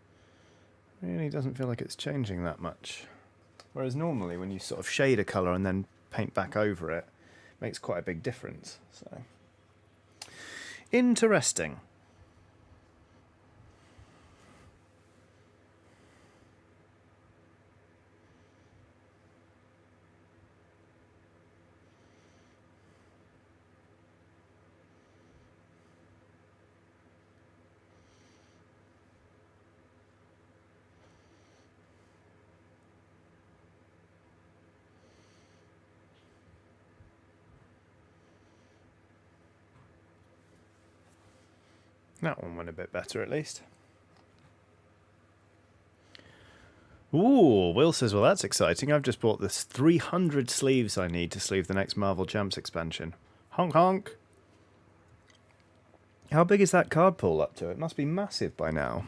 Speaker 1: really doesn't feel like it's changing that much. Whereas normally when you sort of shade a colour and then paint back over it, it makes quite a big difference. So, interesting. That one went a bit better, at least. Ooh, Will says, well, that's exciting. I've just bought the 300 sleeves I need to sleeve the next Marvel Champs expansion. Honk honk. How big is that card pool up to? It must be massive by now.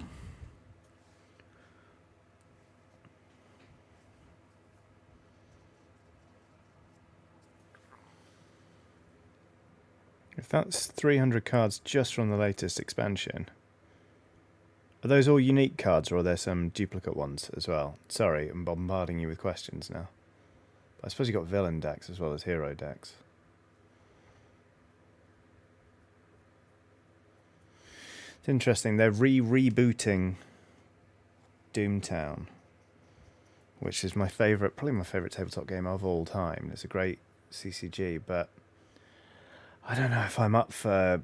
Speaker 1: If that's 300 cards just from the latest expansion, are those all unique cards or are there some duplicate ones as well? Sorry, I'm bombarding you with questions now. But I suppose you've got villain decks as well as hero decks. It's interesting, they're rebooting Doomtown, which is my favourite, probably my favourite tabletop game of all time. It's a great CCG, but I don't know if I'm up for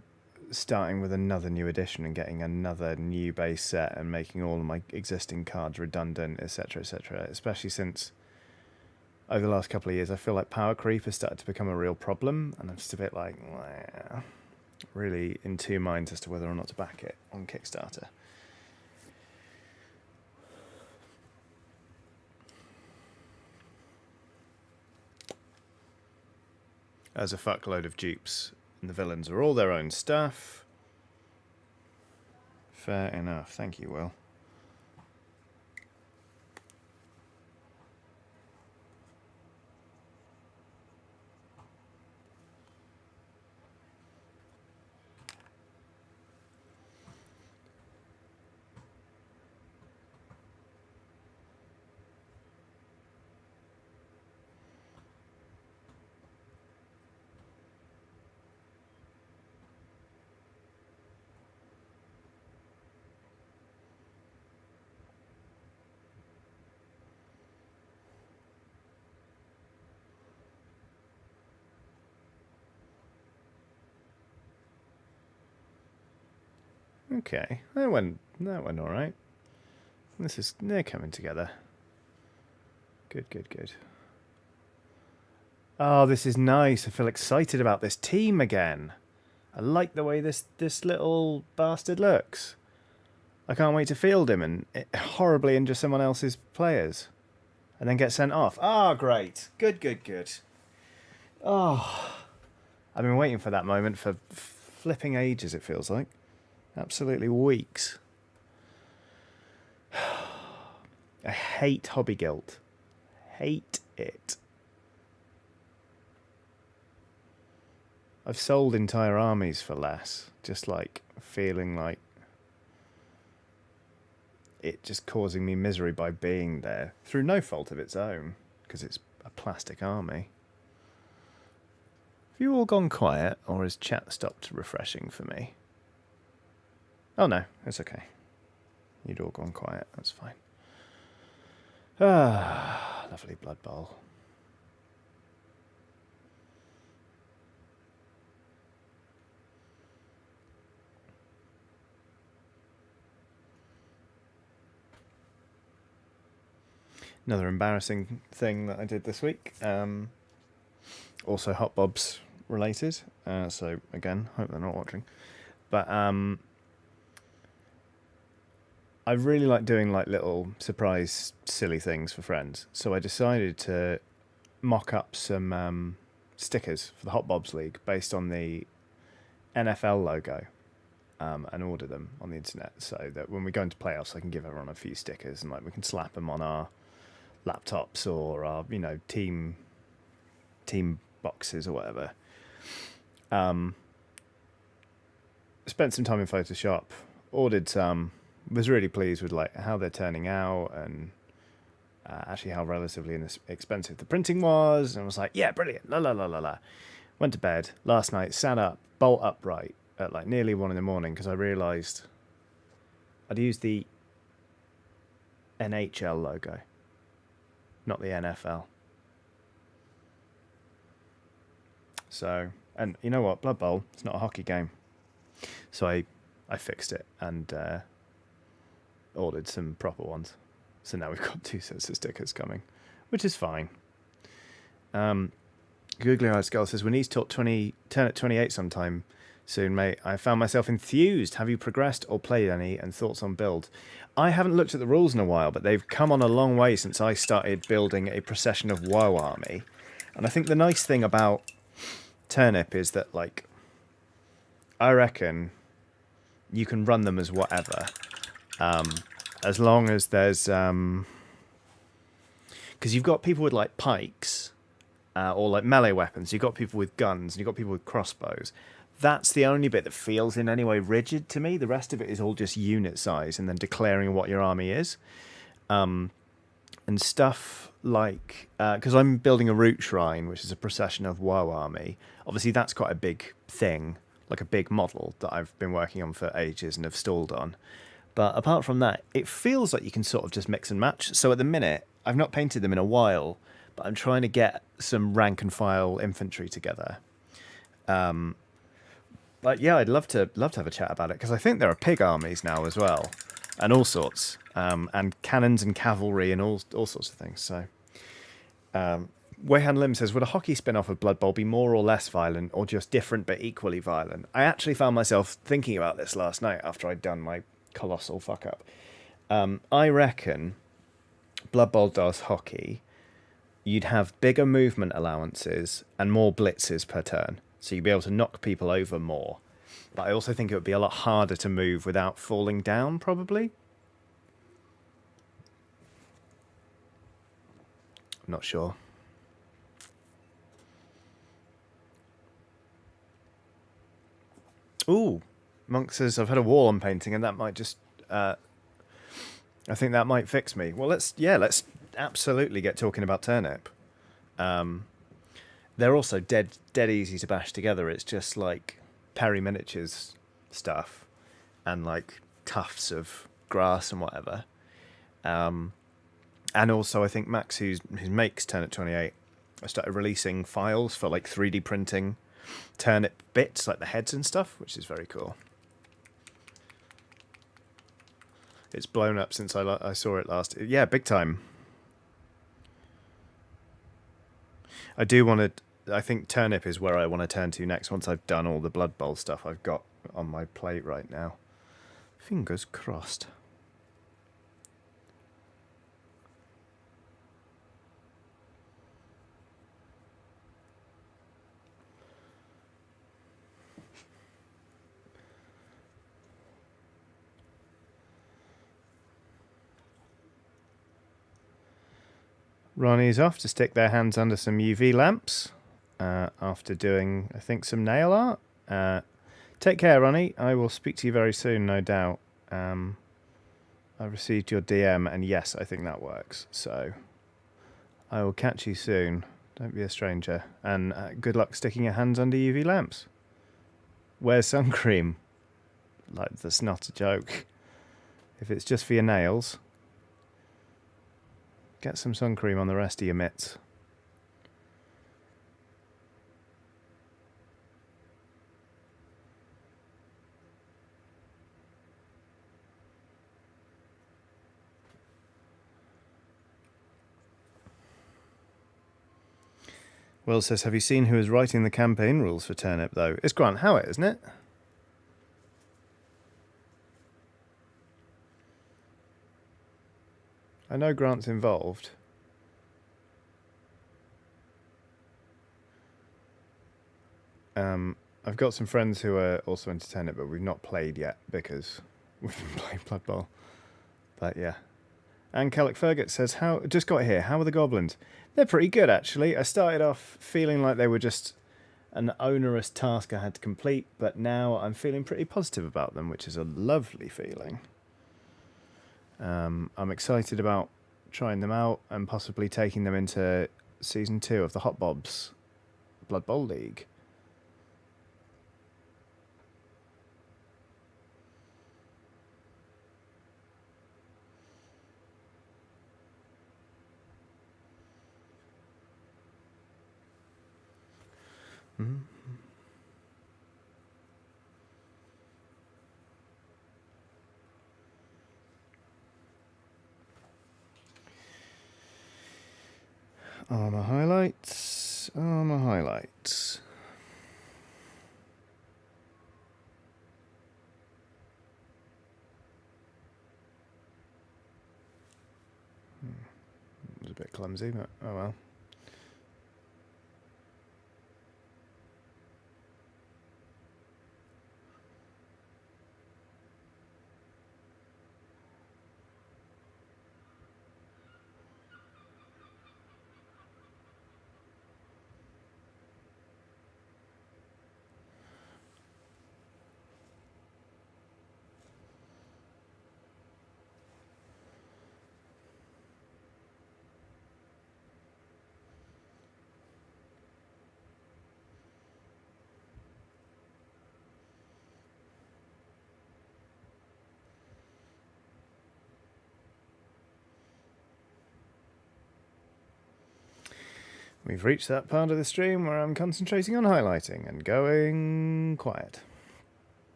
Speaker 1: starting with another new edition and getting another new base set and making all of my existing cards redundant, etc., etc. Especially since over the last couple of years, I feel like power creep has started to become a real problem, and I'm just a bit like, well, really in two minds as to whether or not to back it on Kickstarter. There's a fuckload of dupes, and the villains are all their own stuff. Fair enough. Thank you, Will. Okay, that went all right. They're coming together. Good, good, good. Oh, this is nice. I feel excited about this team again. I like the way this little bastard looks. I can't wait to field him and horribly injure someone else's players. And then get sent off. Ah, oh, great. Good, good, good. Oh, I've been waiting for that moment for flipping ages, it feels like. Absolutely weeks. I hate hobby guilt. Hate it. I've sold entire armies for less. Just like feeling like it just causing me misery by being there through no fault of its own, because it's a plastic army. Have you all gone quiet, or has chat stopped refreshing for me? Oh no, it's okay. You'd all gone quiet, that's fine. Ah, lovely Blood Bowl. Another embarrassing thing that I did this week. Also Hot Bobs related. So again, hope they're not watching. But I really like doing like little surprise silly things for friends. So I decided to mock up some stickers for the Hot Bobs League based on the NFL logo. And order them on the internet so that when we go into playoffs I can give everyone a few stickers and like we can slap them on our laptops or our, you know, team boxes or whatever. Spent some time in Photoshop, ordered some, was really pleased with like how they're turning out and actually how relatively expensive the printing was, and was like, yeah, brilliant, la la la la la. Went to bed last night, sat up bolt upright at like nearly 1 a.m. because I realised I'd used the NHL logo, not the NFL. So, and you know what? Blood Bowl, it's not a hockey game. So I fixed it and ordered some proper ones. So now we've got 2 sets of stickers coming, which is fine. Googly Eyes Girl says, we need to talk turn at 28 sometime soon, mate. I found myself enthused. Have you progressed or played any, and thoughts on build? I haven't looked at the rules in a while, but they've come on a long way since I started building a procession of woe army. And I think the nice thing about Turnip is that, like, I reckon you can run them as whatever, as long as there's because you've got people with like pikes or like melee weapons, you've got people with guns, and you've got people with crossbows. That's the only bit that feels in any way rigid to me. The rest of it is all just unit size and then declaring what your army is. And stuff like, because I'm building a root shrine, which is a procession of woe army. Obviously, that's quite a big thing, like a big model that I've been working on for ages and have stalled on. But apart from that, it feels like you can sort of just mix and match. So at the minute, I've not painted them in a while, but I'm trying to get some rank and file infantry together. But yeah, I'd love to have a chat about it, because I think there are pig armies now as well, and all sorts, and cannons and cavalry and all sorts of things. So, Wayhan Lim says, would a hockey spin-off of Blood Bowl be more or less violent, or just different but equally violent? I actually found myself thinking about this last night after I'd done my colossal fuck up. I reckon Blood Bowl does hockey. You'd have bigger movement allowances and more blitzes per turn. So you'd be able to knock people over more. But I also think it would be a lot harder to move without falling down, probably. I'm not sure. Ooh, Monk says, I've had a wall I'm painting, and that might just... I think that might fix me. Well, let's absolutely get talking about Turnip. They're also dead easy to bash together. It's just like Perry Miniatures stuff and like tufts of grass and whatever. And also I think Max, who makes Turnip 28, I started releasing files for like 3D printing Turnip bits, like the heads and stuff, which is very cool. It's blown up since I saw it last. Yeah, big time. I do want to... I think turnip is where I want to turn to next once I've done all the Blood Bowl stuff I've got on my plate right now. Fingers crossed. Ronnie's off to stick their hands under some UV lamps after doing, I think, some nail art. Take care, Ronnie. I will speak to you very soon, no doubt. I received your DM, and yes, I think that works. So I will catch you soon. Don't be a stranger. And good luck sticking your hands under UV lamps. Wear sun cream. Like, that's not a joke. If it's just for your nails... Get some sun cream on the rest of your mitts. Will says, have you seen who is writing the campaign rules for Turnip, though? It's Grant Howitt, isn't it? I know Grant's involved. I've got some friends who are also into Turnip, but we've not played yet because we've been playing Blood Bowl. But yeah. And Kellic Fergut says, just got here, how are the goblins? They're pretty good, actually. I started off feeling like they were just an onerous task I had to complete, but now I'm feeling pretty positive about them, which is a lovely feeling. I'm excited about trying them out and possibly taking them into Season 2 of the Hot Bobs Blood Bowl League. Mm-hmm. Armor highlights. Armor highlights. It was a bit clumsy, but oh well. We've reached that part of the stream where I'm concentrating on highlighting and going quiet.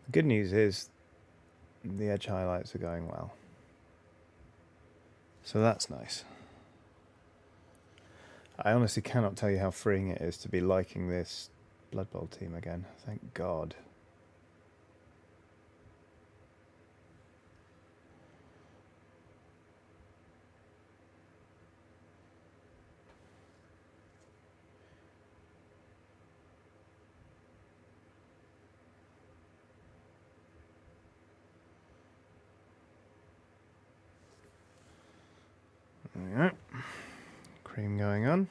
Speaker 1: The good news is the edge highlights are going well. So that's nice. I honestly cannot tell you how freeing it is to be liking this Blood Bowl team again. Thank God. There we go. Cream going on.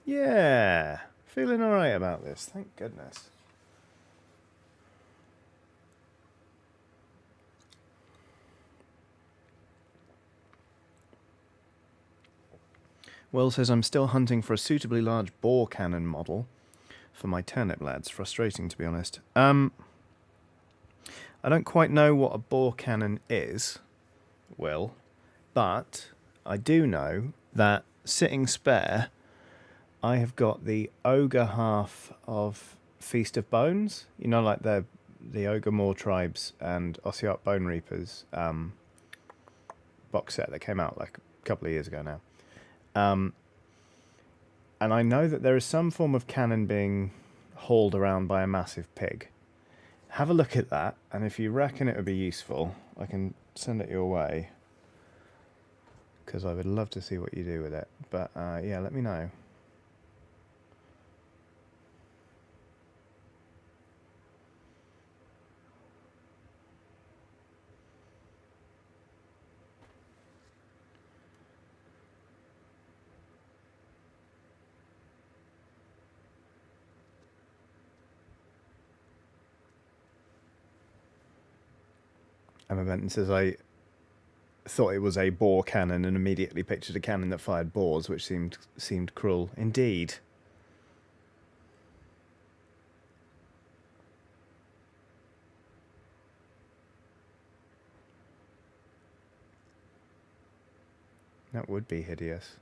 Speaker 1: Yeah, feeling alright about this, thank goodness. Will says, I'm still hunting for a suitably large bore cannon model for my turnip lads. Frustrating, to be honest. I don't quite know what a bore cannon is, Will, but I do know that sitting spare, I have got the ogre half of Feast of Bones. You know, like the Ogre Moor Tribes and Ossiarch Bone Reapers box set that came out like a couple of years ago now. And I know that there is some form of cannon being hauled around by a massive pig. Have a look at that, and if you reckon it would be useful, I can send it your way, because I would love to see what you do with it. But yeah, let me know. Emma Benton says, I thought it was a boar cannon and immediately pictured a cannon that fired boars, which seemed cruel. Indeed. That would be hideous.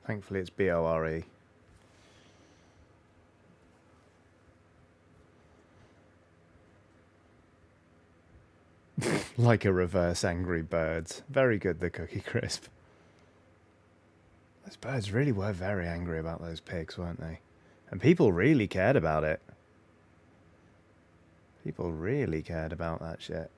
Speaker 1: Thankfully it's B-O-R-E. Like a reverse Angry Birds. Very good, the Cookie Crisp. Those birds really were very angry about those pigs, weren't they? And people really cared about it. People really cared about that shit.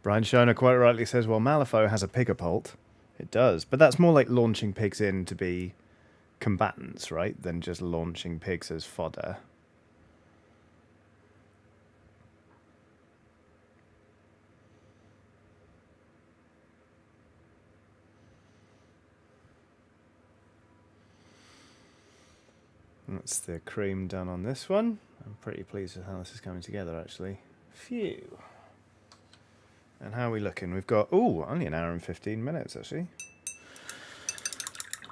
Speaker 1: Brian Schoner quite rightly says, well, Malifaux has a pigapult. It does, but that's more like launching pigs in to be combatants, right? Than just launching pigs as fodder. That's the cream done on this one. I'm pretty pleased with how this is coming together, actually. Phew. And how are we looking? We've got, only an hour and 15 minutes, actually.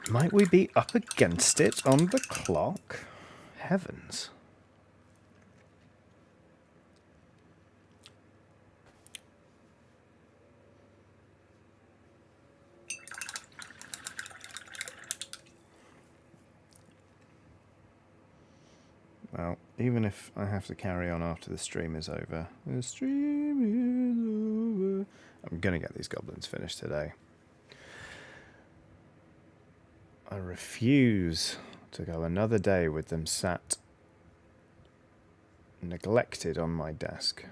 Speaker 1: Might we be up against it on the clock? Heavens. Well, even if I have to carry on after the stream is over. The stream is over. I'm going to get these goblins finished today. I refuse to go another day with them sat neglected on my desk.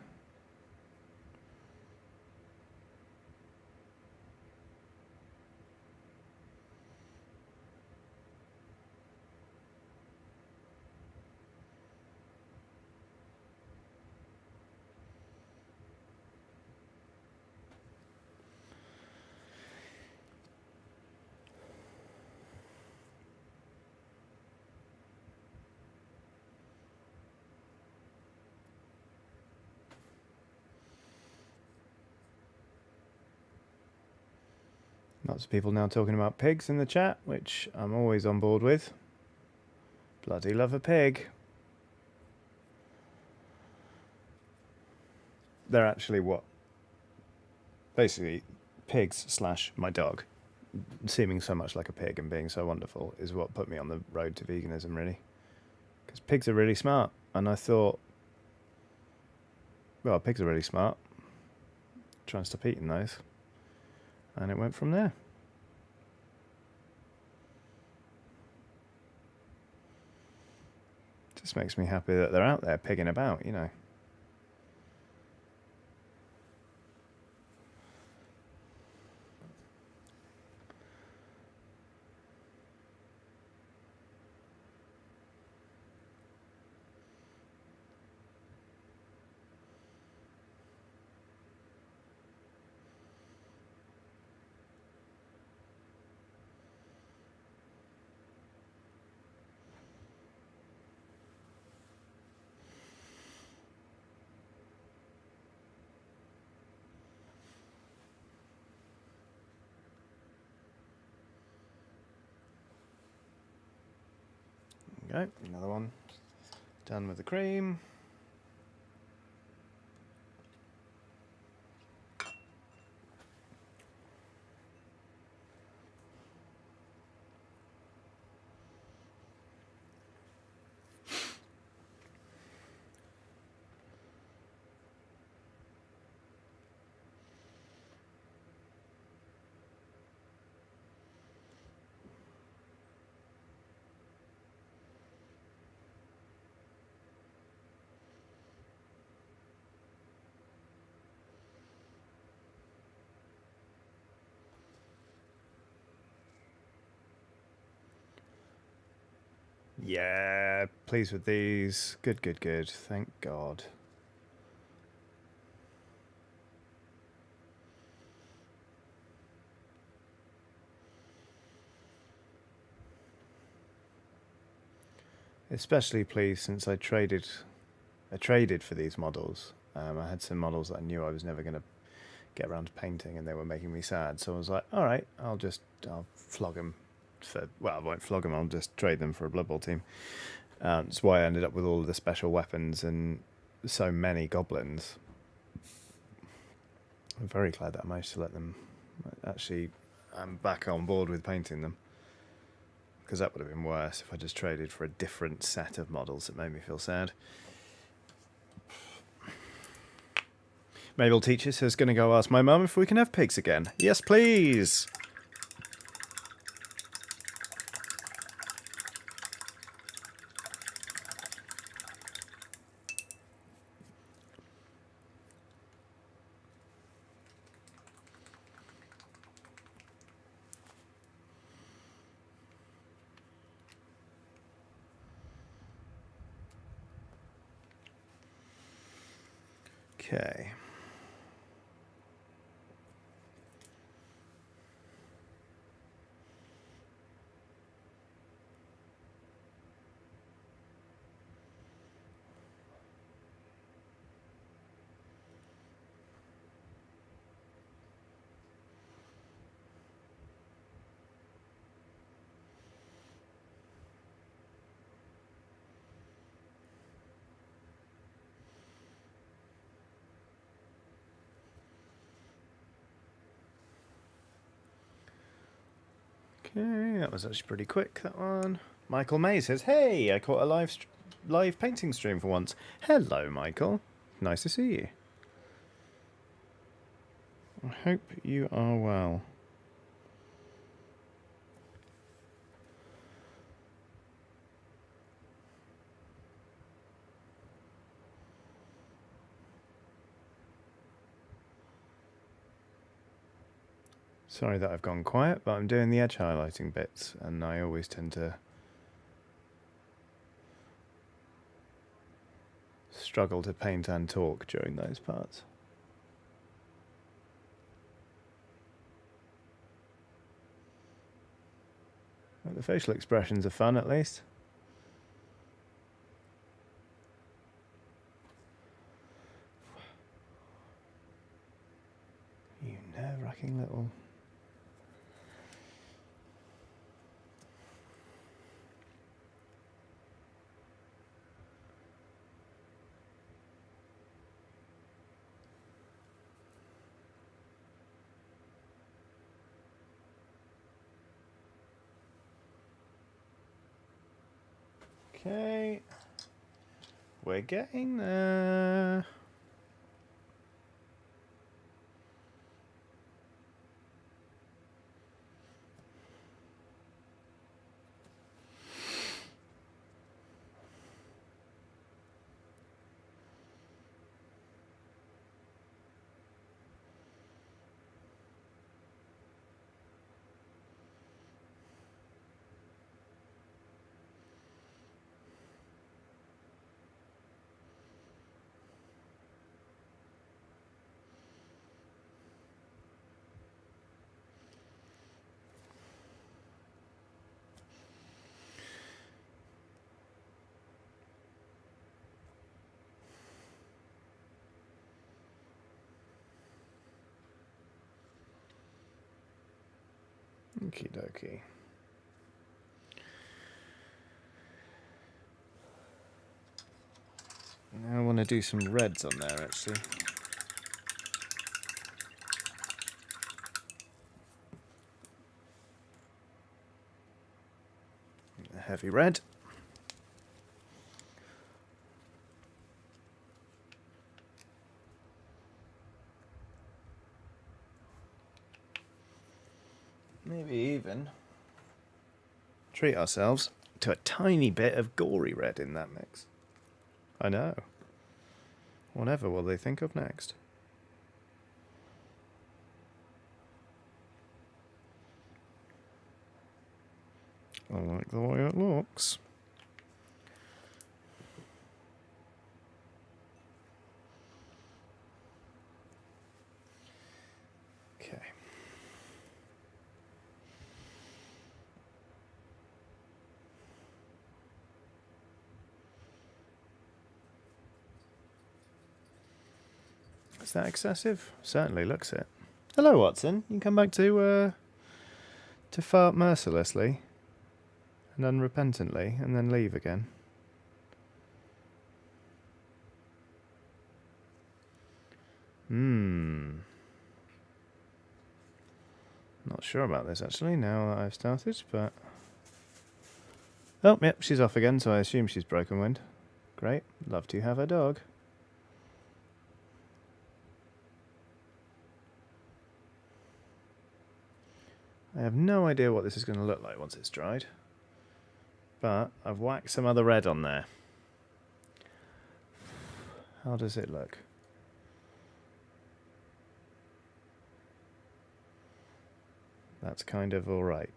Speaker 1: Lots of people now talking about pigs in the chat, which I'm always on board with. Bloody love a pig. They're actually what? Basically, pigs / my dog, seeming so much like a pig and being so wonderful, is what put me on the road to veganism, really. Because pigs are really smart. And I thought, well, pigs are really smart. Try and stop eating those. And it went from there. Just makes me happy that they're out there pigging about, you know. Go, another one done with the cream. Yeah, pleased with these. Good, good, good. Thank God. Especially pleased since I traded for these models. I had some models that I knew I was never going to get around to painting, and they were making me sad. So I was like, all right, I'll flog them for. Well, I won't flog them. I'll just trade them for a Blood Bowl team. That's why I ended up with all of the special weapons and so many goblins. I'm very glad that I managed to let them. Actually, I'm back on board with painting them, because that would have been worse if I just traded for a different set of models. It made me feel sad. Mabel Teacher says, going to go ask my mum if we can have pigs again. Yes, please. Okay. Okay, that was actually pretty quick, that one. Michael May says, hey, I caught a live painting stream for once. Hello, Michael. Nice to see you. I hope you are well. Sorry that I've gone quiet, but I'm doing the edge highlighting bits, and I always tend to struggle to paint and talk during those parts. But the facial expressions are fun, at least. You nerve-wracking little... Okay, we're getting there. Okie dokie. Now I want to do some reds on there, actually. A heavy red. Maybe even treat ourselves to a tiny bit of gory red in that mix. I know. Whatever will they think of next? I like the way it looks. Is that excessive? Certainly looks it. Hello, Watson. You can come back to fart mercilessly and unrepentantly, and then leave again. Not sure about this, actually, now that I've started, but... Oh, yep, she's off again, so I assume she's broken wind. Great. Love to have a dog. I have no idea what this is going to look like once it's dried, but I've whacked some other red on there. How does it look? That's kind of alright.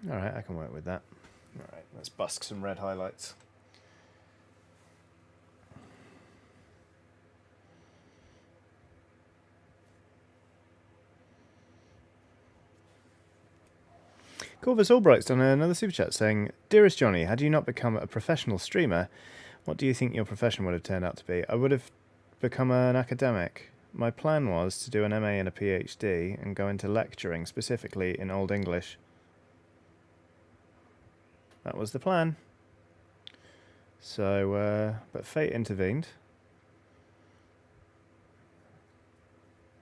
Speaker 1: Alright, I can work with that. Alright, let's busk some red highlights. Corvus Albright's done another super chat saying, "Dearest Johnny, had you not become a professional streamer, what do you think your profession would have turned out to be? I would have become an academic. My plan was to do an MA and a PhD and go into lecturing, specifically in Old English. That was the plan. So, but fate intervened.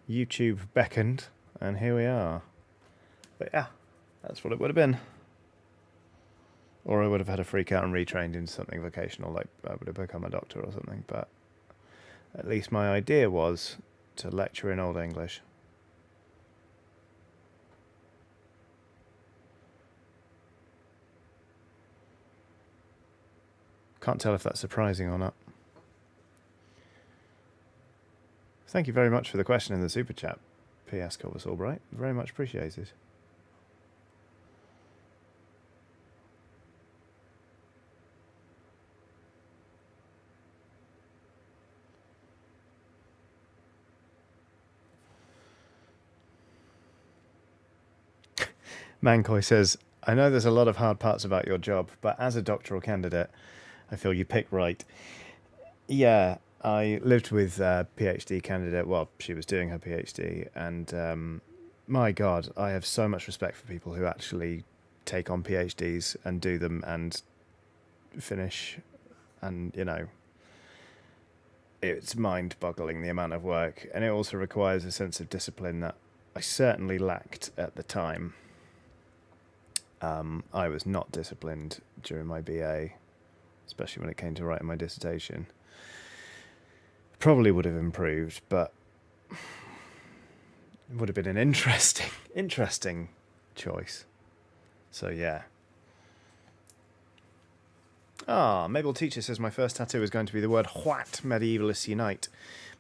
Speaker 1: YouTube beckoned, and here we are. But yeah, that's what it would have been. Or I would have had a freak out and retrained into something vocational, like I would have become a doctor or something. But at least my idea was to lecture in Old English. Can't tell if that's surprising or not. Thank you very much for the question in the super chat, P.S. Corvus Albright. Very much appreciated. Mancoy says, "I know there's a lot of hard parts about your job, but as a doctoral candidate, I feel you pick right." Yeah, I lived with a PhD candidate while she was doing her PhD, and my God, I have so much respect for people who actually take on PhDs and do them and finish, and, you know, it's mind-boggling the amount of work, and it also requires a sense of discipline that I certainly lacked at the time. I was not disciplined during my BA, especially when it came to writing my dissertation. Probably would have improved, but it would have been an interesting choice. So yeah. Mabel Teacher says my first tattoo is going to be the word "What Medievalists Unite."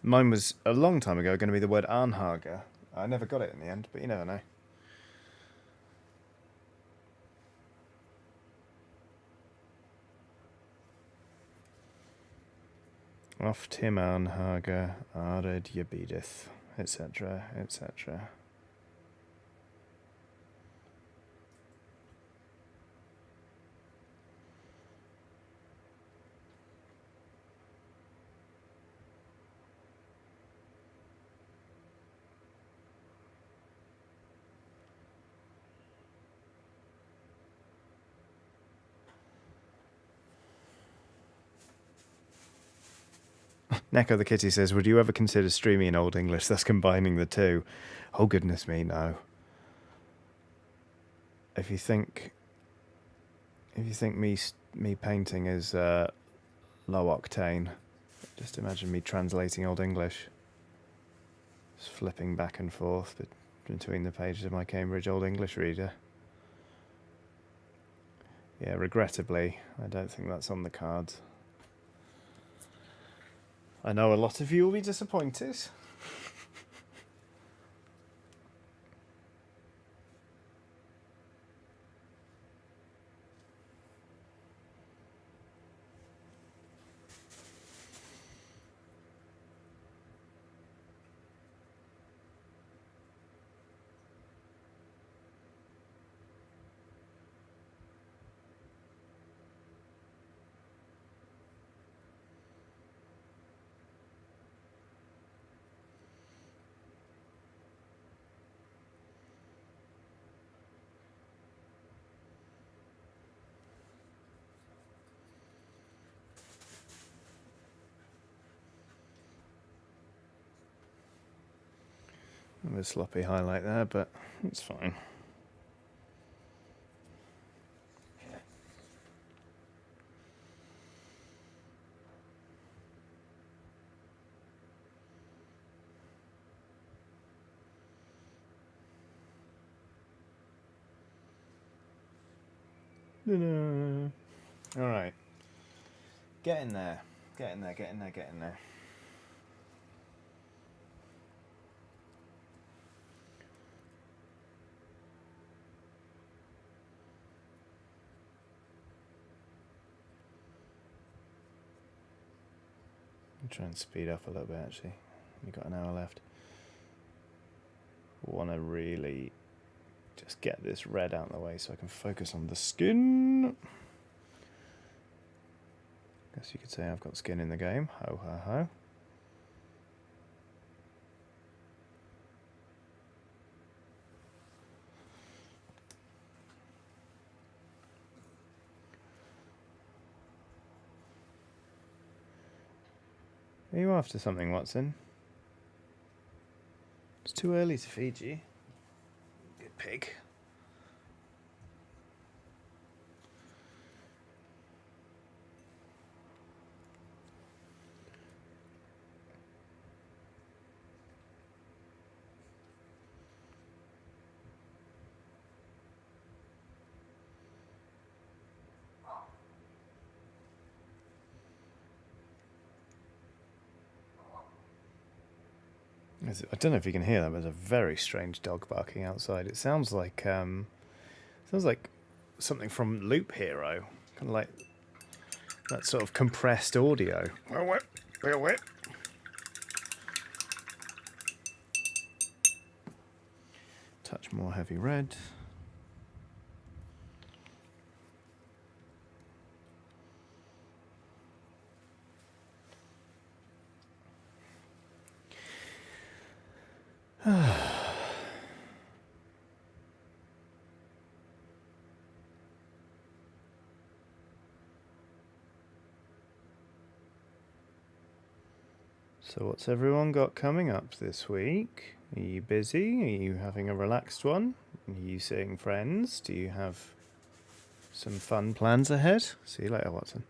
Speaker 1: Mine was a long time ago going to be the word "Arnhaga." I never got it in the end, but you never know. Oft him Arnhaga, Ared Yabedith, etc., etc. Neko the Kitty says, "Would you ever consider streaming in Old English, thus combining the two?" Oh, goodness me, no. If you think me painting is low octane, just imagine me translating Old English, just flipping back and forth between the pages of my Cambridge Old English reader. Yeah, regrettably, I don't think that's on the cards. I know a lot of you will be disappointed. With a sloppy highlight there, but it's fine. All right. Get in there. Get in there, get in there, get in there. I'll try and speed up a little bit, actually. We've got an hour left. Want to really just get this red out of the way so I can focus on the skin. Guess you could say I've got skin in the game. Ho, ho, ho. Are you after something, Watson? It's too early to feed you. Good pig. I don't know if you can hear that, but there's a very strange dog barking outside. It sounds like something from Loop Hero, kind of like that sort of compressed audio. Touch more heavy red. So what's everyone got coming up this week? Are you busy? Are you having a relaxed one? Are you seeing friends? Do you have some fun plans ahead? See you later, Watson.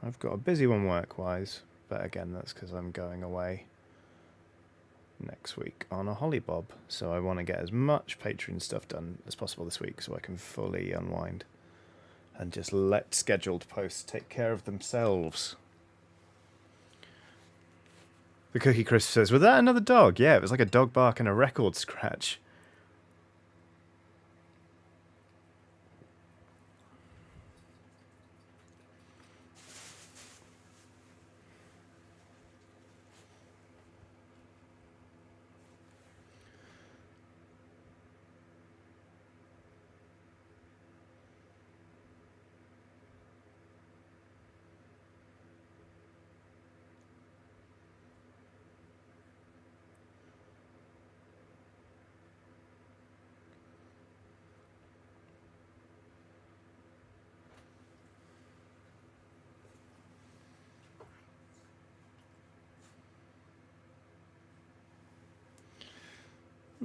Speaker 1: I've got a busy one work-wise, but again, that's because I'm going away next week on a hollybob, so I want to get as much Patreon stuff done as possible this week so I can fully unwind and just let scheduled posts take care of themselves. The Cookie Crisp says, was that another dog? Yeah, it was like a dog bark and a record scratch.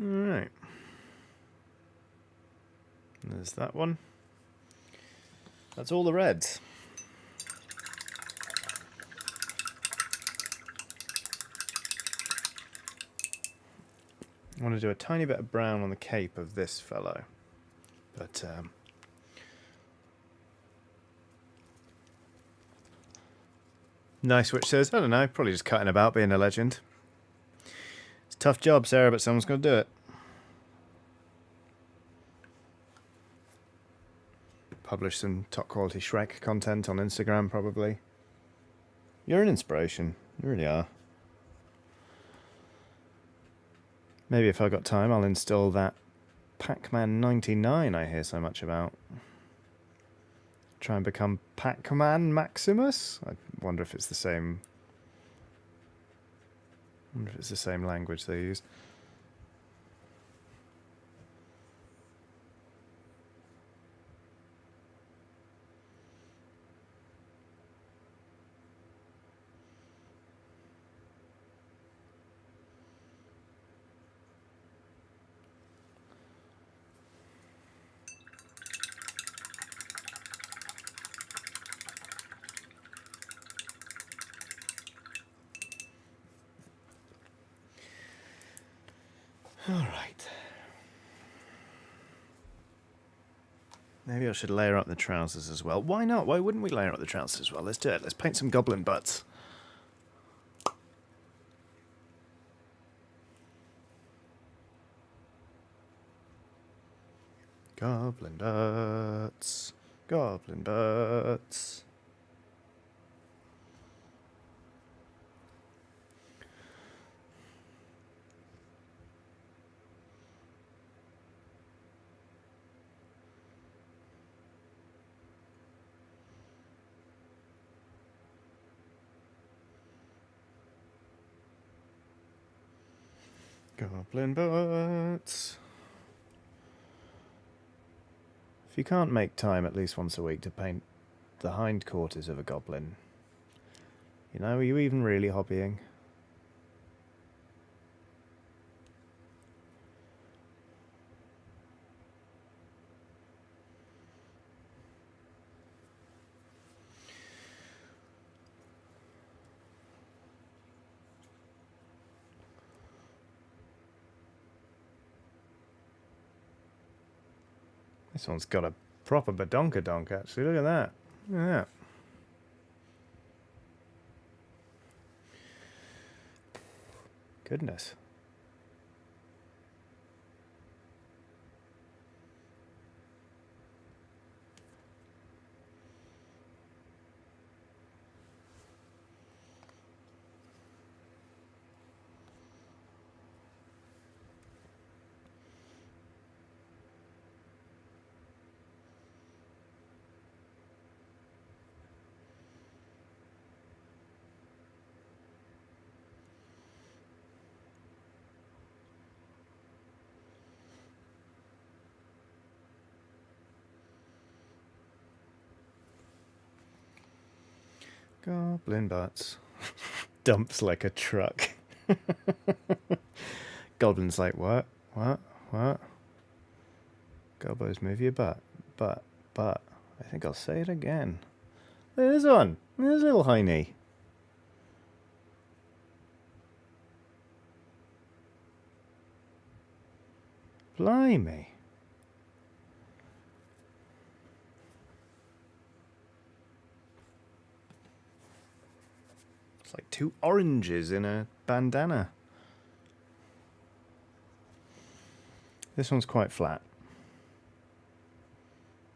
Speaker 1: Alright. There's that one. That's all the reds. I want to do a tiny bit of brown on the cape of this fellow. But, Nice Witch says, I don't know, probably just cutting about being a legend. It's a tough job, Sarah, but someone's going to do it. Publish some top quality Shrek content on Instagram, probably. You're an inspiration. You really are. Maybe if I've got time, I'll install that Pac-Man 99 I hear so much about. Try and become Pac-Man Maximus? I wonder if it's the same... I wonder if it's the same language they use. Alright. Maybe I should layer up the trousers as well. Why not? Why wouldn't we layer up the trousers as well? Let's do it. Let's paint some goblin butts. Goblin butts. Goblin butts. Goblin butts. If you can't make time at least once a week to paint the hindquarters of a goblin, you know, are you even really hobbying? This one's got a proper badonkadonk, actually. Look at that. Look at that. Goodness. Goblin butts. Dumps like a truck. Goblin's like, what? What? What? Gobos, move your butt. Butt. Butt. I think I'll say it again. There's one. There's little Heine. Blimey. It's like two oranges in a bandana. This one's quite flat.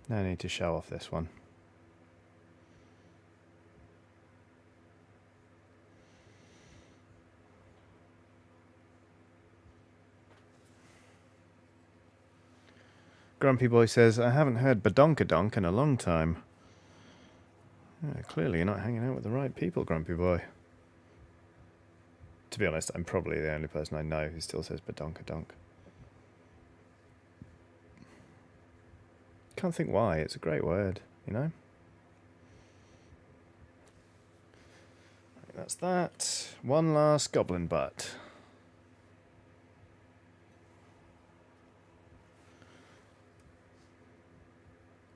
Speaker 1: No need to show off this one. Grumpy Boy says, I haven't heard badonkadonk in a long time. Yeah, clearly you're not hanging out with the right people, Grumpy Boy. To be honest, I'm probably the only person I know who still says badonkadonk. Can't think why, it's a great word, you know? That's that. One last goblin butt.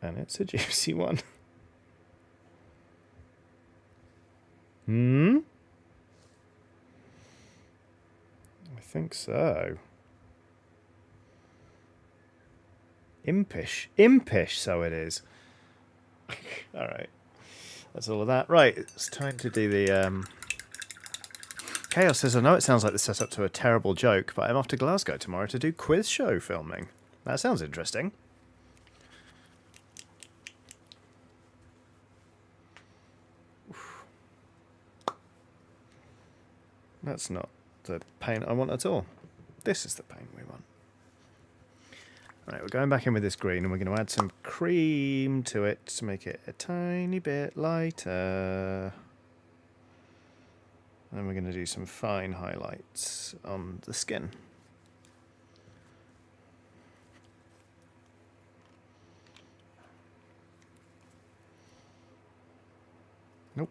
Speaker 1: And it's a juicy one. Hmm? I think so. Impish. Impish, so it is. Alright. That's all of that. Right, it's time to do the... Chaos says, I know it sounds like the setup to a terrible joke, but I'm off to Glasgow tomorrow to do quiz show filming. That sounds interesting. That's not the paint I want at all. This is the paint we want. Right, we're going back in with this green and we're going to add some cream to it to make it a tiny bit lighter. And we're going to do some fine highlights on the skin. Nope.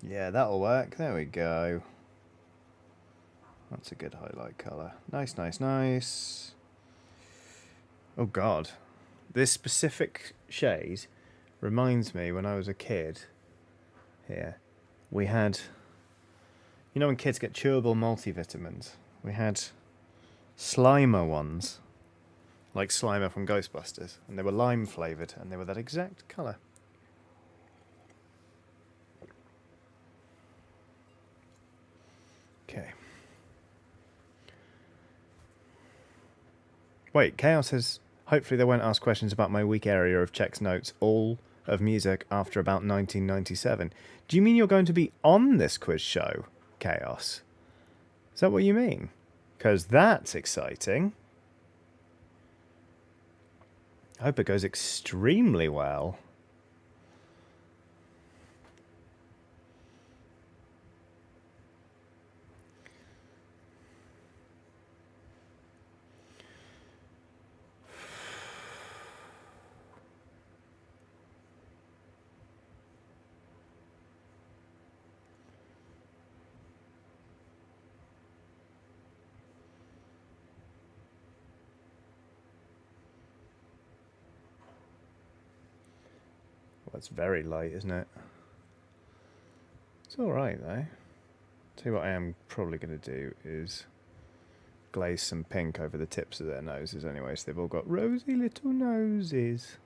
Speaker 1: Yeah, that'll work. There we go. That's a good highlight colour. Nice, nice, nice. Oh God. This specific shade reminds me when I was a kid. Here. We had... You know when kids get chewable multivitamins? We had Slimer ones. Like Slimer from Ghostbusters. And they were lime flavoured. And they were that exact colour. Okay. Wait, Chaos says... Hopefully they won't ask questions about my weak area of Czech's notes, all of music after about 1997. Do you mean you're going to be on this quiz show, Chaos? Is that what you mean? Because that's exciting. I hope it goes extremely well. Well, it's very light, isn't it? It's alright, though. Tell you what I am probably going to do is glaze some pink over the tips of their noses anyway, so they've all got rosy little noses.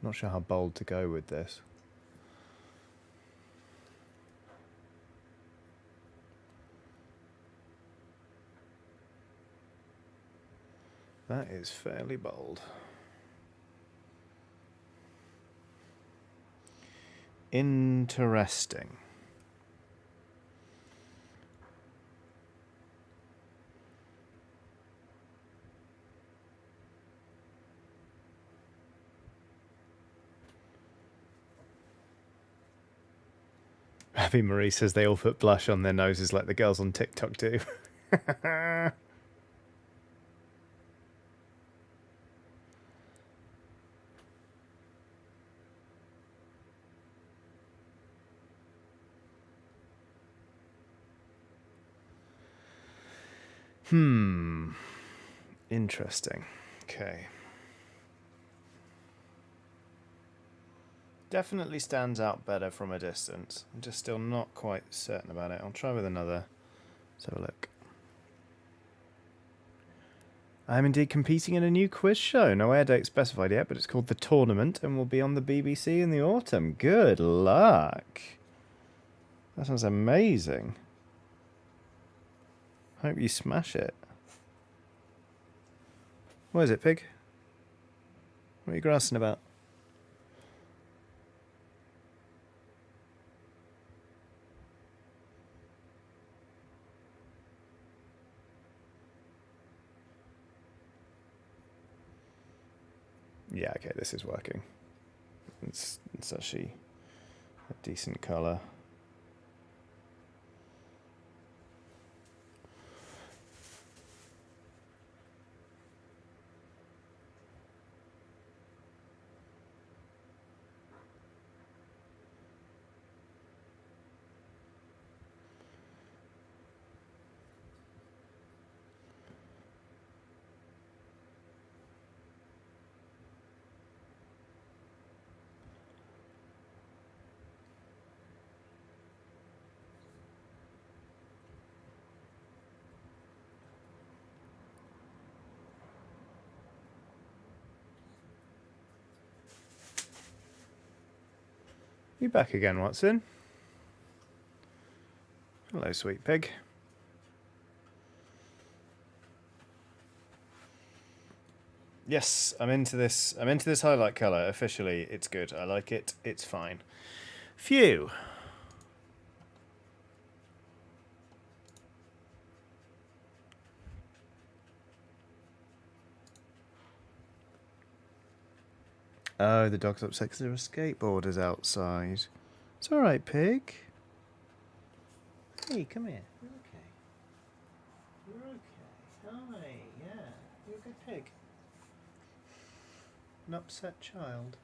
Speaker 1: Not sure how bold to go with this. That is fairly bold. Interesting. Abby Marie says they all put blush on their noses like the girls on TikTok do. Interesting. Okay. Definitely stands out better from a distance. I'm just still not quite certain about it. I'll try with another. Let's have a look. I am indeed competing in a new quiz show. No air date specified yet, but it's called The Tournament and will be on the BBC in the autumn. Good luck. That sounds amazing. Hope you smash it. What is it, pig? What are you grassing about? Yeah, okay, this is working. It's actually a decent colour. You back again, Watson? Hello, sweet pig. Yes, I'm into this. I'm into this highlight colour. Officially, it's good. I like it. It's fine. Phew. Oh, the dog's upset because there are skateboarders outside. It's alright, pig. Hey, come here. You're okay. You're okay. Hi, yeah. You're a good pig. An upset child.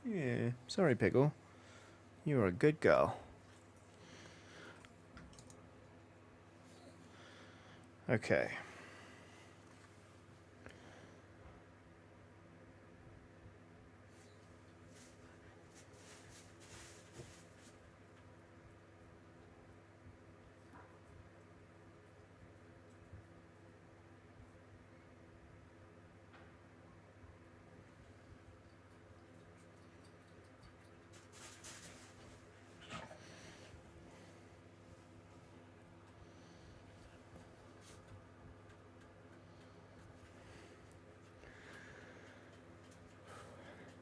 Speaker 1: Yeah, sorry, Piggle. You're a good girl. Okay.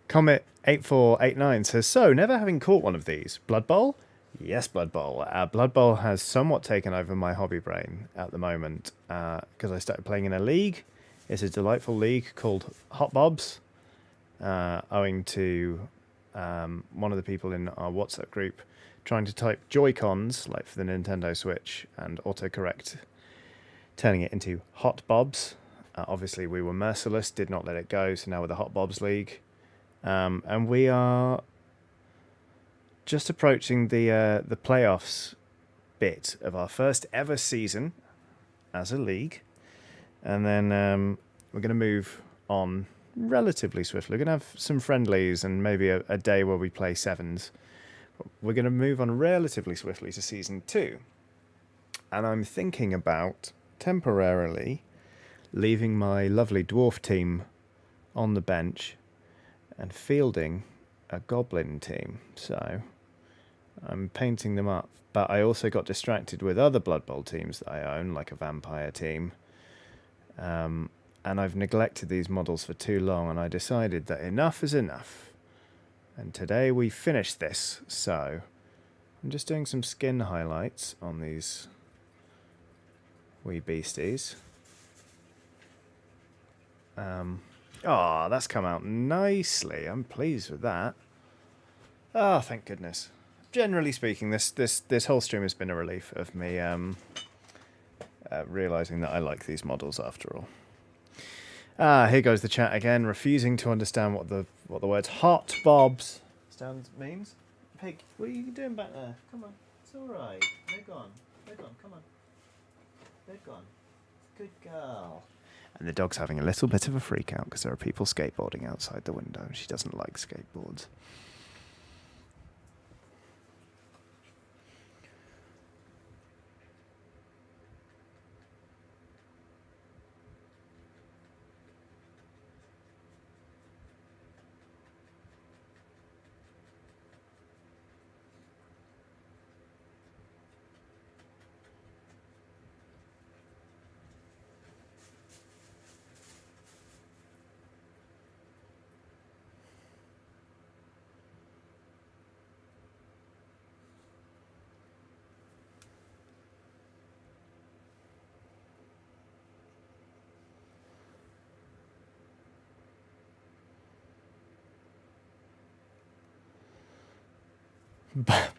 Speaker 1: Comet8489 says, so, never having caught one of these. Blood Bowl? Yes, Blood Bowl. Blood Bowl has somewhat taken over my hobby brain at the moment because I started playing in a league. It's a delightful league called Hot Bobs, owing to one of the people in our WhatsApp group trying to type Joy-Cons, like for the Nintendo Switch, and autocorrect, turning it into Hot Bobs. Obviously, we were merciless, did not let it go, so now we're the Hot Bobs League. And we are just approaching the playoffs bit of our first ever season as a league. And then we're going to move on relatively swiftly. We're going to have some friendlies and maybe a day where we play sevens. We're going to move on relatively swiftly to season 2. And I'm thinking about temporarily leaving my lovely dwarf team on the bench and fielding a goblin team. So I'm painting them up. But I also got distracted with other Blood Bowl teams that I own, like a vampire team. And I've neglected these models for too long, and I decided that enough is enough. And today we finish this. So I'm just doing some skin highlights on these wee beasties. That's come out nicely. I'm pleased with that. Oh, thank goodness. Generally speaking, this whole stream has been a relief of me realising that I like these models after all. Here goes the chat again, refusing to understand what the words hot bobs means. Pig, what are you doing back there? Come on, it's all right. They're gone. Come on. They're gone. Good girl. And the dog's having a little bit of a freak out because there are people skateboarding outside the window and she doesn't like skateboards.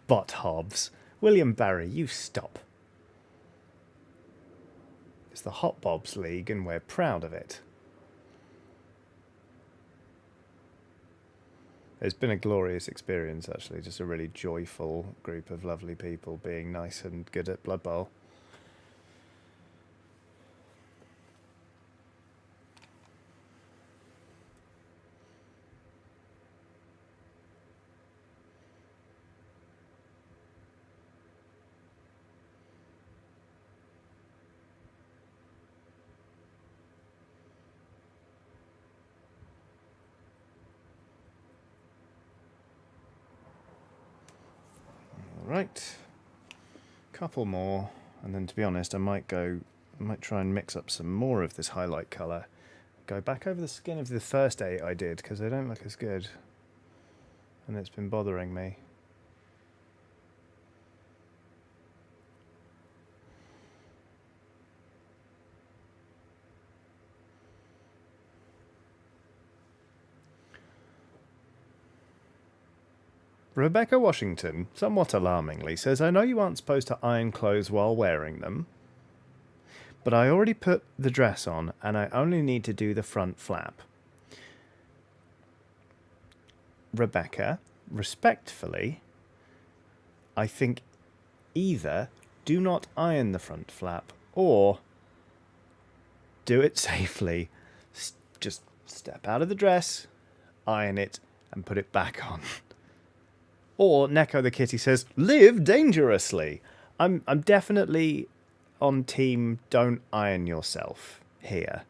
Speaker 1: Bot Hobbs. William Barry, you stop. It's the Hot Bobs League and we're proud of it. It's been a glorious experience, actually. Just a really joyful group of lovely people being nice and good at Blood Bowl. Right, couple more, and then to be honest, I might try and mix up some more of this highlight colour. Go back over the skin of the first 8 I did because they don't look as good, and it's been bothering me. Rebecca Washington, somewhat alarmingly, says, I know you aren't supposed to iron clothes while wearing them, But I already put the dress on, and I only need to do the front flap. Rebecca, respectfully, I think either do not iron the front flap, or do it safely. Just step out of the dress, iron it, and put it back on. Or Neko the kitty says, live dangerously. I'm definitely on team don't iron yourself here.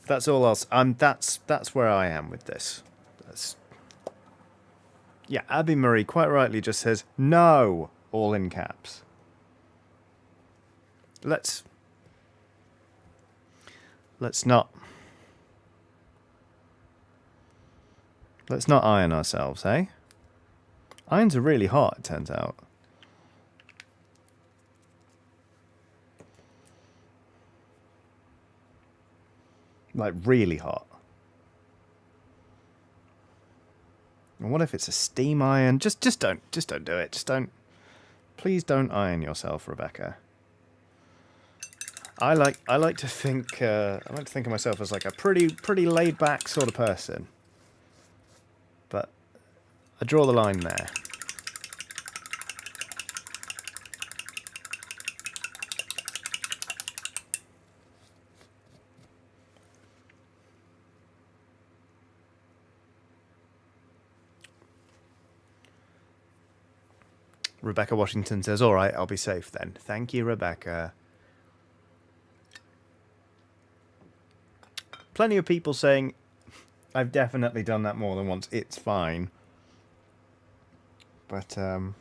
Speaker 1: That's all else. That's where I am with this. Yeah, Abby Marie quite rightly just says no, all in caps. Let's not iron ourselves, eh? Irons are really hot, it turns out. Like really hot. And what if it's a steam iron? Just don't do it. Please don't iron yourself, Rebecca. I like to think of myself as like a pretty laid back sort of person. But I draw the line there. Rebecca Washington says, all right, I'll be safe then. Thank you, Rebecca. Plenty of people saying, I've definitely done that more than once. It's fine. But,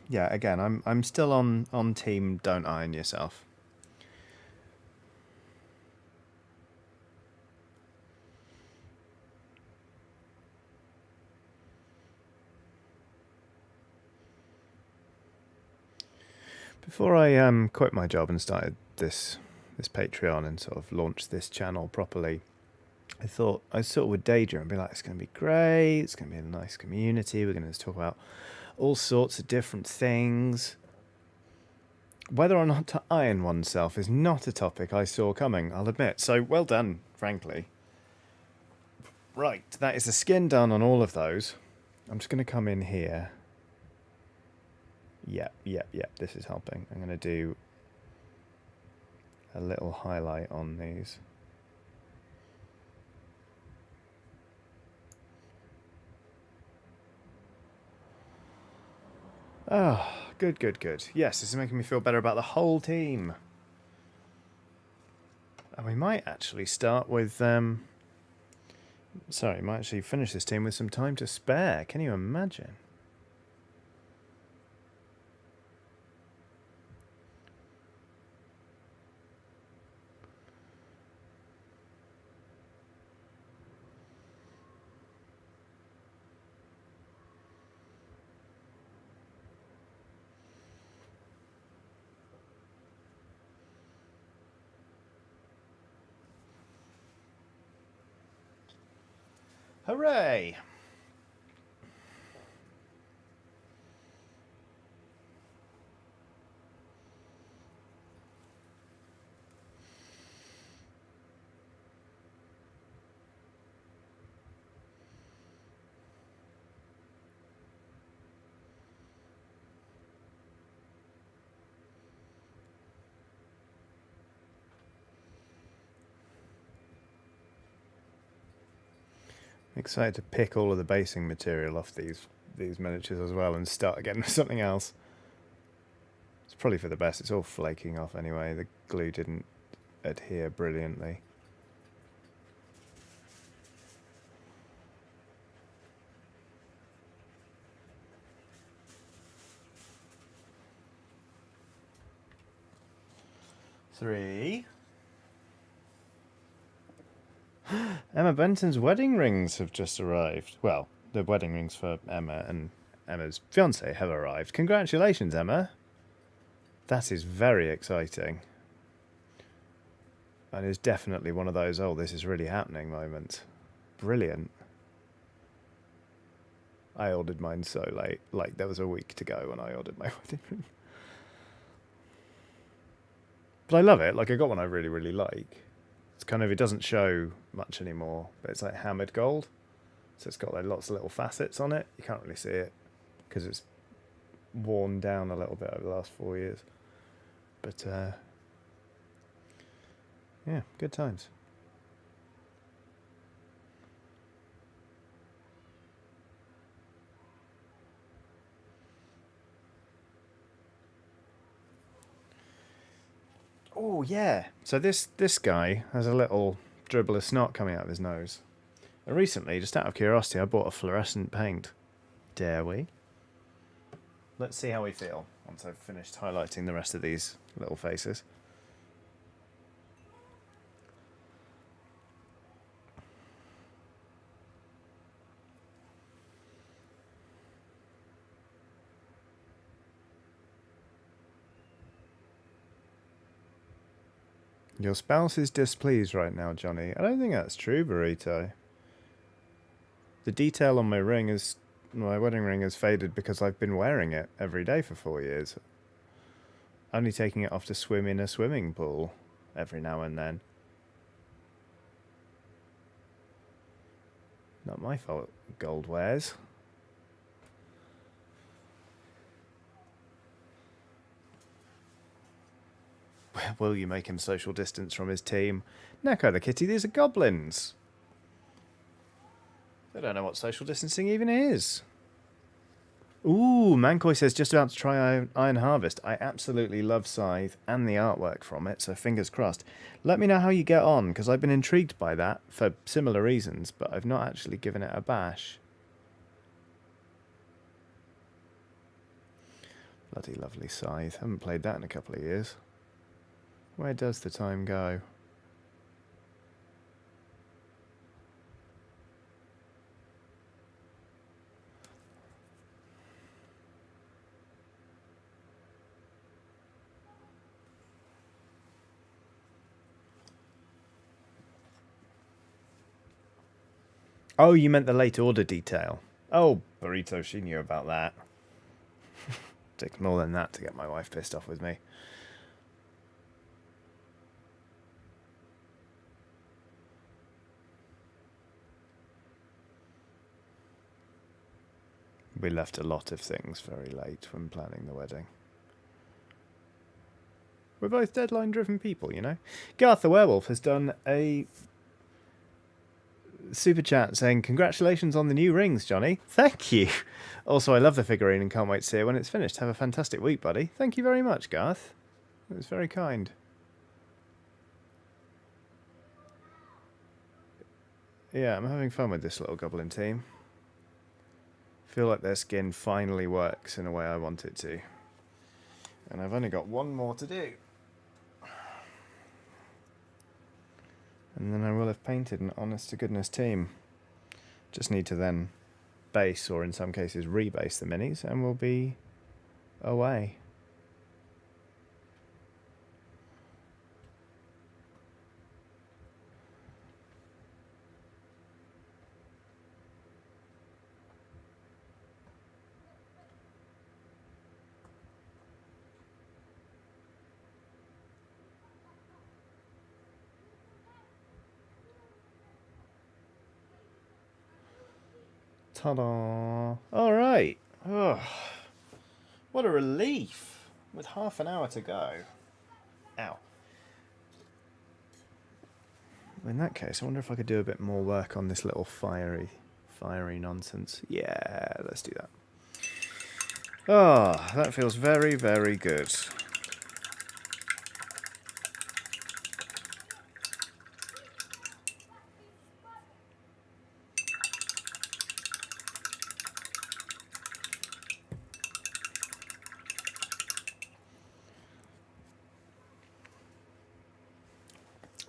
Speaker 1: yeah, again, I'm still on team don't iron yourself. Before I quit my job and started this Patreon and sort of launched this channel properly, I thought I sort of would daydream and be like, it's going to be great, it's going to be a nice community, we're going to talk about all sorts of different things. Whether or not to iron oneself is not a topic I saw coming, I'll admit. So well done, frankly. Right, that is the skin done on all of those. I'm just going to come in here. Yep, this is helping. I'm going to do a little highlight on these. Oh, good. Yes, this is making me feel better about the whole team. And we might actually start with... Sorry, we might actually finish this team with some time to spare. Can you imagine? Hooray! I'm excited to pick all of the basing material off these miniatures as well and start again with something else. It's probably for the best. It's all flaking off anyway. The glue didn't adhere brilliantly. Three. Emma Benton's wedding rings have just arrived. Well, the wedding rings for Emma and Emma's fiancé have arrived. Congratulations, Emma. That is very exciting. And is definitely one of those, oh, this is really happening moments. Brilliant. I ordered mine so late. Like, there was a week to go when I ordered my wedding ring. But I love it. Like, I got one I really, really like. It's kind of, it doesn't show much anymore, but it's like hammered gold. So it's got like lots of little facets on it. You can't really see it because it's worn down a little bit over the last 4 years. But yeah, good times. Oh yeah. So this guy has a little dribble of snot coming out of his nose. And recently, just out of curiosity, I bought a fluorescent paint. Dare we? Let's see how we feel once I've finished highlighting the rest of these little faces. Your spouse is displeased right now, Johnny. I don't think that's true, Burrito. The detail on my ring is... my wedding ring has faded because I've been wearing it every day for 4 years. Only taking it off to swim in a swimming pool every now and then. Not my fault, gold wears. Will you make him social distance from his team? Neko the kitty, these are goblins. They don't know what social distancing even is. Ooh, Mankoi says just about to try Iron Harvest. I absolutely love Scythe and the artwork from it, so fingers crossed. Let me know how you get on, because I've been intrigued by that for similar reasons, but I've not actually given it a bash. Bloody lovely Scythe. Haven't played that in a couple of years. Where does the time go? Oh, you meant the late order detail. Oh, Burrito, she knew about that. Takes more than that to get my wife pissed off with me. We left a lot of things very late when planning the wedding. We're both deadline-driven people, you know. Garth the Werewolf has done a super chat saying, congratulations on the new rings, Johnny. Thank you. Also, I love the figurine and can't wait to see it when it's finished. Have a fantastic week, buddy. Thank you very much, Garth. It was very kind. Yeah, I'm having fun with this little goblin team. Feel like their skin finally works in a way I want it to. And I've only got one more to do. And then I will have painted an honest-to-goodness team. Just need to then base, or in some cases rebase the minis, and we'll be away. Ta-da! All right. Oh, what a relief! With half an hour to go. Ow. In that case, I wonder if I could do a bit more work on this little fiery nonsense. Yeah, let's do that. Oh, that feels very, very good.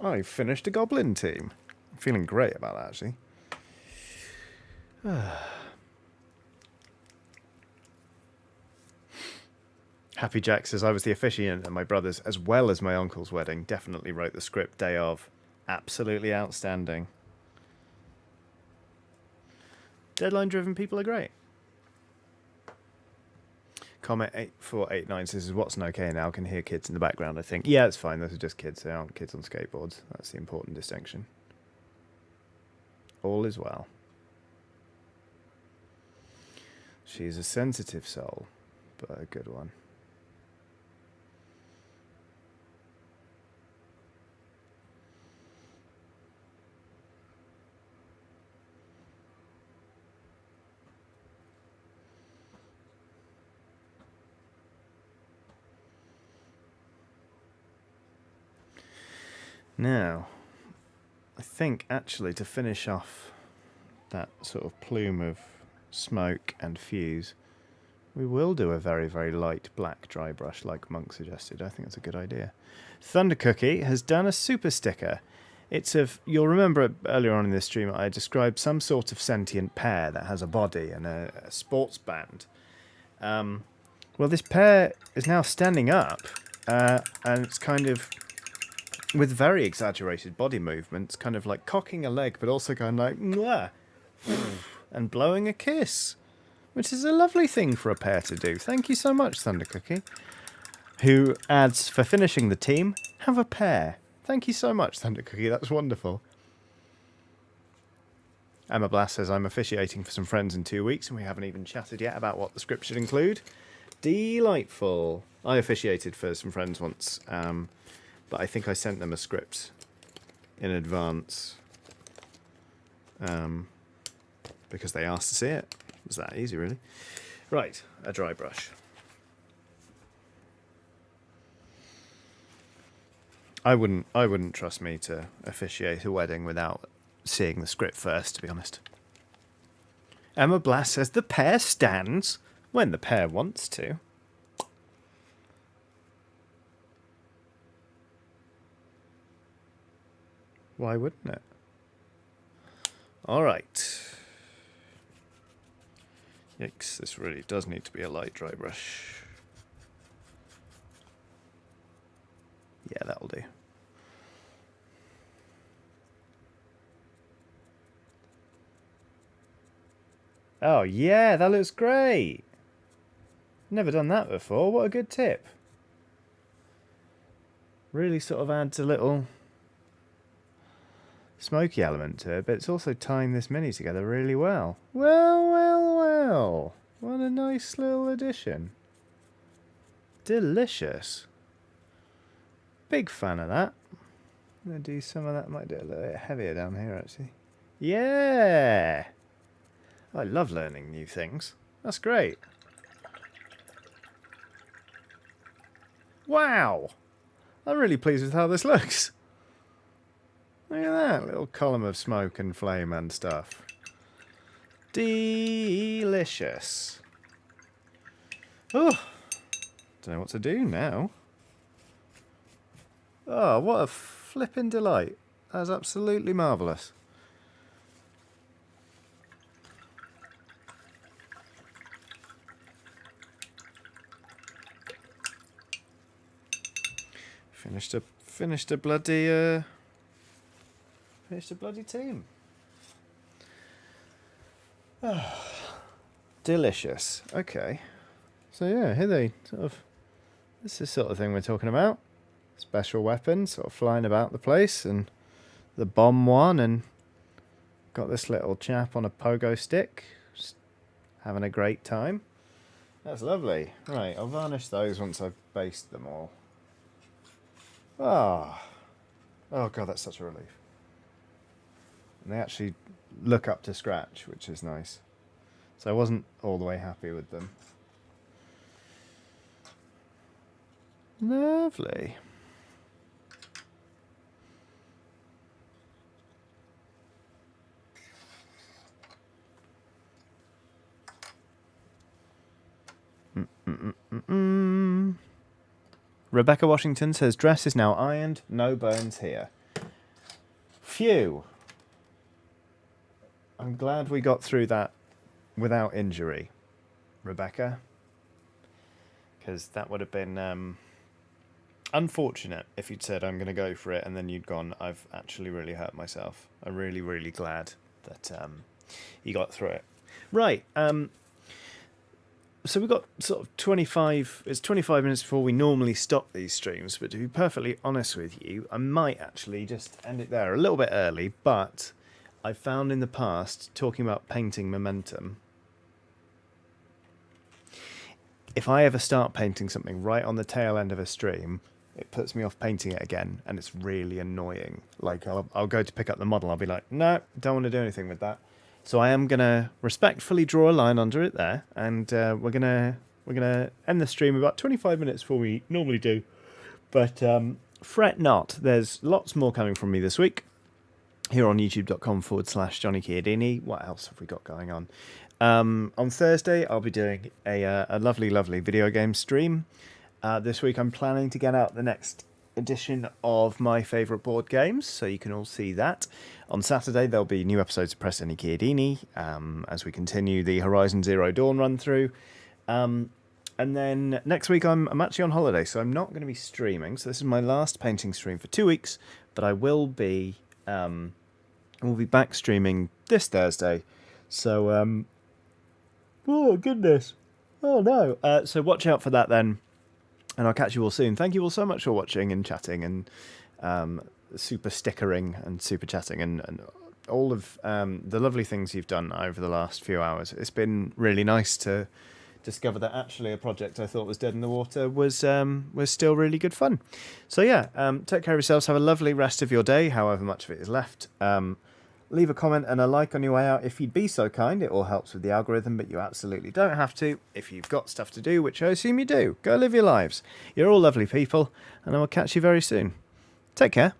Speaker 1: I finished a goblin team. I'm feeling great about that, actually. Happy Jack says, I was the officiant at my brother's as well as my uncle's wedding. Definitely wrote the script day of. Absolutely outstanding. Deadline-driven people are great. Comment 8489 says, what's an okay now? Can hear kids in the background, I think. Yeah, it's fine. Those are just kids. They aren't kids on skateboards. That's the important distinction. All is well. She's a sensitive soul, but a good one. Now, I think actually to finish off that sort of plume of smoke and fuse, we will do a very, very light black dry brush like Monk suggested. I think that's a good idea. Thunder Cookie has done a super sticker. It's you'll remember earlier on in this stream I described some sort of sentient pear that has a body and a sports band. Well, this pear is now standing up, and it's kind of with very exaggerated body movements, kind of like cocking a leg, but also going like, mwah, and blowing a kiss, which is a lovely thing for a pear to do. Thank you so much, Thunder Cookie, who adds, for finishing the team, have a pear. Thank you so much, Thunder Cookie. That's wonderful. Emma Blass says, I'm officiating for some friends in 2 weeks, and we haven't even chatted yet about what the script should include. Delightful. I officiated for some friends once, but I think I sent them a script in advance because they asked to see it. It was that easy, really. Right, a dry brush. I wouldn't trust me to officiate a wedding without seeing the script first, to be honest. Emma Blass says the pear stands when the pear wants to. Why wouldn't it? All right. Yikes, this really does need to be a light dry brush. Yeah, that'll do. Oh, yeah, that looks great. Never done that before. What a good tip. Really sort of adds a little smoky element to it, but it's also tying this mini together really well. Well, well, well. What a nice little addition. Delicious. Big fan of that. I'm going to do some of that. Might do it a little bit heavier down here, actually. Yeah! I love learning new things. That's great. Wow! I'm really pleased with how this looks. Look at that little column of smoke and flame and stuff. Delicious. Oh, don't know what to do now. Oh, what a flipping delight. That's absolutely marvellous. Finished a bloody team. Oh, delicious. Okay. So yeah, here they sort of, this is the sort of thing we're talking about. Special weapons sort of flying about the place, and the bomb one, and got this little chap on a pogo stick, just having a great time. That's lovely. Right, I'll varnish those once I've based them all. Oh god, that's such a relief. And they actually look up to scratch, which is nice. So I wasn't all the way happy with them. Lovely. Rebecca Washington says, dress is now ironed, no burns here. Phew. I'm glad we got through that without injury, Rebecca. Because that would have been unfortunate if you'd said, I'm going to go for it, and then you'd gone, I've actually really hurt myself. I'm really, really glad that you got through it. Right. So we've got sort of 25... It's 25 minutes before we normally stop these streams, but to be perfectly honest with you, I might actually just end it there a little bit early, but I found in the past, talking about painting momentum, if I ever start painting something right on the tail end of a stream, it puts me off painting it again, and it's really annoying. Like, I'll go to pick up the model, I'll be like, no, don't want to do anything with that. So I am going to respectfully draw a line under it there, and we're gonna end the stream about 25 minutes before we normally do. But fret not, there's lots more coming from me this week here on youtube.com/Johnny Chiodini. What else have we got going on? On Thursday, I'll be doing a lovely video game stream. This week I'm planning to get out the next edition of my favourite board games, so you can all see that. On Saturday there'll be new episodes of Press Any Chiodini as we continue the Horizon Zero Dawn run through. And then next week I'm actually on holiday, so I'm not going to be streaming. So this is my last painting stream for 2 weeks, but I will be back streaming this Thursday. So oh goodness, oh no. So watch out for that then. And I'll catch you all soon. Thank you all so much for watching and chatting and super stickering and super chatting and all of the lovely things you've done over the last few hours. It's been really nice to discover that actually a project I thought was dead in the water was still really good fun. So yeah, take care of yourselves. Have a lovely rest of your day, however much of it is left. Leave a comment and a like on your way out if you'd be so kind. It all helps with the algorithm, but you absolutely don't have to. If you've got stuff to do, which I assume you do, go live your lives. You're all lovely people, and I will catch you very soon. Take care.